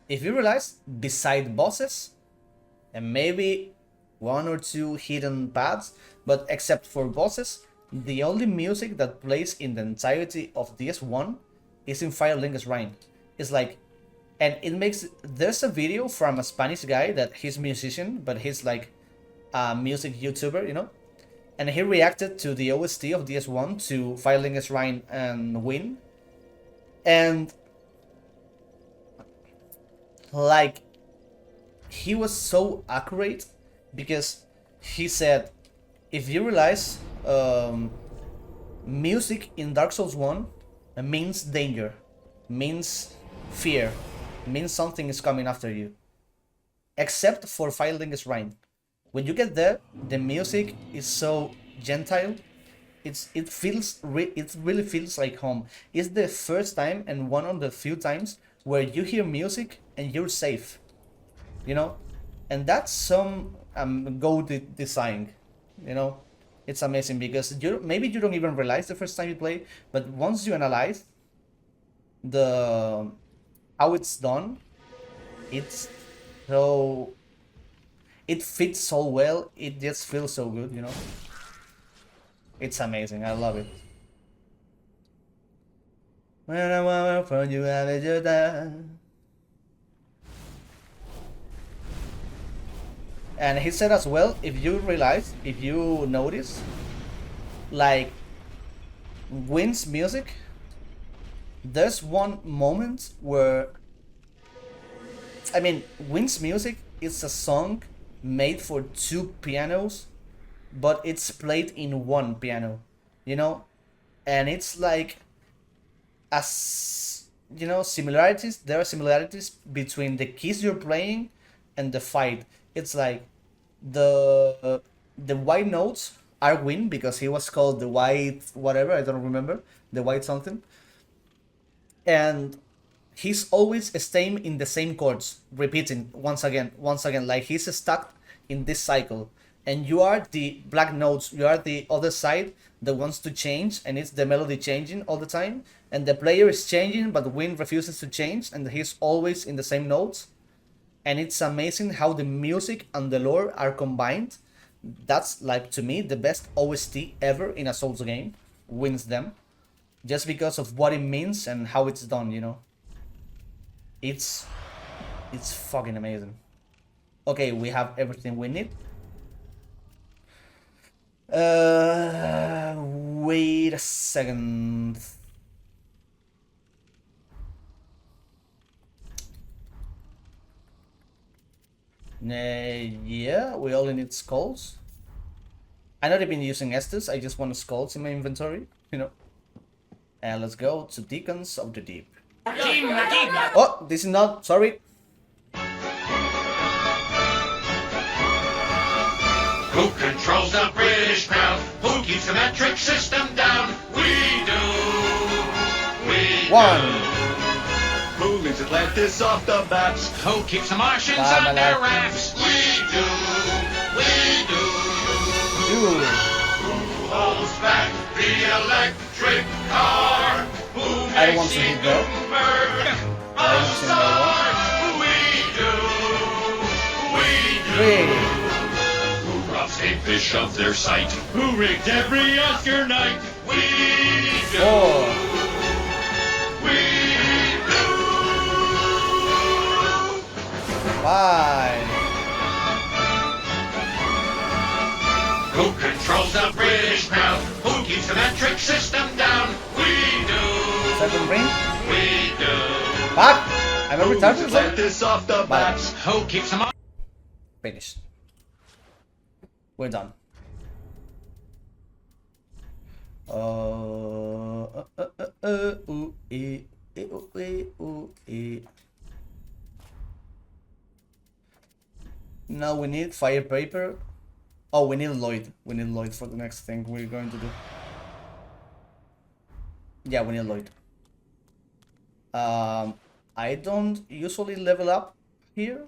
if you realize, beside bosses, and maybe one or two hidden paths, but except for bosses, the only music that plays in the entirety of DS1 is in Fire Link Shrine. It's like, and it makes, there's a video from a Spanish guy that he's a musician, but he's like a music YouTuber, you know? And he reacted to the OST of DS1 to Fire Link Shrine and Win. And like, he was so accurate because he said, if you realize, music in Dark Souls 1 means danger, means fear, means something is coming after you. Except for Fire Link Shrine. When you get there, the music is so gentle. It really feels like home. It's the first time and one of the few times where you hear music and you're safe. You know, and that's some good design. You know, it's amazing because maybe you don't even realize the first time you play, but once you analyze how it's done, it's so. It fits so well, it just feels so good, you know? It's amazing, I love it. When I want from you, I let you down. And he said as well, if you notice, like, Win's music, there's one moment where, I mean, Win's music is a song made for two pianos, but it's played in one piano, you know? And it's like, as you know, similarities, there are similarities between the keys you're playing and the fight. It's like the white notes are Win because he was called the white whatever, I don't remember, the white something. And he's always staying in the same chords, repeating once again, like he's stuck in this cycle. and you are the black notes, you are the other side that wants to change, and it's the melody changing all the time, and the player is changing but Win refuses to change and he's always in the same notes. And it's amazing how the music and the lore are combined. That's, like, to me, the best OST ever in a Souls game. Wins them. Just because of what it means and how it's done, you know. It's fucking amazing. Okay, we have everything we need. Wait a second. Yeah, we only need skulls. I'm not even using Estus, I just want skulls in my inventory, you know. And let's go to Deacons of the Deep. Oh, this is not, sorry. Who controls the British crown? Who keeps the metric system down? We do. We One. Who leads Atlantis off the maps? Who keeps the Martians on their rafts? We do. We do. Who holds back the electric car? Who I don't want to hit that. We do. Who robs a fish of their sight? Who rigged every Oscar night? We do. We do. 5. Who controls the British crown? Who keeps the metric system down? We do. Second ring. We do. Back. I'm every time. Let this off the bats. Who keeps them on? Finished. We're done. Now we need fire paper. Oh, we need Lloyd. We need Lloyd for the next thing we're going to do. Yeah, we need Lloyd. I don't usually level up here,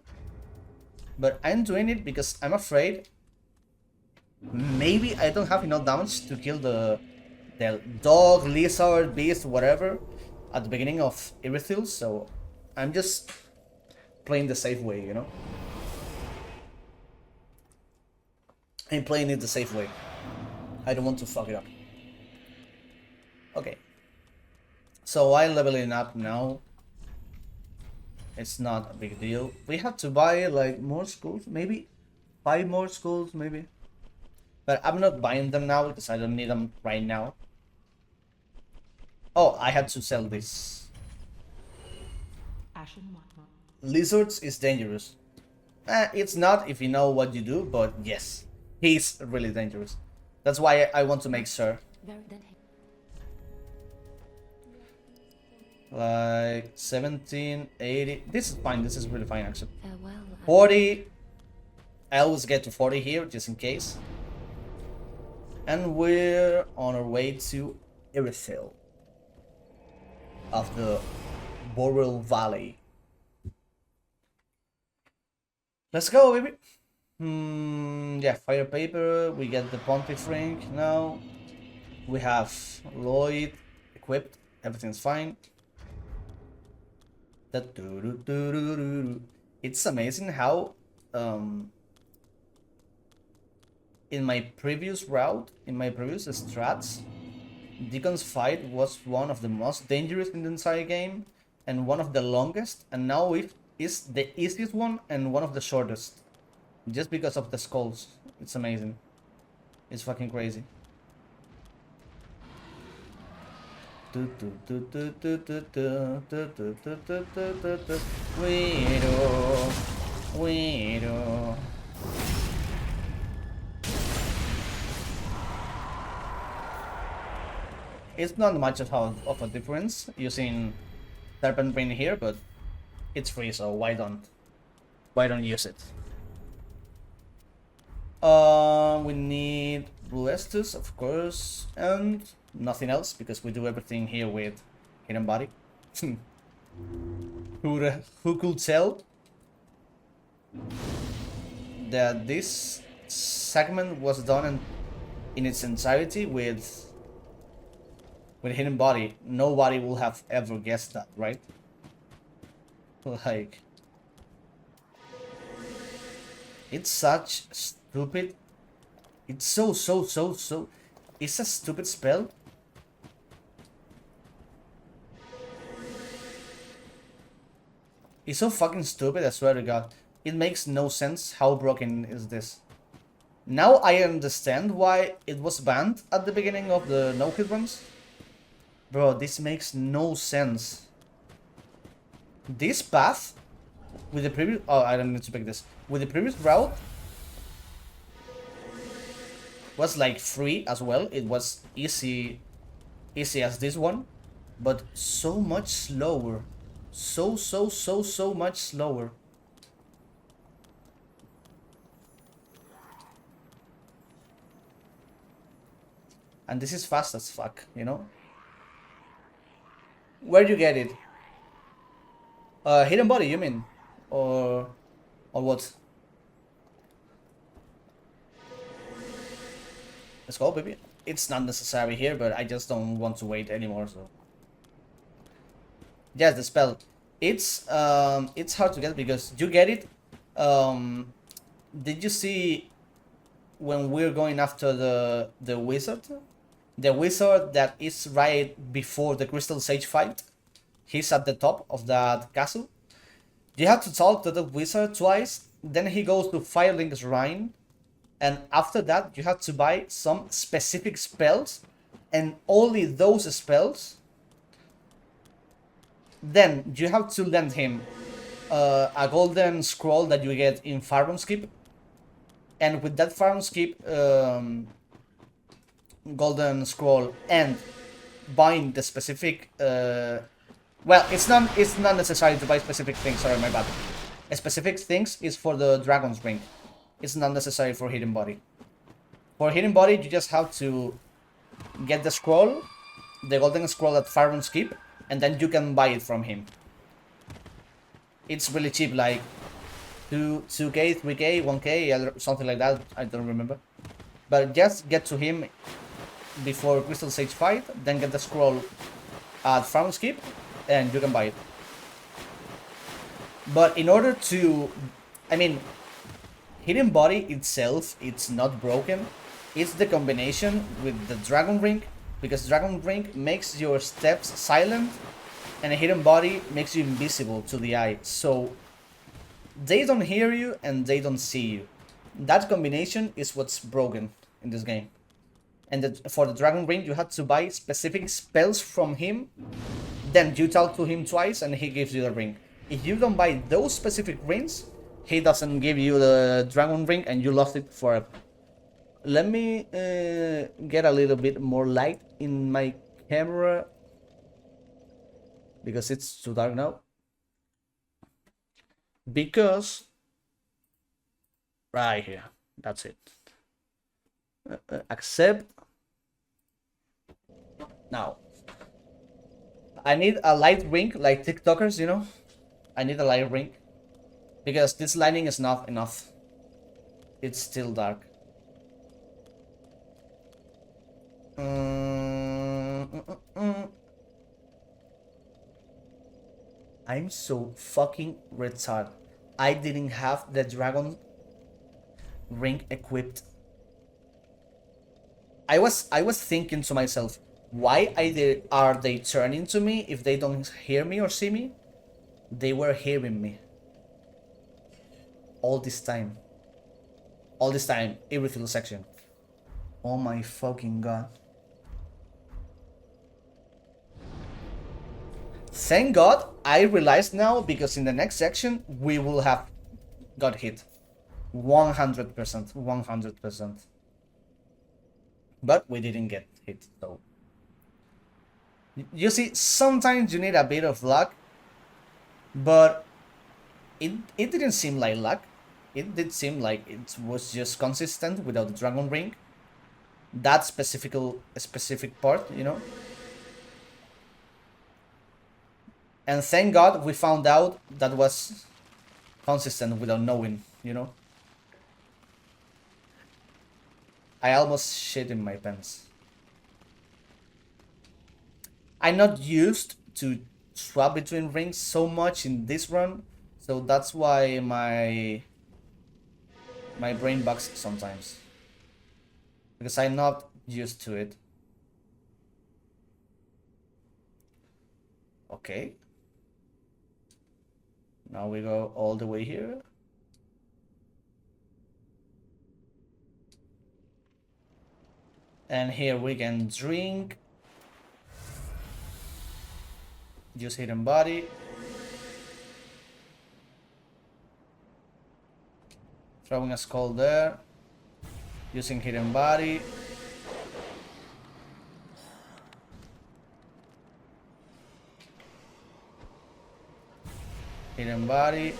but I'm doing it because I'm afraid maybe I don't have enough damage to kill the dog, lizard, beast, whatever at the beginning of Irithyll, so I'm just playing the safe way, you know? I'm playing it the safe way. I don't want to fuck it up. Okay. So I'm leveling up now. It's not a big deal. We have to buy like more skulls, maybe 5 more skulls, maybe. But I'm not buying them now because I don't need them right now. Oh, I had to sell this. Lizards is dangerous. It's not if you know what you do, but yes, he's really dangerous. That's why I want to make sure. Like 17, 80. This is fine. This is really fine actually. 40. I always get to 40 here just in case. And we're on our way to Irithyll of the Boreal Valley. Let's go, baby. Yeah, fire paper. We get the Pontiff ring now. We have Lloyd equipped. Everything's fine. It's amazing how in my previous route, in my previous strats, Deacon's fight was one of the most dangerous in the entire game and one of the longest, and now it is the easiest one and one of the shortest, just because of the skulls. It's amazing. It's fucking crazy. Widow. It's not much of a difference using Serpent Brain here, but it's free, so why don't use it? We need Blue Estus, of course, and nothing else because we do everything here with Hidden Body. Who could tell that this segment was done in its entirety with Hidden Body, nobody will have ever guessed that, right? Like, it's such stupid. It's so. It's a stupid spell. It's so fucking stupid, I swear to God. It makes no sense. How broken is this? Now I understand why it was banned at the beginning of the no-hit runs. Bro, this makes no sense. This path with the previous... Oh, I don't need to pick this. With the previous route was like free as well. It was easy as this one, but so much slower. So much slower. And this is fast as fuck, you know? Where'd you get it? Hidden Body, you mean? Or what? Let's go, baby. It's not necessary here, but I just don't want to wait anymore, so... Yes, the spell. It's hard to get because you get it. Did you see when we're going after the wizard? The wizard that is right before the Crystal Sage fight. He's at the top of that castle. You have to talk to the wizard twice. Then he goes to Firelink Shrine. And after that, you have to buy some specific spells. And only those spells. Then you have to lend him a golden scroll that you get in Faron's Keep. And with that Faron's Keep golden scroll and buying the specific well, it's not necessary to buy specific things, sorry, my bad. Specific things is for the Dragon's Ring. It's not necessary for Hidden Body. For Hidden Body, you just have to get the scroll, the golden scroll at Faron's Keep, and then you can buy it from him. It's really cheap, like 2k, 3k, 1k, something like that, I don't remember. But just get to him before Crystal Sage fight, then get the scroll at Faron's Keep, and you can buy it. But in order to... I mean, Hidden Body itself, it's not broken. It's the combination with the Dragon Ring, because Dragon Ring makes your steps silent, and a Hidden Body makes you invisible to the eye. So they don't hear you and they don't see you. That combination is what's broken in this game. And for the Dragon Ring, you have to buy specific spells from him. Then you talk to him twice and he gives you the ring. If you don't buy those specific rings, he doesn't give you the Dragon Ring and you lost it forever. Let me get a little bit more light in my camera, because it's too dark now. Because right here, that's it. Accept. Now I need a light ring, like TikTokers, you know. I need a light ring because this lighting is not enough. It's still dark. I'm so fucking retarded. I didn't have the Dragon Ring equipped. I was thinking to myself, why are they turning to me if they don't hear me or see me? They were hearing me. All this time. All this time, every field section. Oh my fucking god. Thank god I realized now, because in the next section we will have got hit. 100%. 100%. But we didn't get hit, so. You see, sometimes you need a bit of luck, but it didn't seem like luck. It did seem like it was just consistent without the Dragon Ring. That specific part, you know. And thank God we found out that was consistent without knowing, you know. I almost shit in my pants. I'm not used to swap between rings so much in this run, so that's why my brain bugs sometimes. Because I'm not used to it. Okay. Now we go all the way here. And here we can drink. Use hidden body. Throwing a skull there. Using hidden body. Hidden body.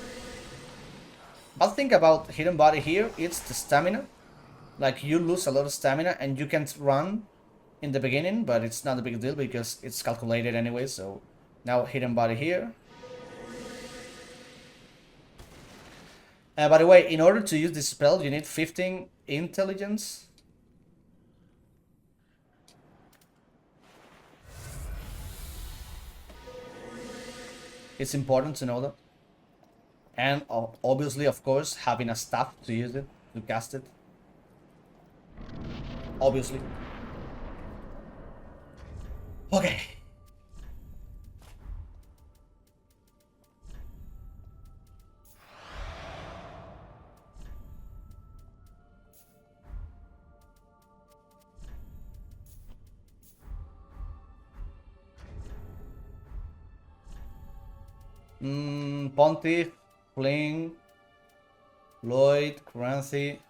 I'll think about hidden body here. It's the stamina. Like, you lose a lot of stamina and you can't run in the beginning, but it's not a big deal because it's calculated anyway. So now hidden body here. By the way, in order to use this spell, you need 15 intelligence. It's important to know that. And obviously, of course, having a staff to use it, to cast it. Obviously. Okay. Pontiff, Fling, Lloyd, Crancy.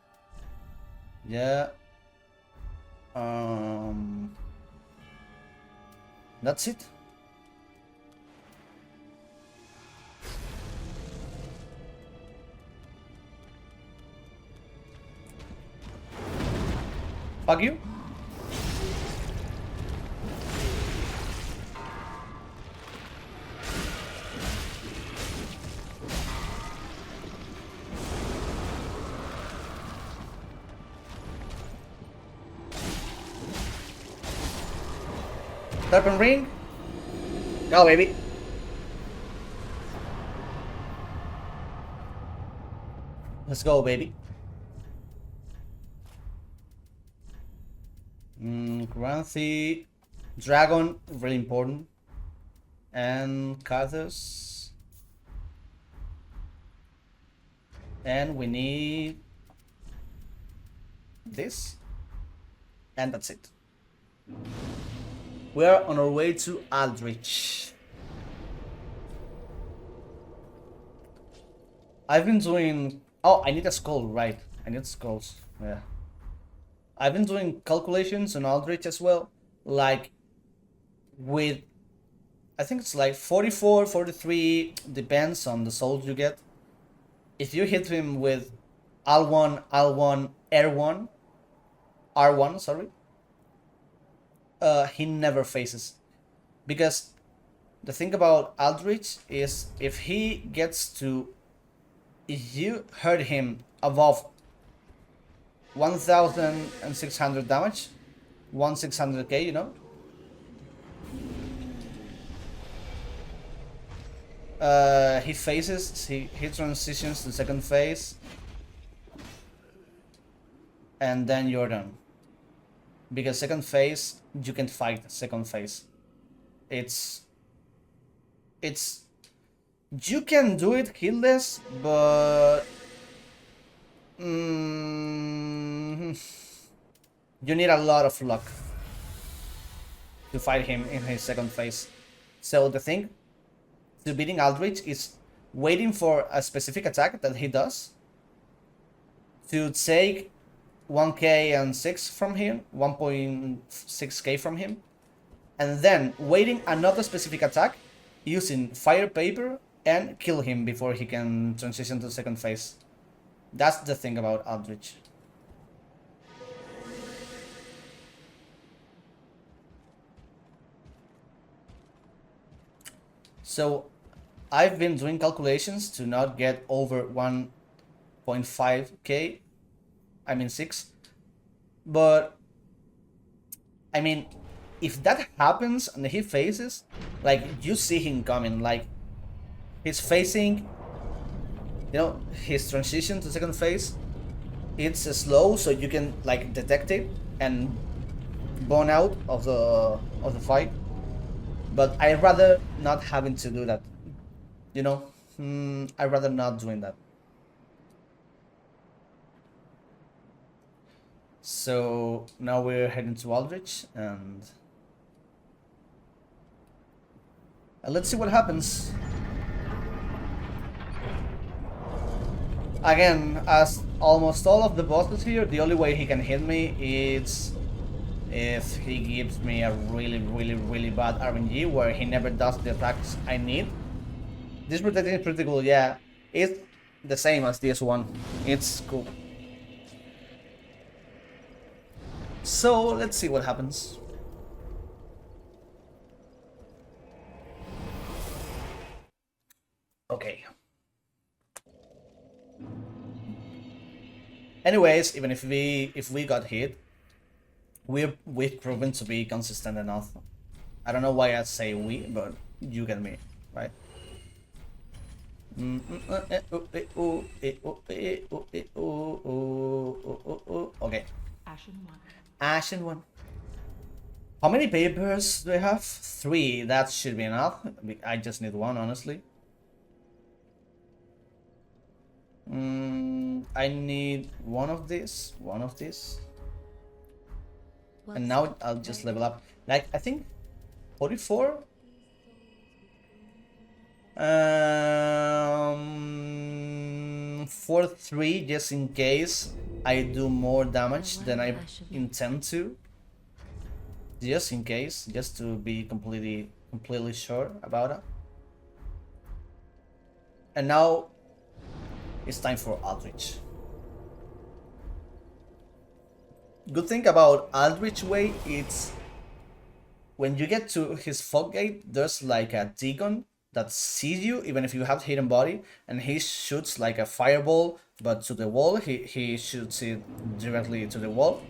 Yeah. That's it. Fuck you. Serpent ring. Go, baby. Let's go, baby. Granthi. Dragon, really important. And Kathos. And we need this. And that's it. We are on our way to Aldrich. I've been doing... Oh, I need a skull, right. I need skulls, yeah. I've been doing calculations on Aldrich as well. Like, with... I think it's like 44, 43, depends on the souls you get. If you hit him with L1, R1, sorry. He never faces, because the thing about Aldrich is if you hurt him above 1600 damage, 1600k, you know, he transitions to second phase, and then you're done. Because second phase, you can fight second phase. It's you can do it killless, but you need a lot of luck to fight him in his second phase. So the thing to beating Aldrich is waiting for a specific attack that he does to take 1k and 6 from him, 1.6k from him, and then waiting another specific attack using fire paper and kill him before he can transition to second phase. That's the thing about Aldrich. So I've been doing calculations to not get over 1.5k, I mean 6, But I mean, if that happens and he faces, like, you see him coming, like, he's facing, you know, his transition to second phase, it's slow, so you can, like, detect it and bone out of the fight. But I'd rather not having to do that, you know. I'd rather not doing that. So now we're heading to Aldrich, and let's see what happens. Again, as almost all of the bosses here, the only way he can hit me is if he gives me a really bad RNG where he never does the attacks I need. This protecting is pretty cool, yeah. It's the same as this one. It's cool. So let's see what happens. Okay. Anyways, even if we got hit, we've proven to be consistent enough. I don't know why I say we, but you get me, right? Okay. Ashen one. How many papers do I have? 3. That should be enough. I just need 1, honestly. I need 1 of this, 1 of this. And now I'll just level up. Like, I think 44? 4-3, just in case I do more damage than I intend to. Just in case, just to be completely sure about it. And now it's time for Aldrich. Good thing about Aldrich Way, it's when you get to his fog gate, there's like a Deacon that sees you even if you have hidden body, and he shoots like a fireball but to the wall. He shoots it directly to the wall,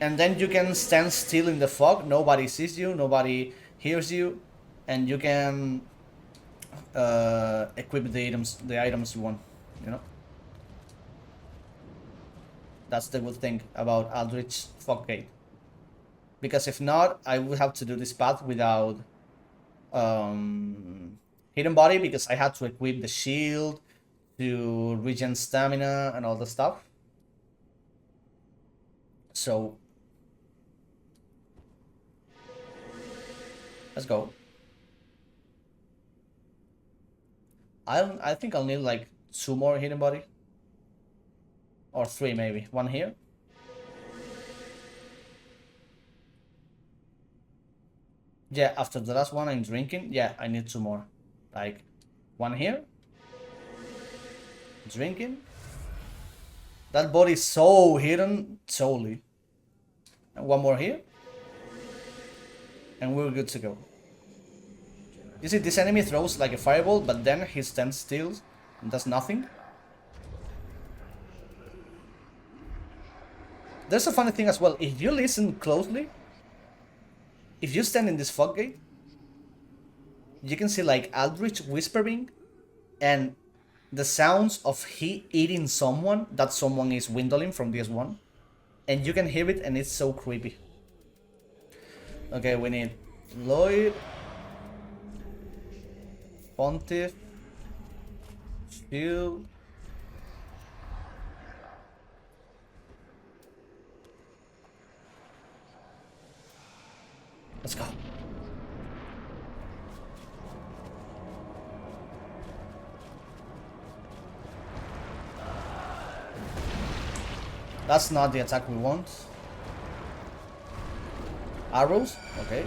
and then you can stand still in the fog. Nobody sees you, nobody hears you, and you can equip the items you want, you know. That's the good thing about Aldrich Fog Gate. Because if not, I would have to do this path without hidden body, because I had to equip the shield to regen stamina and all the stuff. So let's go. I think I'll need like 2 more hidden body. Or 3 maybe. 1 here. Yeah, after the last one I'm drinking, yeah, I need 2 more. Like 1 here. Drinking. That body is so hidden, totally. And 1 more here. And we're good to go. You see, this enemy throws like a fireball, but then he stands still and does nothing. There's a funny thing as well. If you listen closely, if you stand in this fog gate, you can see like Aldrich whispering and the sounds of he eating someone. That someone is Windling from this one, and you can hear it, and it's so creepy. Okay, we need Lloyd, Pontiff, Shield. Let's go. That's not the attack we want. Arrows? Okay.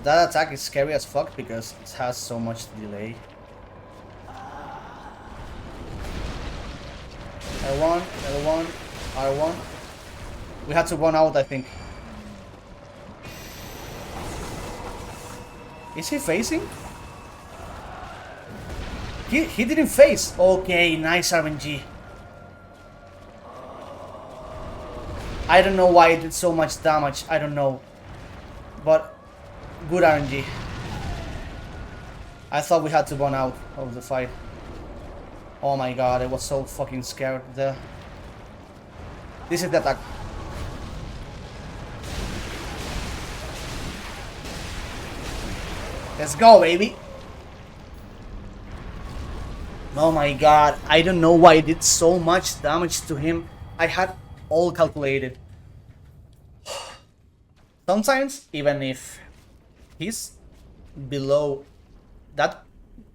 That attack is scary as fuck because it has so much delay. L1, L1, R1. We had to run out, I think. Is he facing? He didn't face. Okay, nice RNG. I don't know why it did so much damage. I don't know. But good RNG. I thought we had to burn out of the fight. Oh my god, I was so fucking scared there. This is the attack. Let's go, baby. Oh my god, I don't know why I did so much damage to him. I had all calculated. Sometimes, even if he's below that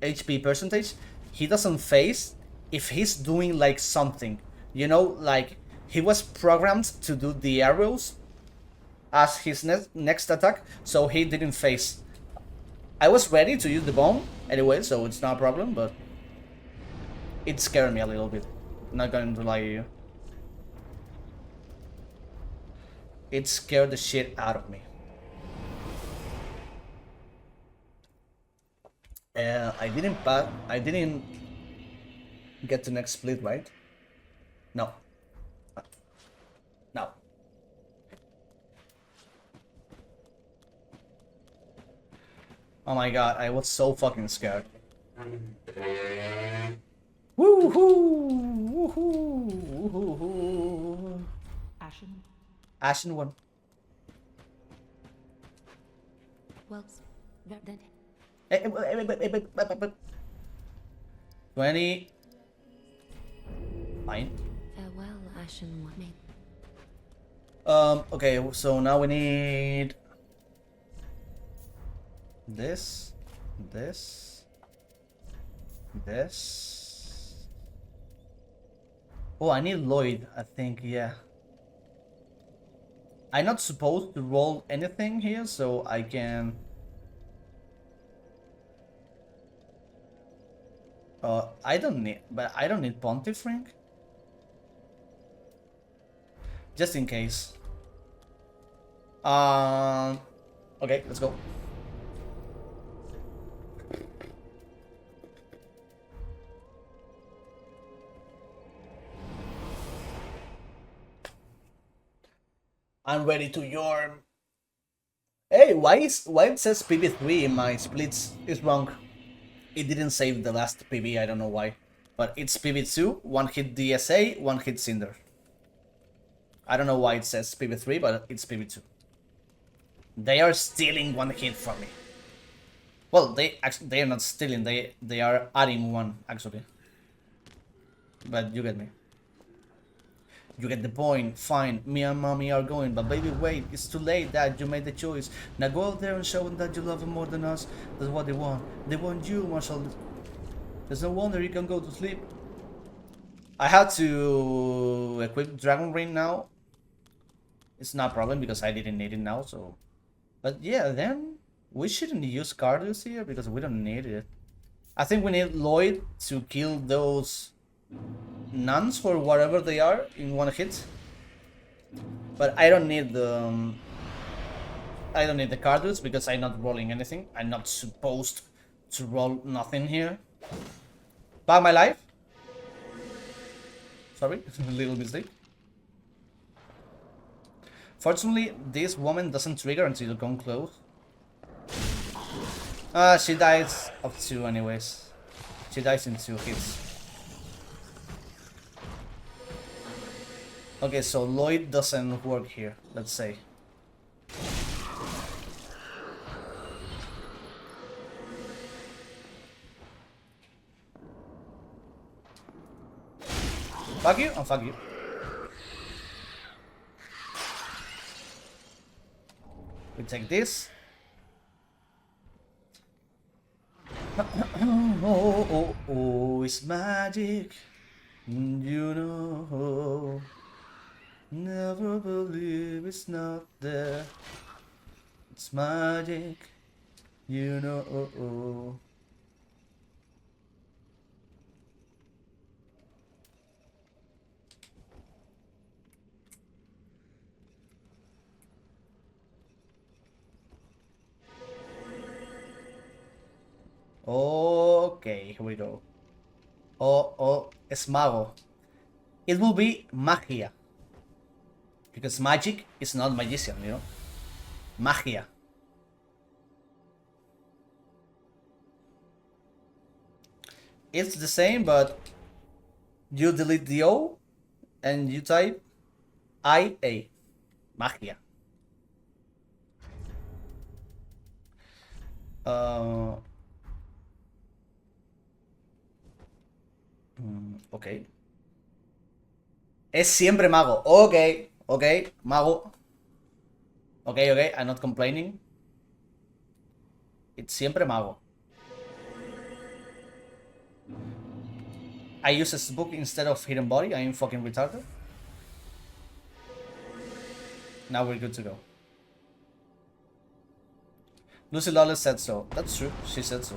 HP percentage, he doesn't phase if he's doing like something. You know, like he was programmed to do the arrows as his next attack, so he didn't phase. I was ready to use the bomb anyway, so it's not a problem, but it scared me a little bit. Not going to lie to you. It scared the shit out of me. I didn't get to next split, right? No. No. Oh my god, I was so fucking scared. Woohoo! Woohoo! Woohoo! Ashen one. Well, then. 20. Fine. Farewell, Ashen One. Okay, so now we need this. Oh, I need Lloyd, I think, yeah. I'm not supposed to roll anything here, so I can... I don't need Pontiff Ring. Just in case. Okay, let's go. I'm ready to yarn. Hey, why it says PB3 in my splits is wrong? It didn't save the last PB, I don't know why. But it's PB2, one hit DSA, one hit Cinder. I don't know why it says PB3, but it's PB2. They are stealing one hit from me. Well, they are not stealing, they are adding one, actually. But you get me. You get the point, fine, me and mommy are going, but baby wait, it's too late, dad, you made the choice. Now go out there and show them that you love them more than us. That's what they want. They want you, Marshall. There's no wonder you can go to sleep. I had to equip Dragon Ring now. It's not a problem because I didn't need it now, so... But yeah, then we shouldn't use Cardius here because we don't need it. I think we need Lloyd to kill those nuns for whatever they are in one hit. But I don't need the Cardius because I'm not rolling anything. I'm not supposed to roll nothing here. Back my life. Sorry, a little mistake. Fortunately, this woman doesn't trigger until you come close. She dies of 2 anyways. She dies in 2 hits. Okay, so Lloyd doesn't work here, let's say. Fuck you, and fuck you. We take this. Oh, it's magic. You know. Never believe it's not there. It's magic. You know. Okay, here we go. O es mago. It will be magia. Because magic is not magician, you know? Magia. It's the same, but you delete the O and you type IA. Magia. Ok. Es siempre mago. Ok, mago. Ok, I'm not complaining. It's siempre mago. I use a book instead of hidden body. I am fucking retarded. Now we're good to go. Lucy Lawless said so. That's true. She said so.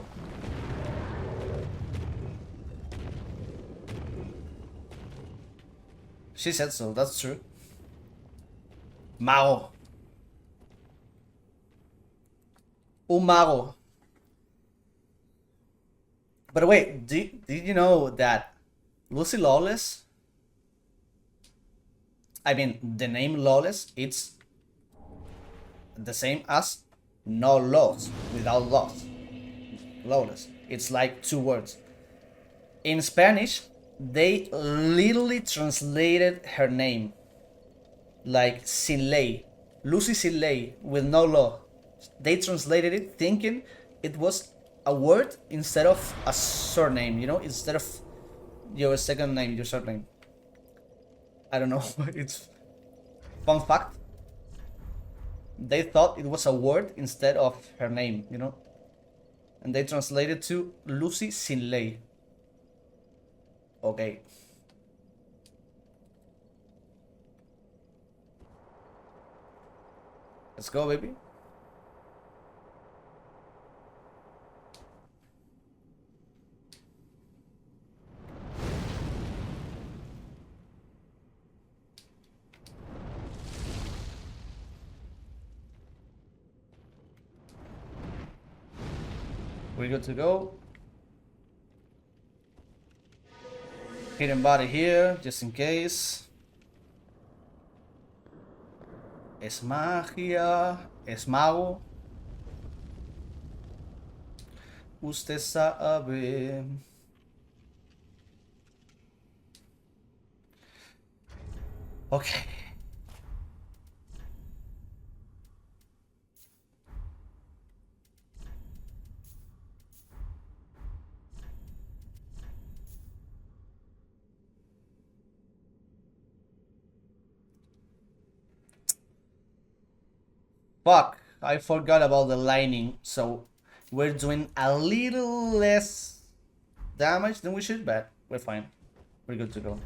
She said so. That's true. Mago. Un mago. But wait, did you know that Lucy Lawless, I mean, the name Lawless, it's the same as no laws, without laws. Lawless. It's like two words. In Spanish, they literally translated her name like sin ley. Lucy sin ley, with no law. They translated it thinking it was a word instead of a surname, you know, instead of your second name, your surname. I don't know. It's fun fact. They thought it was a word instead of her name, you know, and they translated to Lucy sin ley. Okay. Let's go, baby. We're good to go. Hidden body here, just in case. Es magia, es mago. Usted sabe. Okay. Fuck, I forgot about the lightning, so we're doing a little less damage than we should, but we're fine. We're good to go.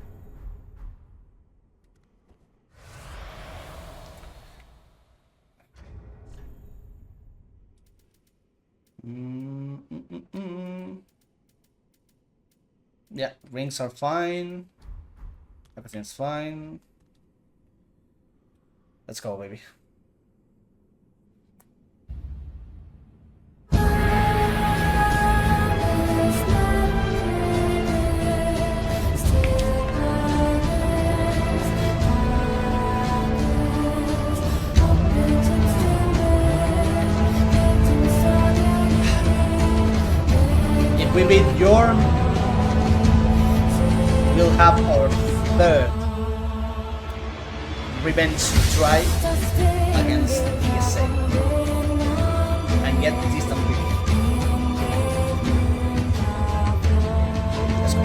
Yeah, rings are fine. Everything's fine. Let's go, baby. If we beat Yorm, we'll have our third revenge try against ESA and get distant with him. Let's go.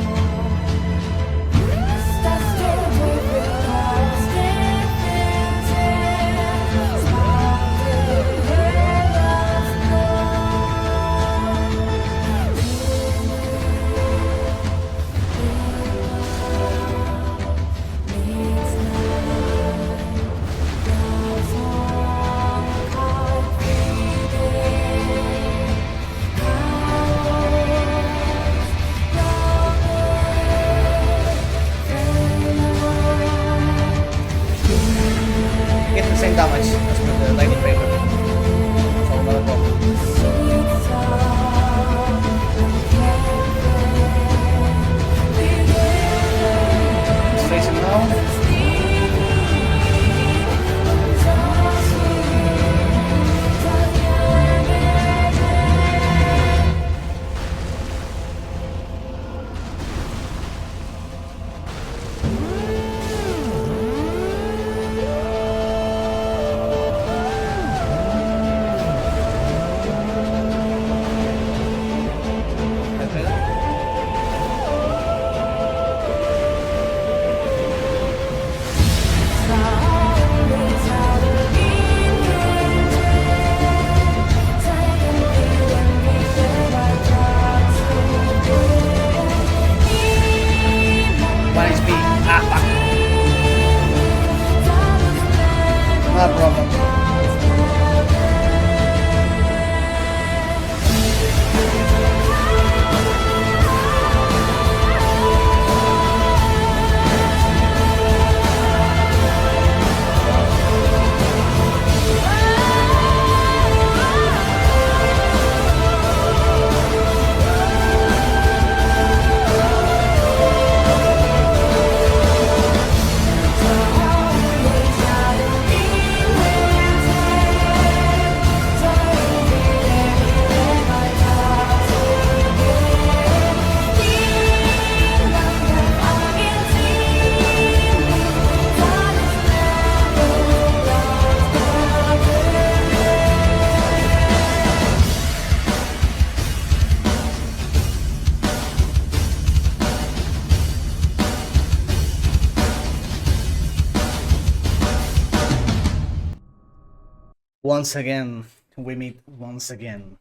Once again, we meet once again.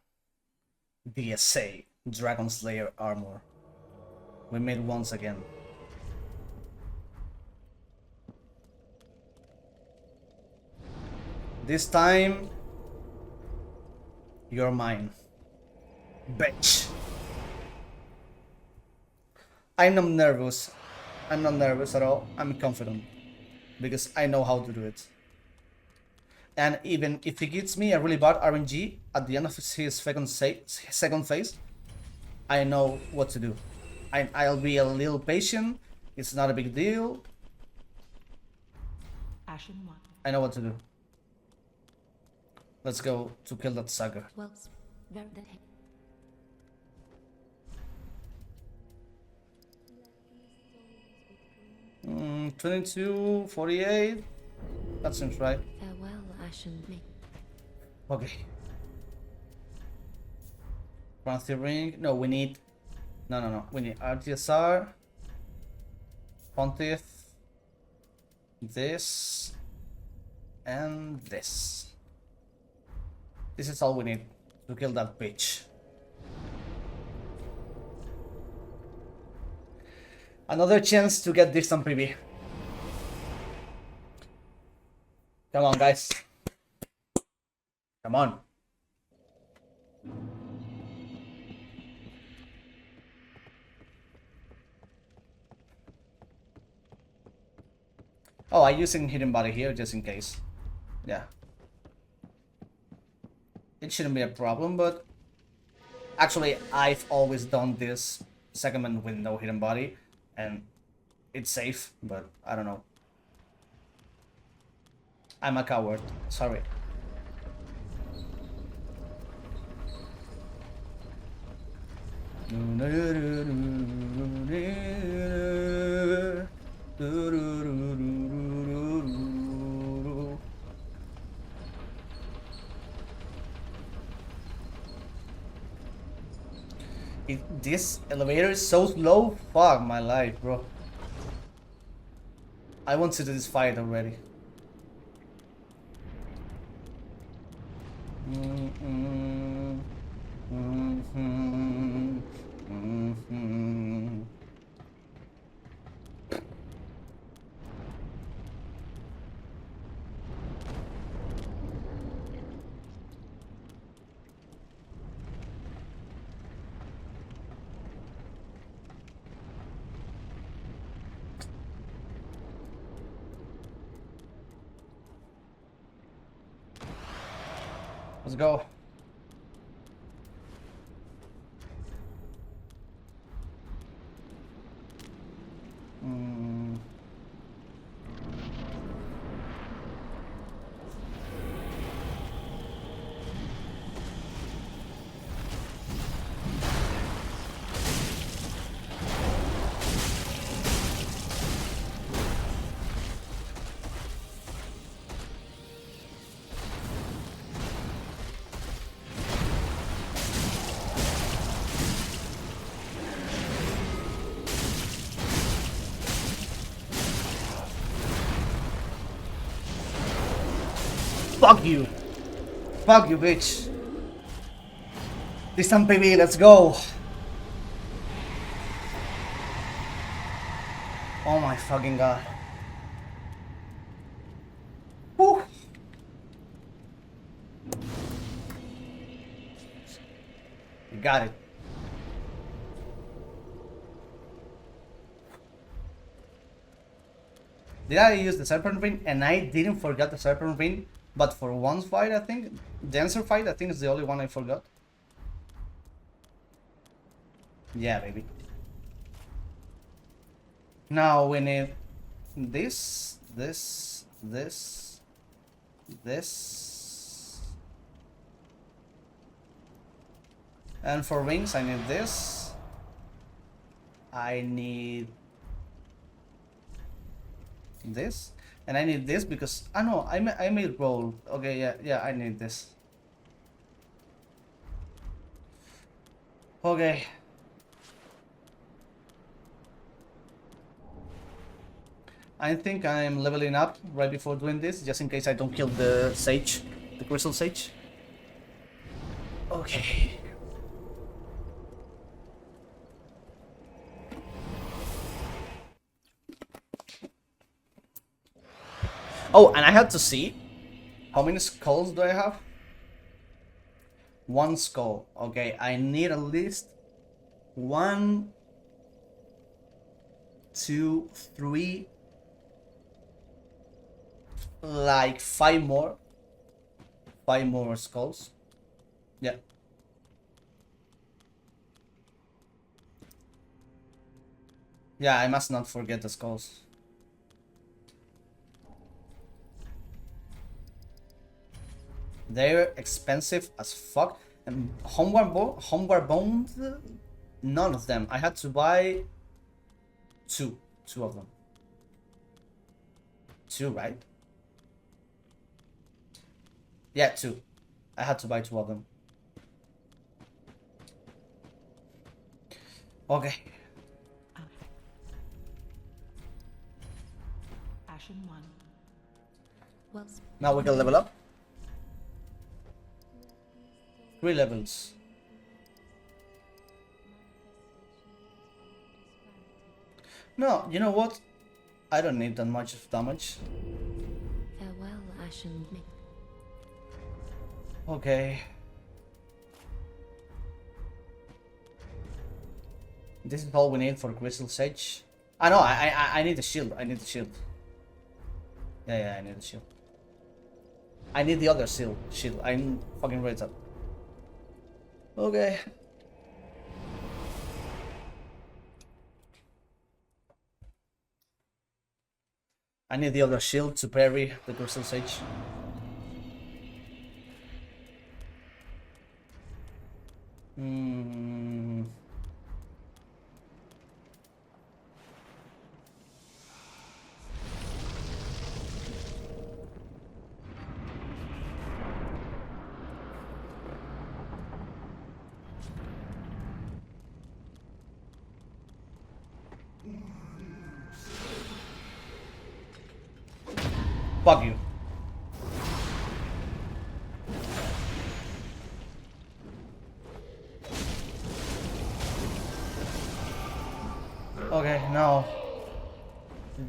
DSA, Dragon Slayer armor. We meet once again. This time, you're mine. Bitch. I'm not nervous. I'm not nervous at all. I'm confident. Because I know how to do it. And even if he gives me a really bad RNG at the end of his second phase, I know what to do. I'll be a little patient. It's not a big deal. I know what to do. Let's go to kill that sucker. 22, 48. That seems right. Farewell, Ashen. Okay. Bounty ring. No, we need. No. We need RTSR. Pontiff. This. And this. This is all we need to kill that bitch. Another chance to get this on PB. Come on, guys. Come on. Oh, I'm using hidden body here just in case. Yeah. It shouldn't be a problem, but actually I've always done this segment with no hidden body and it's safe, but I don't know. I'm a coward, sorry. This elevator is so slow. Fuck my life, bro. I want to do this fight already. Let's go. Fuck you. Fuck you, bitch. Distant PB, let's go. Oh my fucking god. Whew. You got it. Did I use the Serpent Ring? And I didn't forget the Serpent Ring. But for one fight, I think, Dancer fight, I think is the only one I forgot. Yeah, baby. Now we need this. And for wings, I need this. I need this. And I need this because no, I made roll. Okay, yeah, I need this. Okay. I think I'm leveling up right before doing this, just in case I don't kill the Sage. the Crystal Sage. Okay. Oh, and I had to see how many skulls do I have? 1 skull. Okay, I need at least 1, 2, 3, like 5 more. 5 more skulls. Yeah. Yeah, I must not forget the skulls. They're expensive as fuck. And homeward bones, none of them. I had to buy two of them. 2, right? Yeah, 2. I had to buy 2 of them. Okay. Ashen 1. Well, Now we can level up. 3 levels. No, you know what? I don't need that much of damage. farewell, Ashen. Okay. This is all we need for Crystal Sage. Ah no, I need a shield. I need a shield. Yeah, I need a shield. I need the other shield. I'm fucking right up. Okay. I need the other shield to parry the Crystal Sage. Fuck you. Okay, now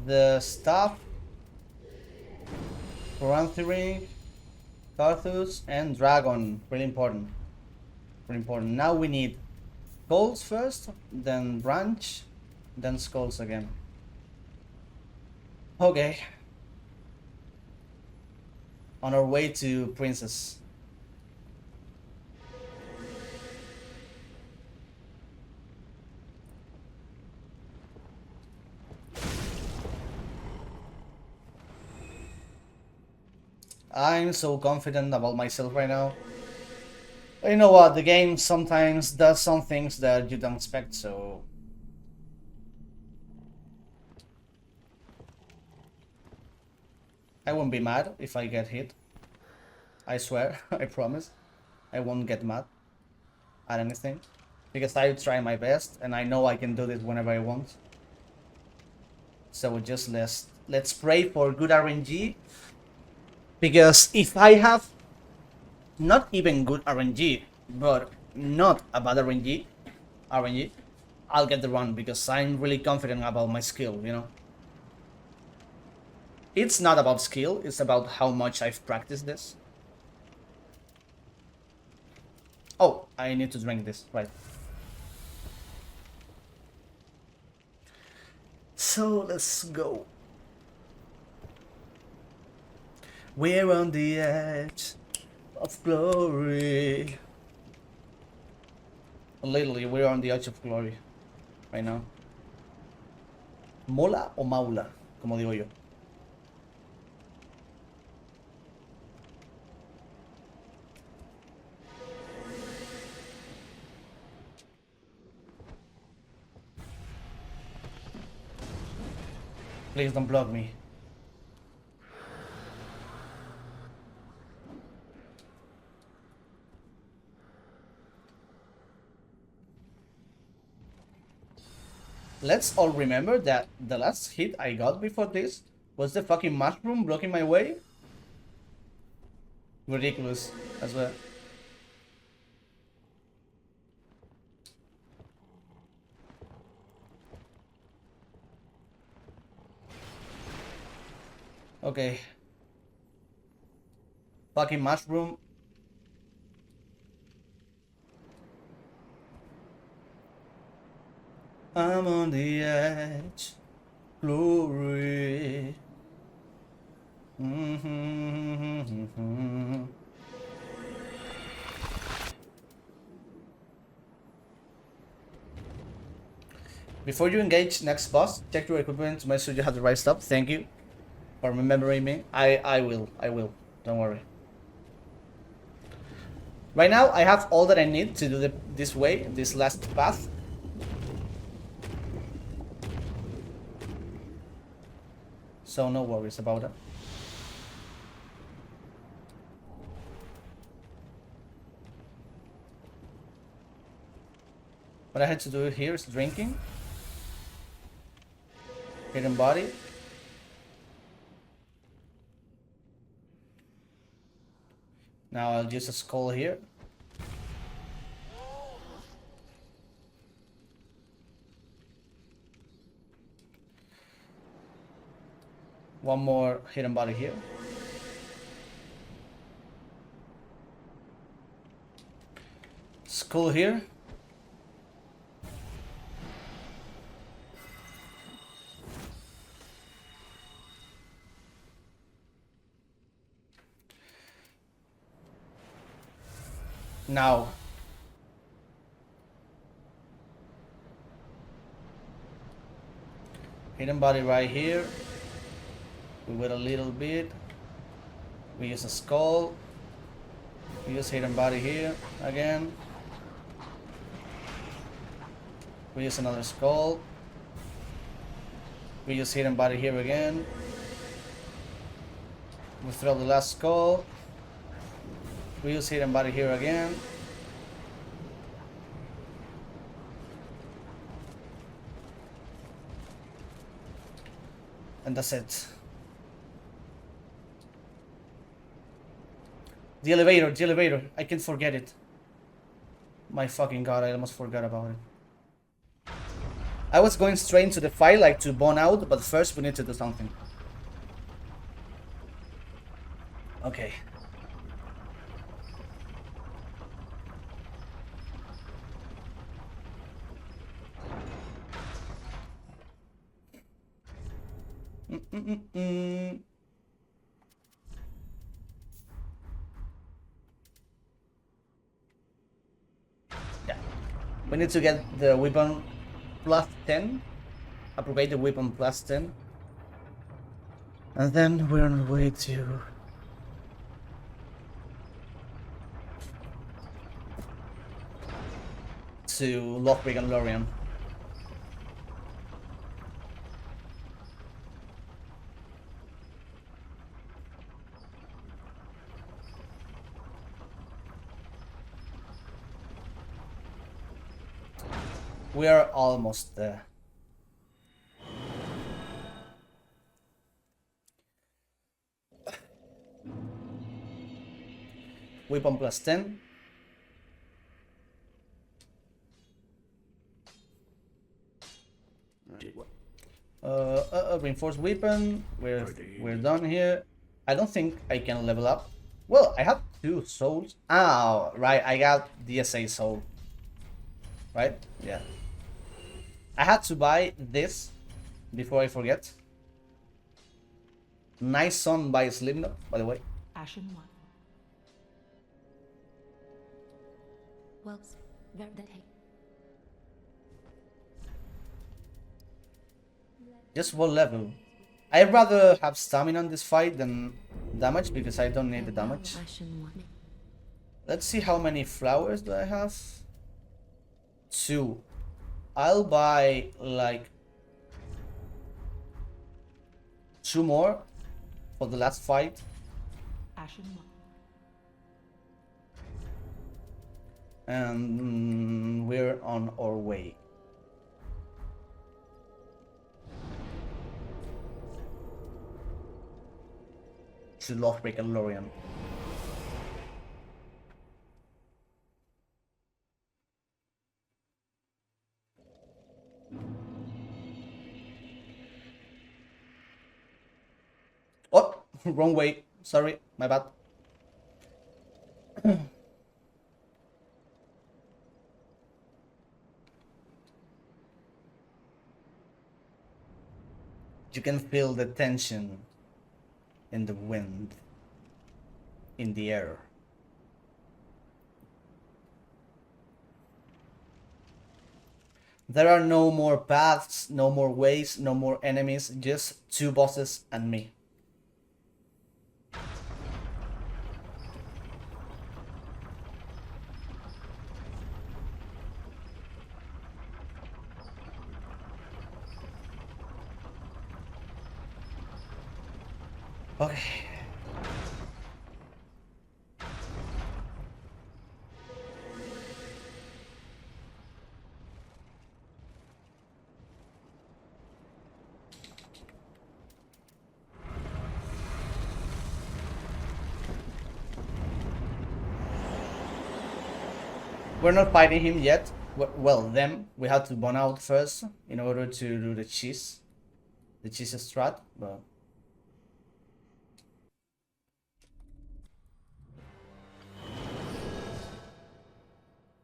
the staff, Paranthering, Carthus, and Dragon. Really important. Really important. Now we need skulls first, then branch, then skulls again. Okay. On our way to Princess. I'm so confident about myself right now. But you know what, the game sometimes does some things that you don't expect, so... I won't be mad if I get hit. I swear, I promise. I won't get mad at anything. Because I try my best and I know I can do this whenever I want. So just let's pray for good RNG. Because if I have not even good RNG, but not a bad RNG, I'll get the run because I'm really confident about my skill, you know. It's not about skill, it's about how much I've practiced this. Oh, I need to drink this, right. So let's go. We're on the edge of glory. Literally, we're on the edge of glory right now. ¿Mola o maula? Como digo yo. Please don't block me. Let's all remember that the last hit I got before this was the fucking mushroom blocking my way. ridiculous as well. Okay. Fucking mushroom. I'm on the edge. Glory. Before you engage next boss, check your equipment to make sure you have the right stuff. Thank you for remembering me. I will. Don't worry. Right now, I have all that I need to do this way, this last path. So no worries about that. What I had to do here is drinking. Hidden body. Now I'll use a skull here. One more hidden body here. Skull here. Now, hidden body right here. We wait a little bit. We use a skull. We use hidden body here again. We use another skull. We use hidden body here again. We throw the last skull. We use hidden body here again. And that's it. The elevator. I can't forget it. My fucking god, I almost forgot about it. I was going straight into the fight, like to bone out, but first we need to do something. Okay. Yeah. We need to get the weapon plus 10. Appropriate the weapon plus 10. And then we're on our way to... Lothric and Lorien. We are almost there. Weapon plus 10. Reinforced weapon. We're done here. I don't think I can level up. Well, I have 2 souls. Ah, right. I got DSA soul. Right? Yeah. I had to buy this before I forget. Nice song by Slipknot, by the way. Ashen one. Well, that hey. Just 1 level. I'd rather have stamina on this fight than damage because I don't need the damage. Let's see how many flowers do I have. 2. I'll buy like 2 more for the last fight. And we're on our way. To Lothric and Lorien. Wrong way. Sorry, my bad. You can feel the tension in the wind, in the air. There are no more paths, no more ways, no more enemies, just two bosses and me. Okay. We're not fighting him yet. Well, them. We have to burn out first in order to do the cheese strat, but...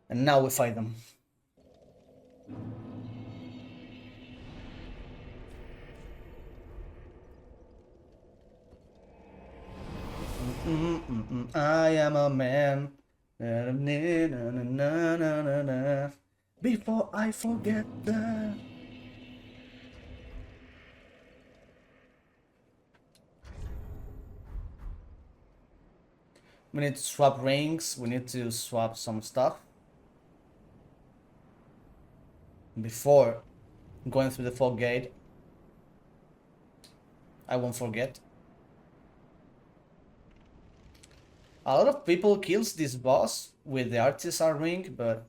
And now we fight them. I am a man. Before I forget that. We need to swap rings. We need to swap some stuff before going through the fog gate. I won't forget. A lot of people kills this boss with the artisan ring, but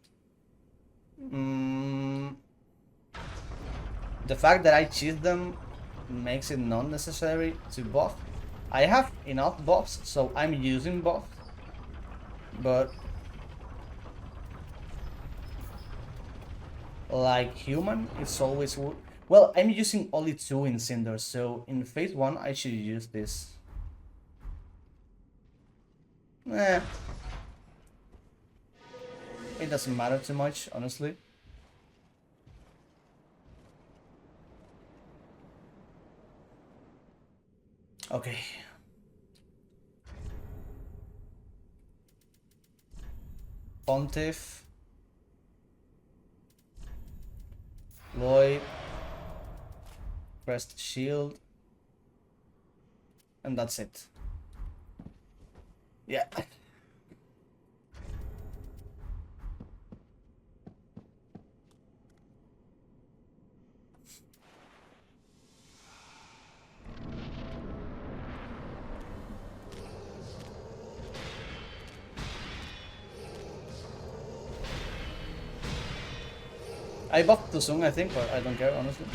the fact that I cheat them makes it not necessary to buff. I have enough buffs, so I'm using buff, but like human, it's always... Well, I'm using only 2 in Cinder, so in phase 1 I should use this. It doesn't matter too much, honestly. Okay. Pontiff. Lloyd. Pressed shield. And that's it. Yeah. I buffed too soon, I think, but I don't care, honestly.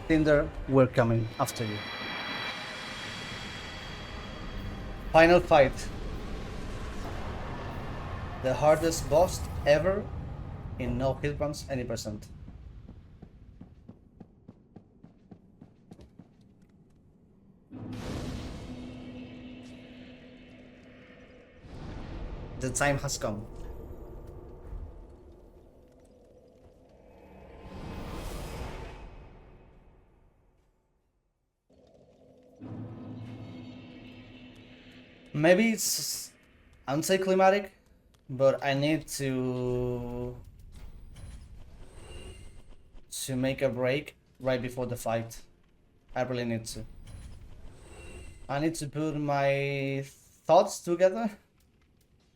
Cinder, we're coming after you. Final fight. The hardest boss ever in no hit points any percent. The time has come. Maybe it's anticlimactic, but I need to make a break right before the fight. I really need to. I need to put my thoughts together.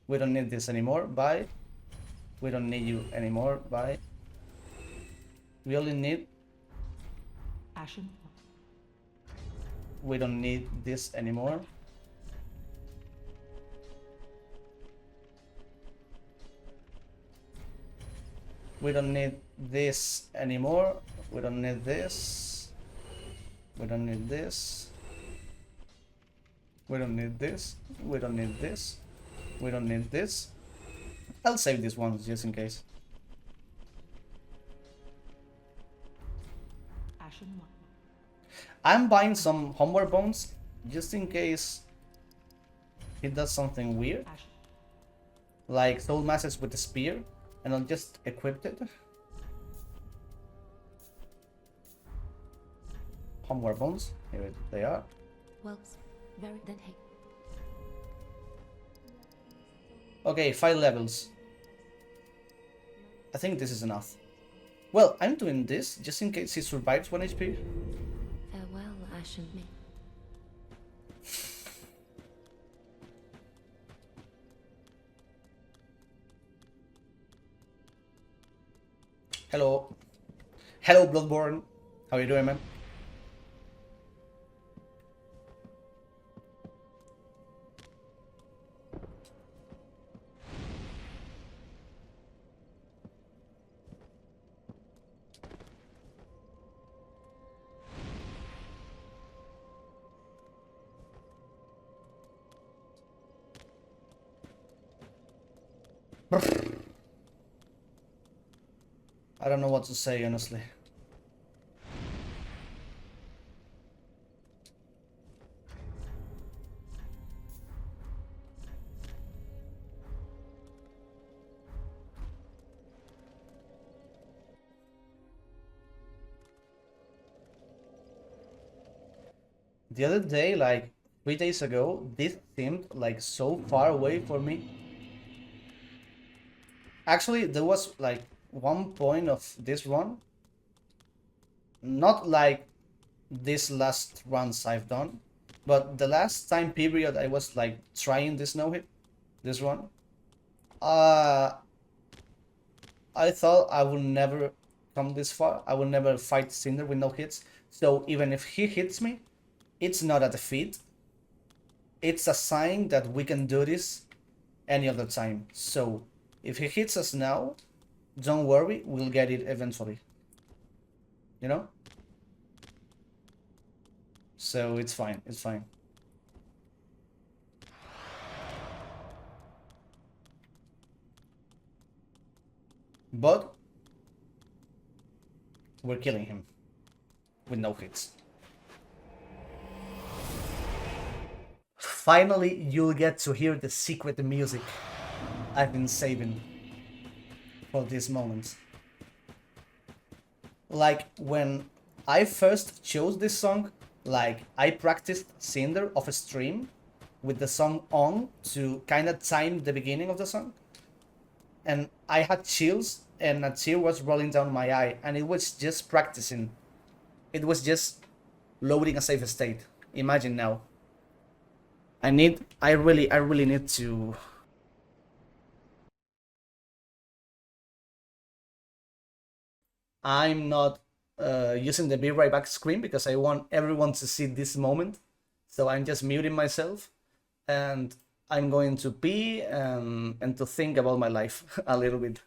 We don't need this anymore. Bye. We don't need you anymore. Bye. We only need... Ashen. We don't need this anymore. We don't need this anymore. We don't need this. We don't need this. We don't need this. We don't need this. We don't need this. I'll save this one just in case. Ashen one. I'm buying some homeward bones just in case he does something weird. Like soul masses with the spear, and I'll just equip it. Homeward bones, here they are. Well, very then hey. Okay, 5 levels. I think this is enough. Well, I'm doing this just in case he survives 1 HP. Farewell, Ashen me. Hello. Hello, Bloodborne. How you doing, man? I don't know what to say, honestly. The other day, like 3 days ago, this seemed like so far away for me. Actually, there was like one point of this run, not like this last runs I've done, but the last time period I was like trying this no-hit, this run, I thought I would never come this far. I will never fight Cinder with no hits. So even if he hits me, it's not a defeat. It's a sign that we can do this any other time. So if he hits us now, don't worry, we'll get it eventually. You know? So it's fine, it's fine. But we're killing him with no hits. Finally, you'll get to hear the secret music I've been saving for this moment. Like when I first chose this song, like I practiced Cinder off a stream with the song on to kind of time the beginning of the song. And I had chills and a tear was rolling down my eye, and it was just practicing. It was just loading a save state. Imagine now. I really need to... I'm not using the be right back screen because I want everyone to see this moment. So I'm just muting myself and I'm going to pee and to think about my life a little bit.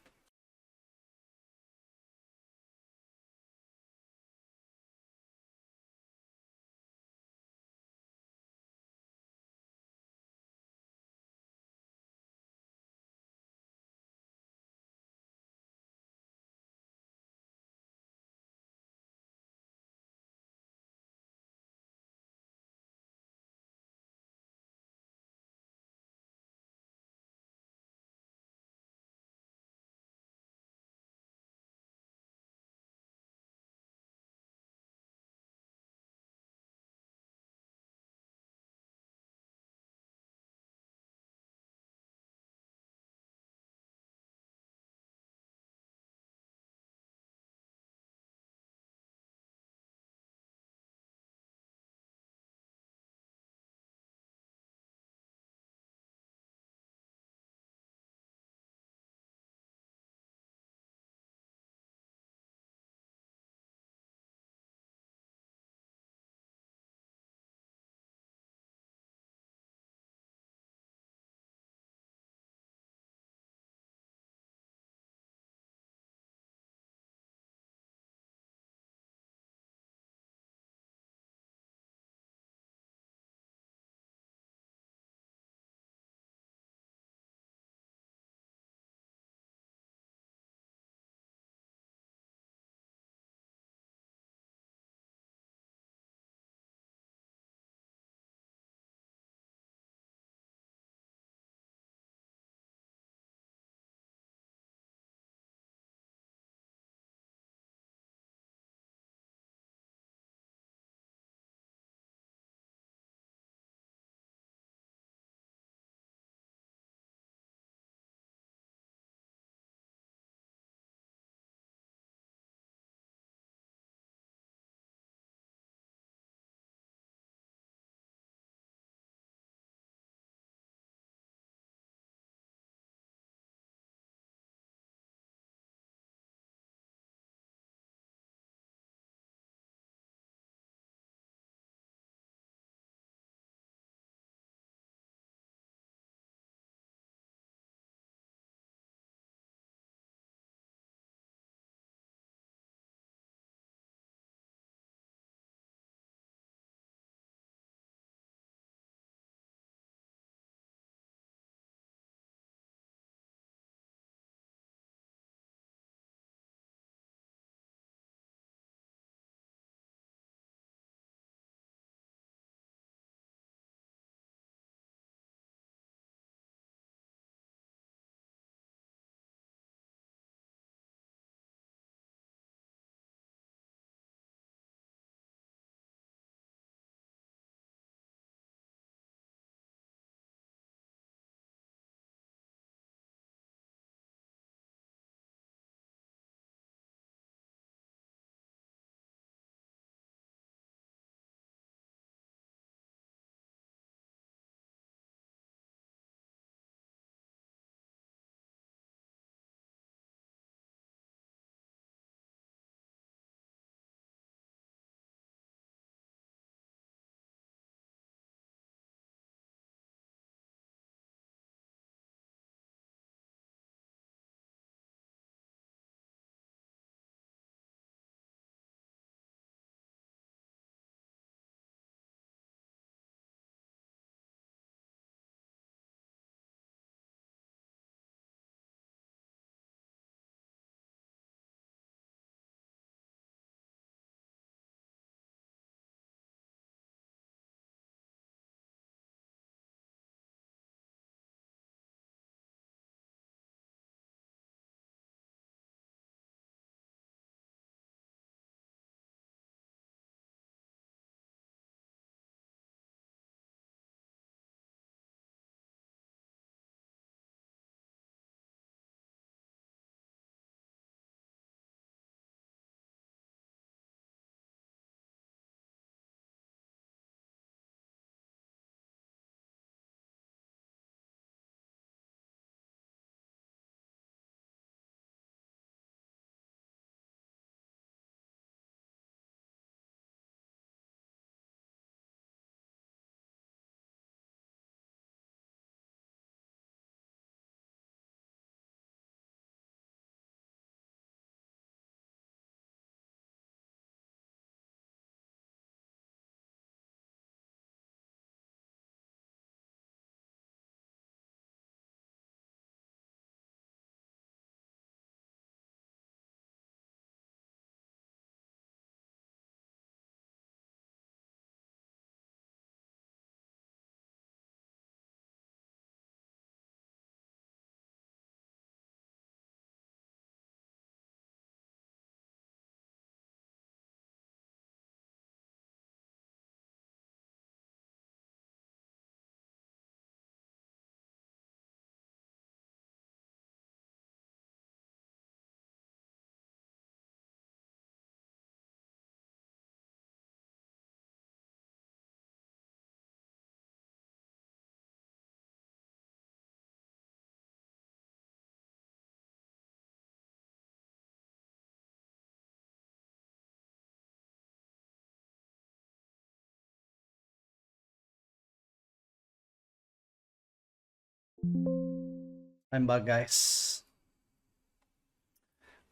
I'm back, guys.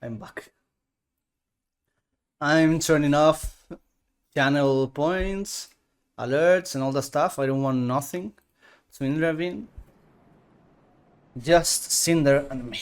I'm back. I'm turning off channel points, alerts, and all that stuff. I don't want nothing to intervene. Just Cinder and me.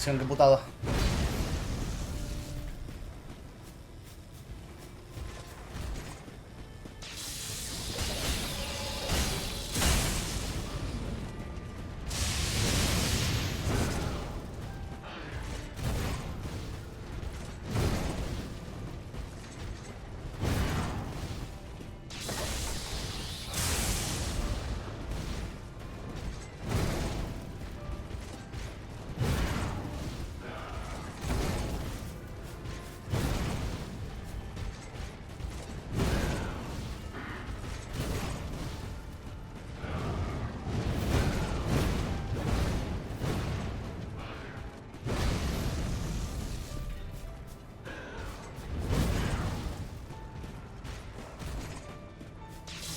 canción, qué putada.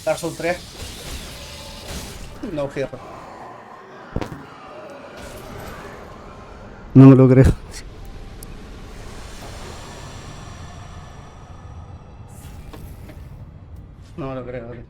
Dark Souls 3. No hero. No me lo creo. No me lo creo, tío.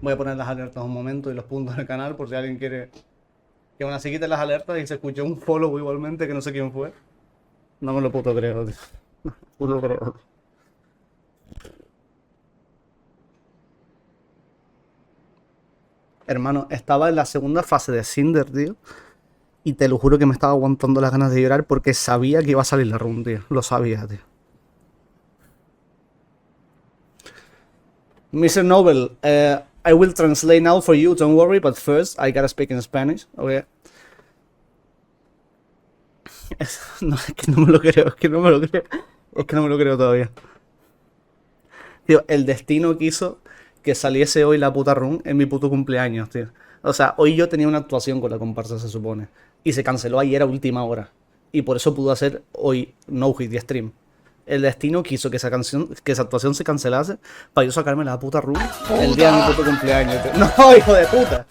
Voy a poner las alertas un momento y los puntos del canal por si alguien quiere que aún así quite las alertas y se escuche un follow igualmente que no sé quién fue. No me lo puto creo, tío. No me lo puto creo. Hermano, estaba en la segunda fase de Cinder, tío. Y te lo juro que me estaba aguantando las ganas de llorar porque sabía que iba a salir la run, tío. Lo sabía, tío. Mr. Nobel, I will translate now for you, don't worry, but first I gotta speak in Spanish, okay? No, es que no me lo creo, es que no me lo creo. Es que no me lo creo todavía. Tío, el destino quiso que saliese hoy la puta run en mi puto cumpleaños, tío. O sea, hoy yo tenía una actuación con la comparsa, se supone. Y se canceló ayer a última hora. Y por eso pudo hacer hoy no hit de stream. El destino quiso que esa actuación se cancelase para yo sacarme la puta run el día de mi puto cumpleaños, tío. No, hijo de puta.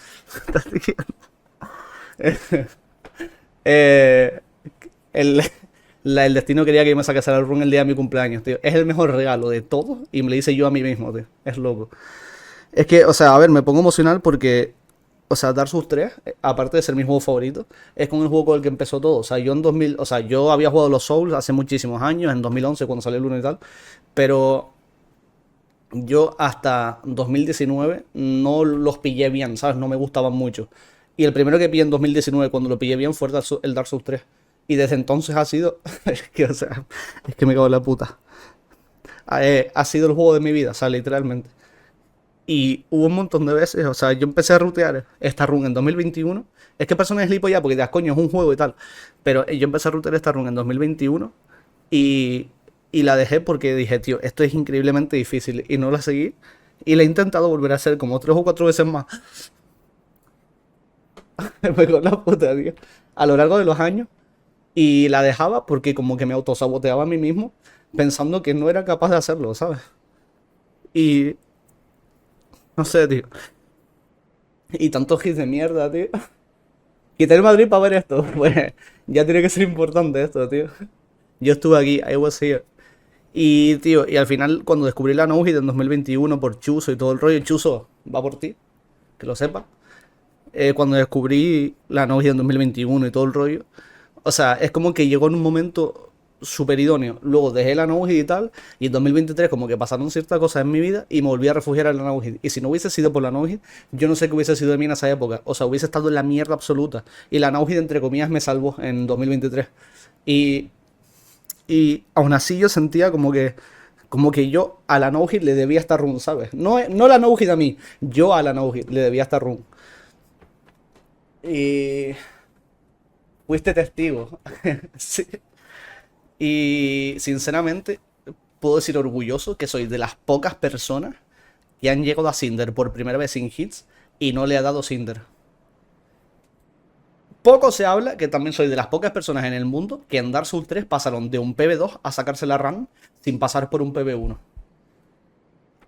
El destino quería que yo me sacase la run el día de mi cumpleaños, tío. Es el mejor regalo de todo y me lo hice yo a mí mismo, tío. Es loco. Es que, o sea, a ver, me pongo emocional porque, o sea, Dark Souls 3, aparte de ser mi juego favorito, es con el juego con el que empezó todo. O sea, yo en 2000, o sea, yo había jugado los Souls hace muchísimos años, en 2011 cuando salió el 1 y tal, pero yo hasta 2019 no los pillé bien, ¿sabes? No me gustaban mucho. Y el primero que pillé en 2019 cuando lo pillé bien fue el Dark Souls 3. Y desde entonces ha sido, es que, o sea, es que me cago en la puta. Ha sido el juego de mi vida, o sea, literalmente. Y hubo un montón de veces, o sea, yo empecé a rutear esta run en 2021. Es que personas es ya porque das coño, es un juego y tal. Pero yo empecé a rutear esta run en 2021 y la dejé porque dije, tío, esto es increíblemente difícil. Y no la seguí. Y la he intentado volver a hacer como 3 o 4 veces más. Me con la puta, tío. A lo largo de los años. Y la dejaba porque como que me autosaboteaba a mí mismo pensando que no era capaz de hacerlo, ¿sabes? Y no sé, tío. Y tantos hits de mierda, tío. Quité el Madrid para ver esto. Pues ya tiene que ser importante esto, tío. Yo estuve aquí, I was here. Y, tío, y al final, cuando descubrí la no-hit en 2021 por Chuso y todo el rollo, Chuso va por ti, que lo sepa. Cuando descubrí la no-hit en 2021 y todo el rollo, o sea, es como que llegó en un momento súper idóneo. Luego dejé la no-hit y tal, y en 2023 como que pasaron ciertas cosas en mi vida y me volví a refugiar en la no-hit. Y si no hubiese sido por la no-hit, yo no sé qué hubiese sido de mí en esa época. O sea, hubiese estado en la mierda absoluta. Y la no-hit, entre comillas, me salvó en 2023. Y aún así yo sentía como que yo a la no-hit le debía esta run, ¿sabes? No la no-hit a mí, yo a la no-hit le debía esta run. Y fuiste testigo. Sí. Y sinceramente puedo decir orgulloso que soy de las pocas personas que han llegado a Cinder por primera vez sin hits y no le ha dado Cinder. Poco se habla que también soy de las pocas personas en el mundo que en Dark Souls 3 pasaron de un PB2 a sacarse la run sin pasar por un PB1.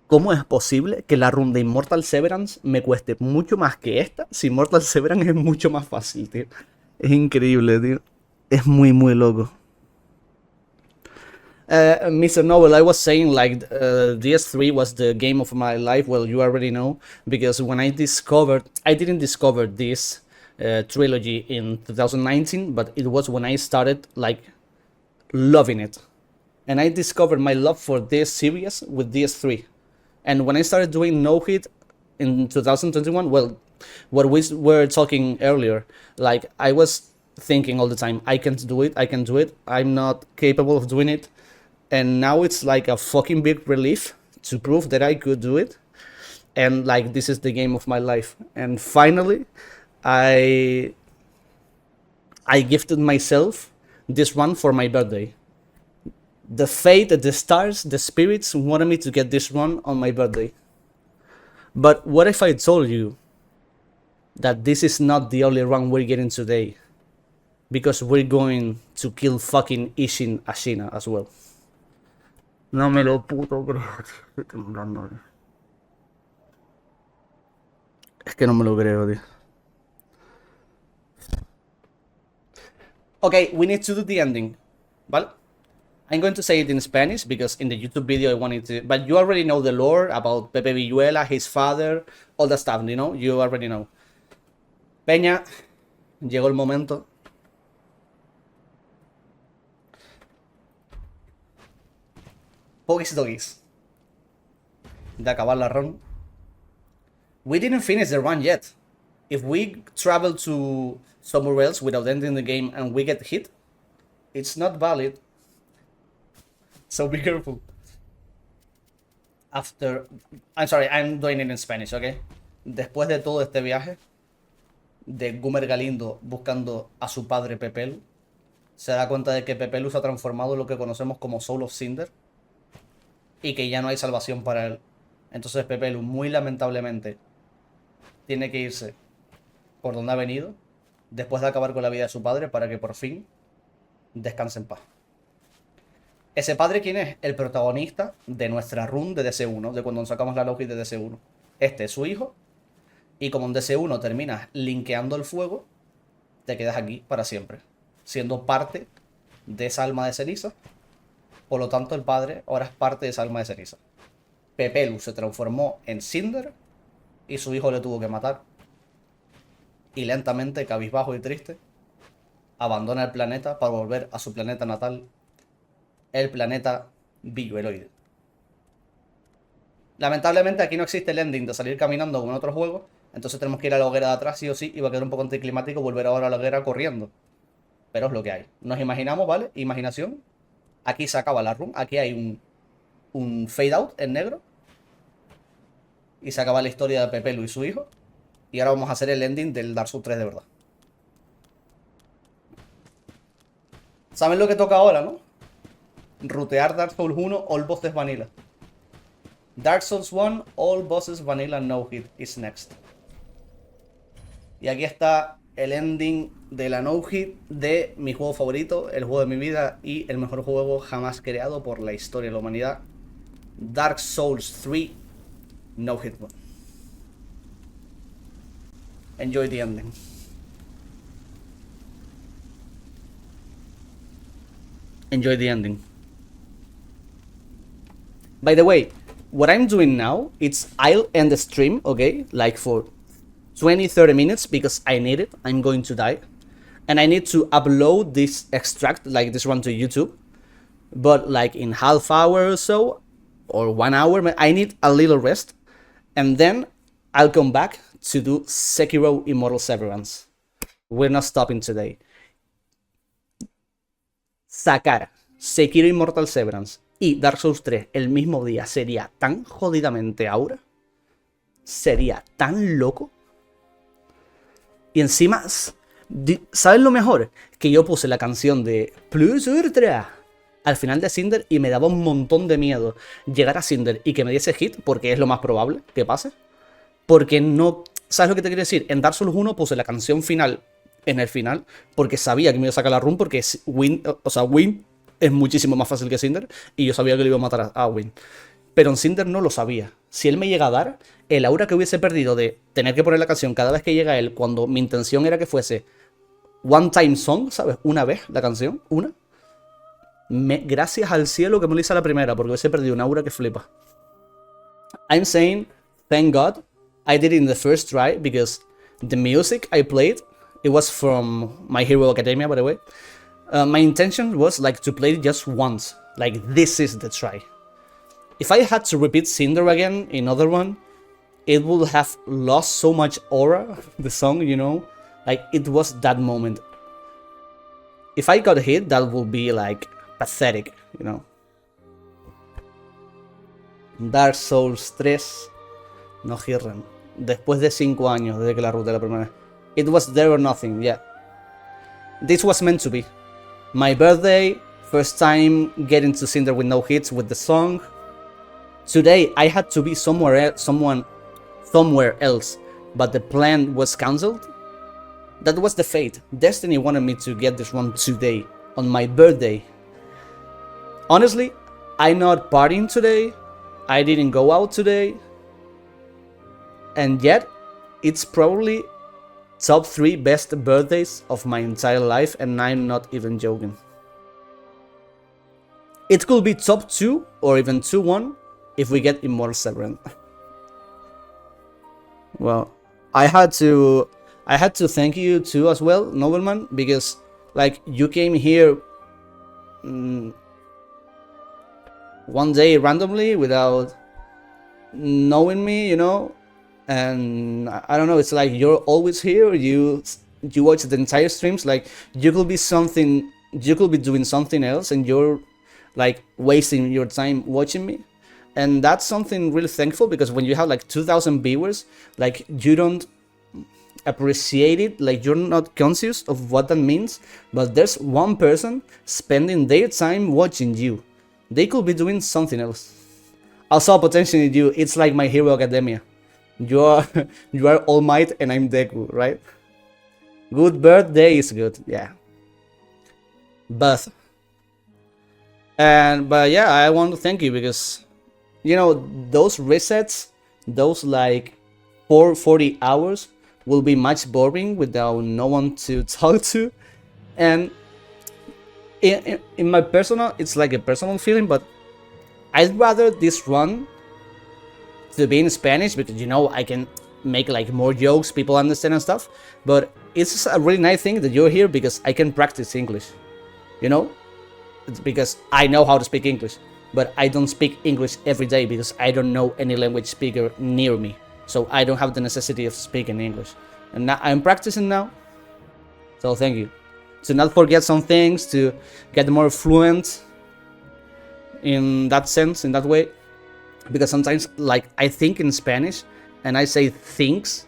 ¿Cómo es posible que la run de Immortal Severance me cueste mucho más que esta si Immortal Severance es mucho más fácil, tío? Es increíble, tío. Es muy, muy loco. Mr. Noble, I was saying like DS3 was the game of my life. Well, you already know, because when I didn't discover this trilogy in 2019, but it was when I started like loving it. And I discovered my love for this series with DS3. And when I started doing no hit in 2021, well, what we were talking earlier, like I was thinking all the time, I can't do it, I'm not capable of doing it. And now it's like a fucking big relief to prove that I could do it. And like, this is the game of my life. And finally, I gifted myself this run for my birthday. The fate, the stars, the spirits wanted me to get this run on my birthday. But what if I told you that this is not the only run we're getting today? Because we're going to kill fucking Ishin Ashina as well. No me lo puto creo, estoy temblando. Es que no me lo creo, tío. Okay, we need to do the ending, ¿vale? I'm going to say it in Spanish because in the YouTube video I wanted to... But you already know the lore about Pepe Villuela, his father, all that stuff, you know? You already know. Peña, llegó el momento. Pogis doggies. De acabar la run. We didn't finish the run yet. If we travel to somewhere else without ending the game and we get hit, it's not valid. So be careful. I'm sorry, I'm doing it in Spanish, ¿ok? Después de todo este viaje de Gumer Galindo buscando a su padre Pepelu, se da cuenta de que Pepelu se ha transformado en lo que conocemos como Soul of Cinder y que ya no hay salvación para él. Entonces Pepelu, muy lamentablemente, tiene que irse por donde ha venido después de acabar con la vida de su padre para que por fin descanse en paz. ¿Ese padre quién es? El protagonista de nuestra run de DC1, de cuando nos sacamos la login de DC1. Este es su hijo, y como en DC1 terminas linkeando el fuego, te quedas aquí para siempre, siendo parte de esa alma de ceniza. Por lo tanto, el padre ahora es parte de esa alma de ceniza. Pepelu se transformó en Cinder, y su hijo le tuvo que matar. Y lentamente, cabizbajo y triste, abandona el planeta para volver a su planeta natal, el planeta Villueloide. Lamentablemente aquí no existe el ending de salir caminando como en otros juegos, entonces tenemos que ir a la hoguera de atrás sí o sí, y va a quedar un poco anticlimático volver ahora a la hoguera corriendo. Pero es lo que hay. Nos imaginamos, ¿vale? Imaginación. Aquí se acaba la run, aquí hay un fade out en negro. Y se acaba la historia de Pepelu y su hijo. Y ahora vamos a hacer el ending del Dark Souls 3 de verdad. ¿Saben lo que toca ahora, no? Rutear Dark Souls 1, all bosses vanilla. Dark Souls 1, all bosses vanilla no hit is next. Y aquí está el ending de la no hit de mi juego favorito, el juego de mi vida y el mejor juego jamás creado por la historia de la humanidad. Dark Souls 3, no hit one. Enjoy the ending. Enjoy the ending. By the way, what I'm doing now, I'll end the stream, okay? Like for 20-30 minutes because I need it. I'm going to die. And I need to upload this extract, like this one to YouTube. But like in half hour or so, or 1 hour, I need a little rest. And then I'll come back to do Sekiro Immortal Severance. We're not stopping today. Sacar Sekiro Immortal Severance y Dark Souls 3 el mismo día sería tan jodidamente aura. Sería tan loco. Y encima, ¿sabes lo mejor? Que yo puse la canción de Plus Ultra al final de Cinder y me daba un montón de miedo llegar a Cinder y que me diese hit, porque es lo más probable que pase. Porque no... ¿Sabes lo que te quiero decir? En Dark Souls 1 puse la canción final en el final porque sabía que me iba a sacar la run porque Win es muchísimo más fácil que Cinder y yo sabía que le iba a matar a Win. Pero en Cinder no lo sabía. Si él me llega a dar, el aura que hubiese perdido de tener que poner la canción cada vez que llega él, cuando mi intención era que fuese one time song, ¿sabes? Una vez la canción, una. Gracias al cielo que me lo hice a la primera, porque hubiese perdido una aura que flipa. I'm saying, thank God, I did it in the first try, because the music I played, it was from My Hero Academia, by the way. My intention was like to play it just once, like this is the try. If I had to repeat Cinder again in another one, it would have lost so much aura, the song, you know? Like, it was that moment. If I got hit, that would be like pathetic, you know? Dark Souls 3, no hit run. Después de 5 años desde que la ruté la primera vez. It was there or nothing, yeah. This was meant to be. My birthday, first time getting to Cinder with no hits with the song. Today I had to be somewhere else, but the plan was cancelled. That was the fate. Destiny wanted me to get this one today, on my birthday. Honestly, I'm not partying today. I didn't go out today. And yet, it's probably top 3 best birthdays of my entire life, and I'm not even joking. It could be top 2 or even 2-1 if we get Immortal Severin. Well, I had to thank you too as well, Nobleman, because like you came here one day randomly without knowing me, you know, and I don't know, it's like you're always here. You watch the entire streams. Like you could be doing something else, and you're like wasting your time watching me. And that's something really thankful, because when you have like 2,000 viewers, like you don't appreciate it, like you're not conscious of what that means, but there's one person spending their time watching you. They could be doing something else. Also, potentially you, it's like My Hero Academia. You are All Might and I'm Deku, right? Good birthday is good, yeah. But yeah, I want to thank you, because you know, those resets, those like 40 hours will be much boring without no one to talk to. And in my personal, it's like a personal feeling, but I'd rather this run to be in Spanish, because you know, I can make like more jokes, people understand and stuff. But it's a really nice thing that you're here, because I can practice English, you know? It's because I know how to speak English, but I don't speak English every day because I don't know any language speaker near me. So I don't have the necessity of speaking English. And now I'm practicing now. So thank you. To not forget some things, to get more fluent in that sense, in that way. Because sometimes, like, I think in Spanish and I say things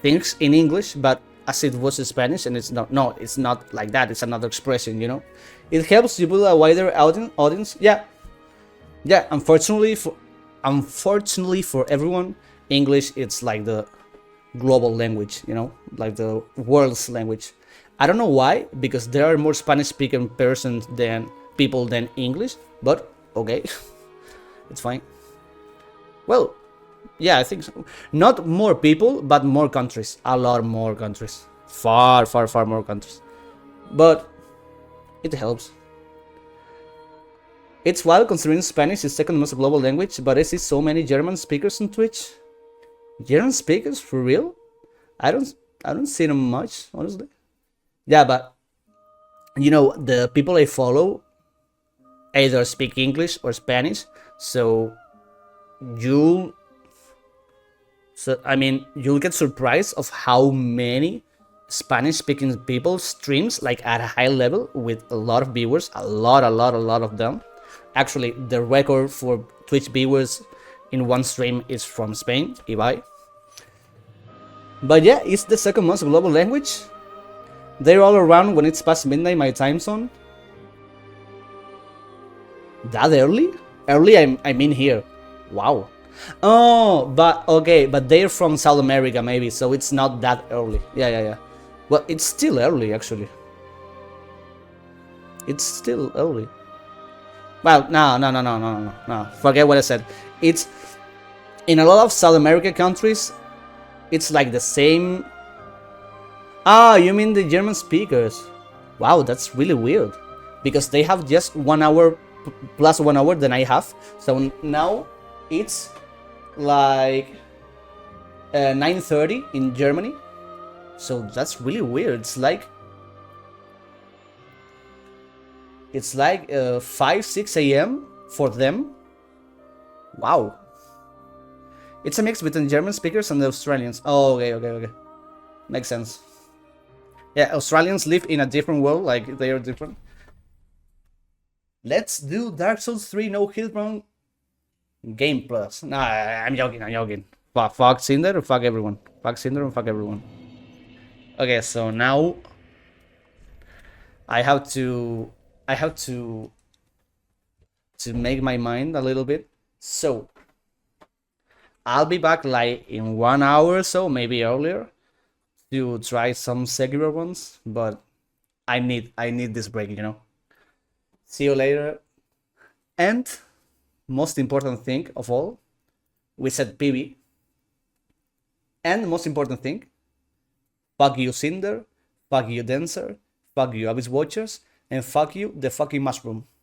in English, but as it was in Spanish, and it's not, no, it's not like that. It's another expression, you know. It helps you build a wider audience. Yeah. Unfortunately for everyone, English it's like the global language, you know, like the world's language. I don't know why, because there are more Spanish-speaking people than English, but okay, it's fine. Well, yeah, I think so. Not more people, but more countries. A lot more countries. Far more countries. But it helps. It's wild considering Spanish is second most global language, but I see so many German speakers on Twitch. German speakers? For real? I don't see them much, honestly. Yeah, but you know, the people I follow either speak English or Spanish, so you'll get surprised of how many Spanish-speaking people streams like at a high level with a lot of viewers, a lot of them. Actually, the record for Twitch viewers in one stream is from Spain, Ibai. But yeah, it's the second most global language. They're all around when it's past midnight my time zone. That early? Early, I mean here. Wow. Oh, but okay, but they're from South America maybe, so it's not that early. Yeah. Well, it's still early actually. It's still early. Well, no. Forget what I said. It's in a lot of South American countries. It's like the same. Ah, you mean the German speakers? Wow, that's really weird, because they have just 1 hour plus 1 hour than I have. So now it's like 9:30 in Germany. So that's really weird. It's like 5-6 a.m. for them. Wow. It's a mix between German speakers and the Australians. Oh, okay. Makes sense. Yeah, Australians live in a different world, like they are different. Let's do Dark Souls 3 no hit run game plus. Nah, I'm joking. Fuck Cinder and fuck everyone. Fuck Cinder and fuck everyone. Okay, so now I have to make my mind a little bit. So I'll be back like in 1 hour or so, maybe earlier, to try some Sekiro ones, but I need this break, you know. See you later. And most important thing of all, we said PB. And most important thing, fuck you Cinder, fuck you Dancer, fuck you Abyss Watchers, and fuck you the fucking mushroom.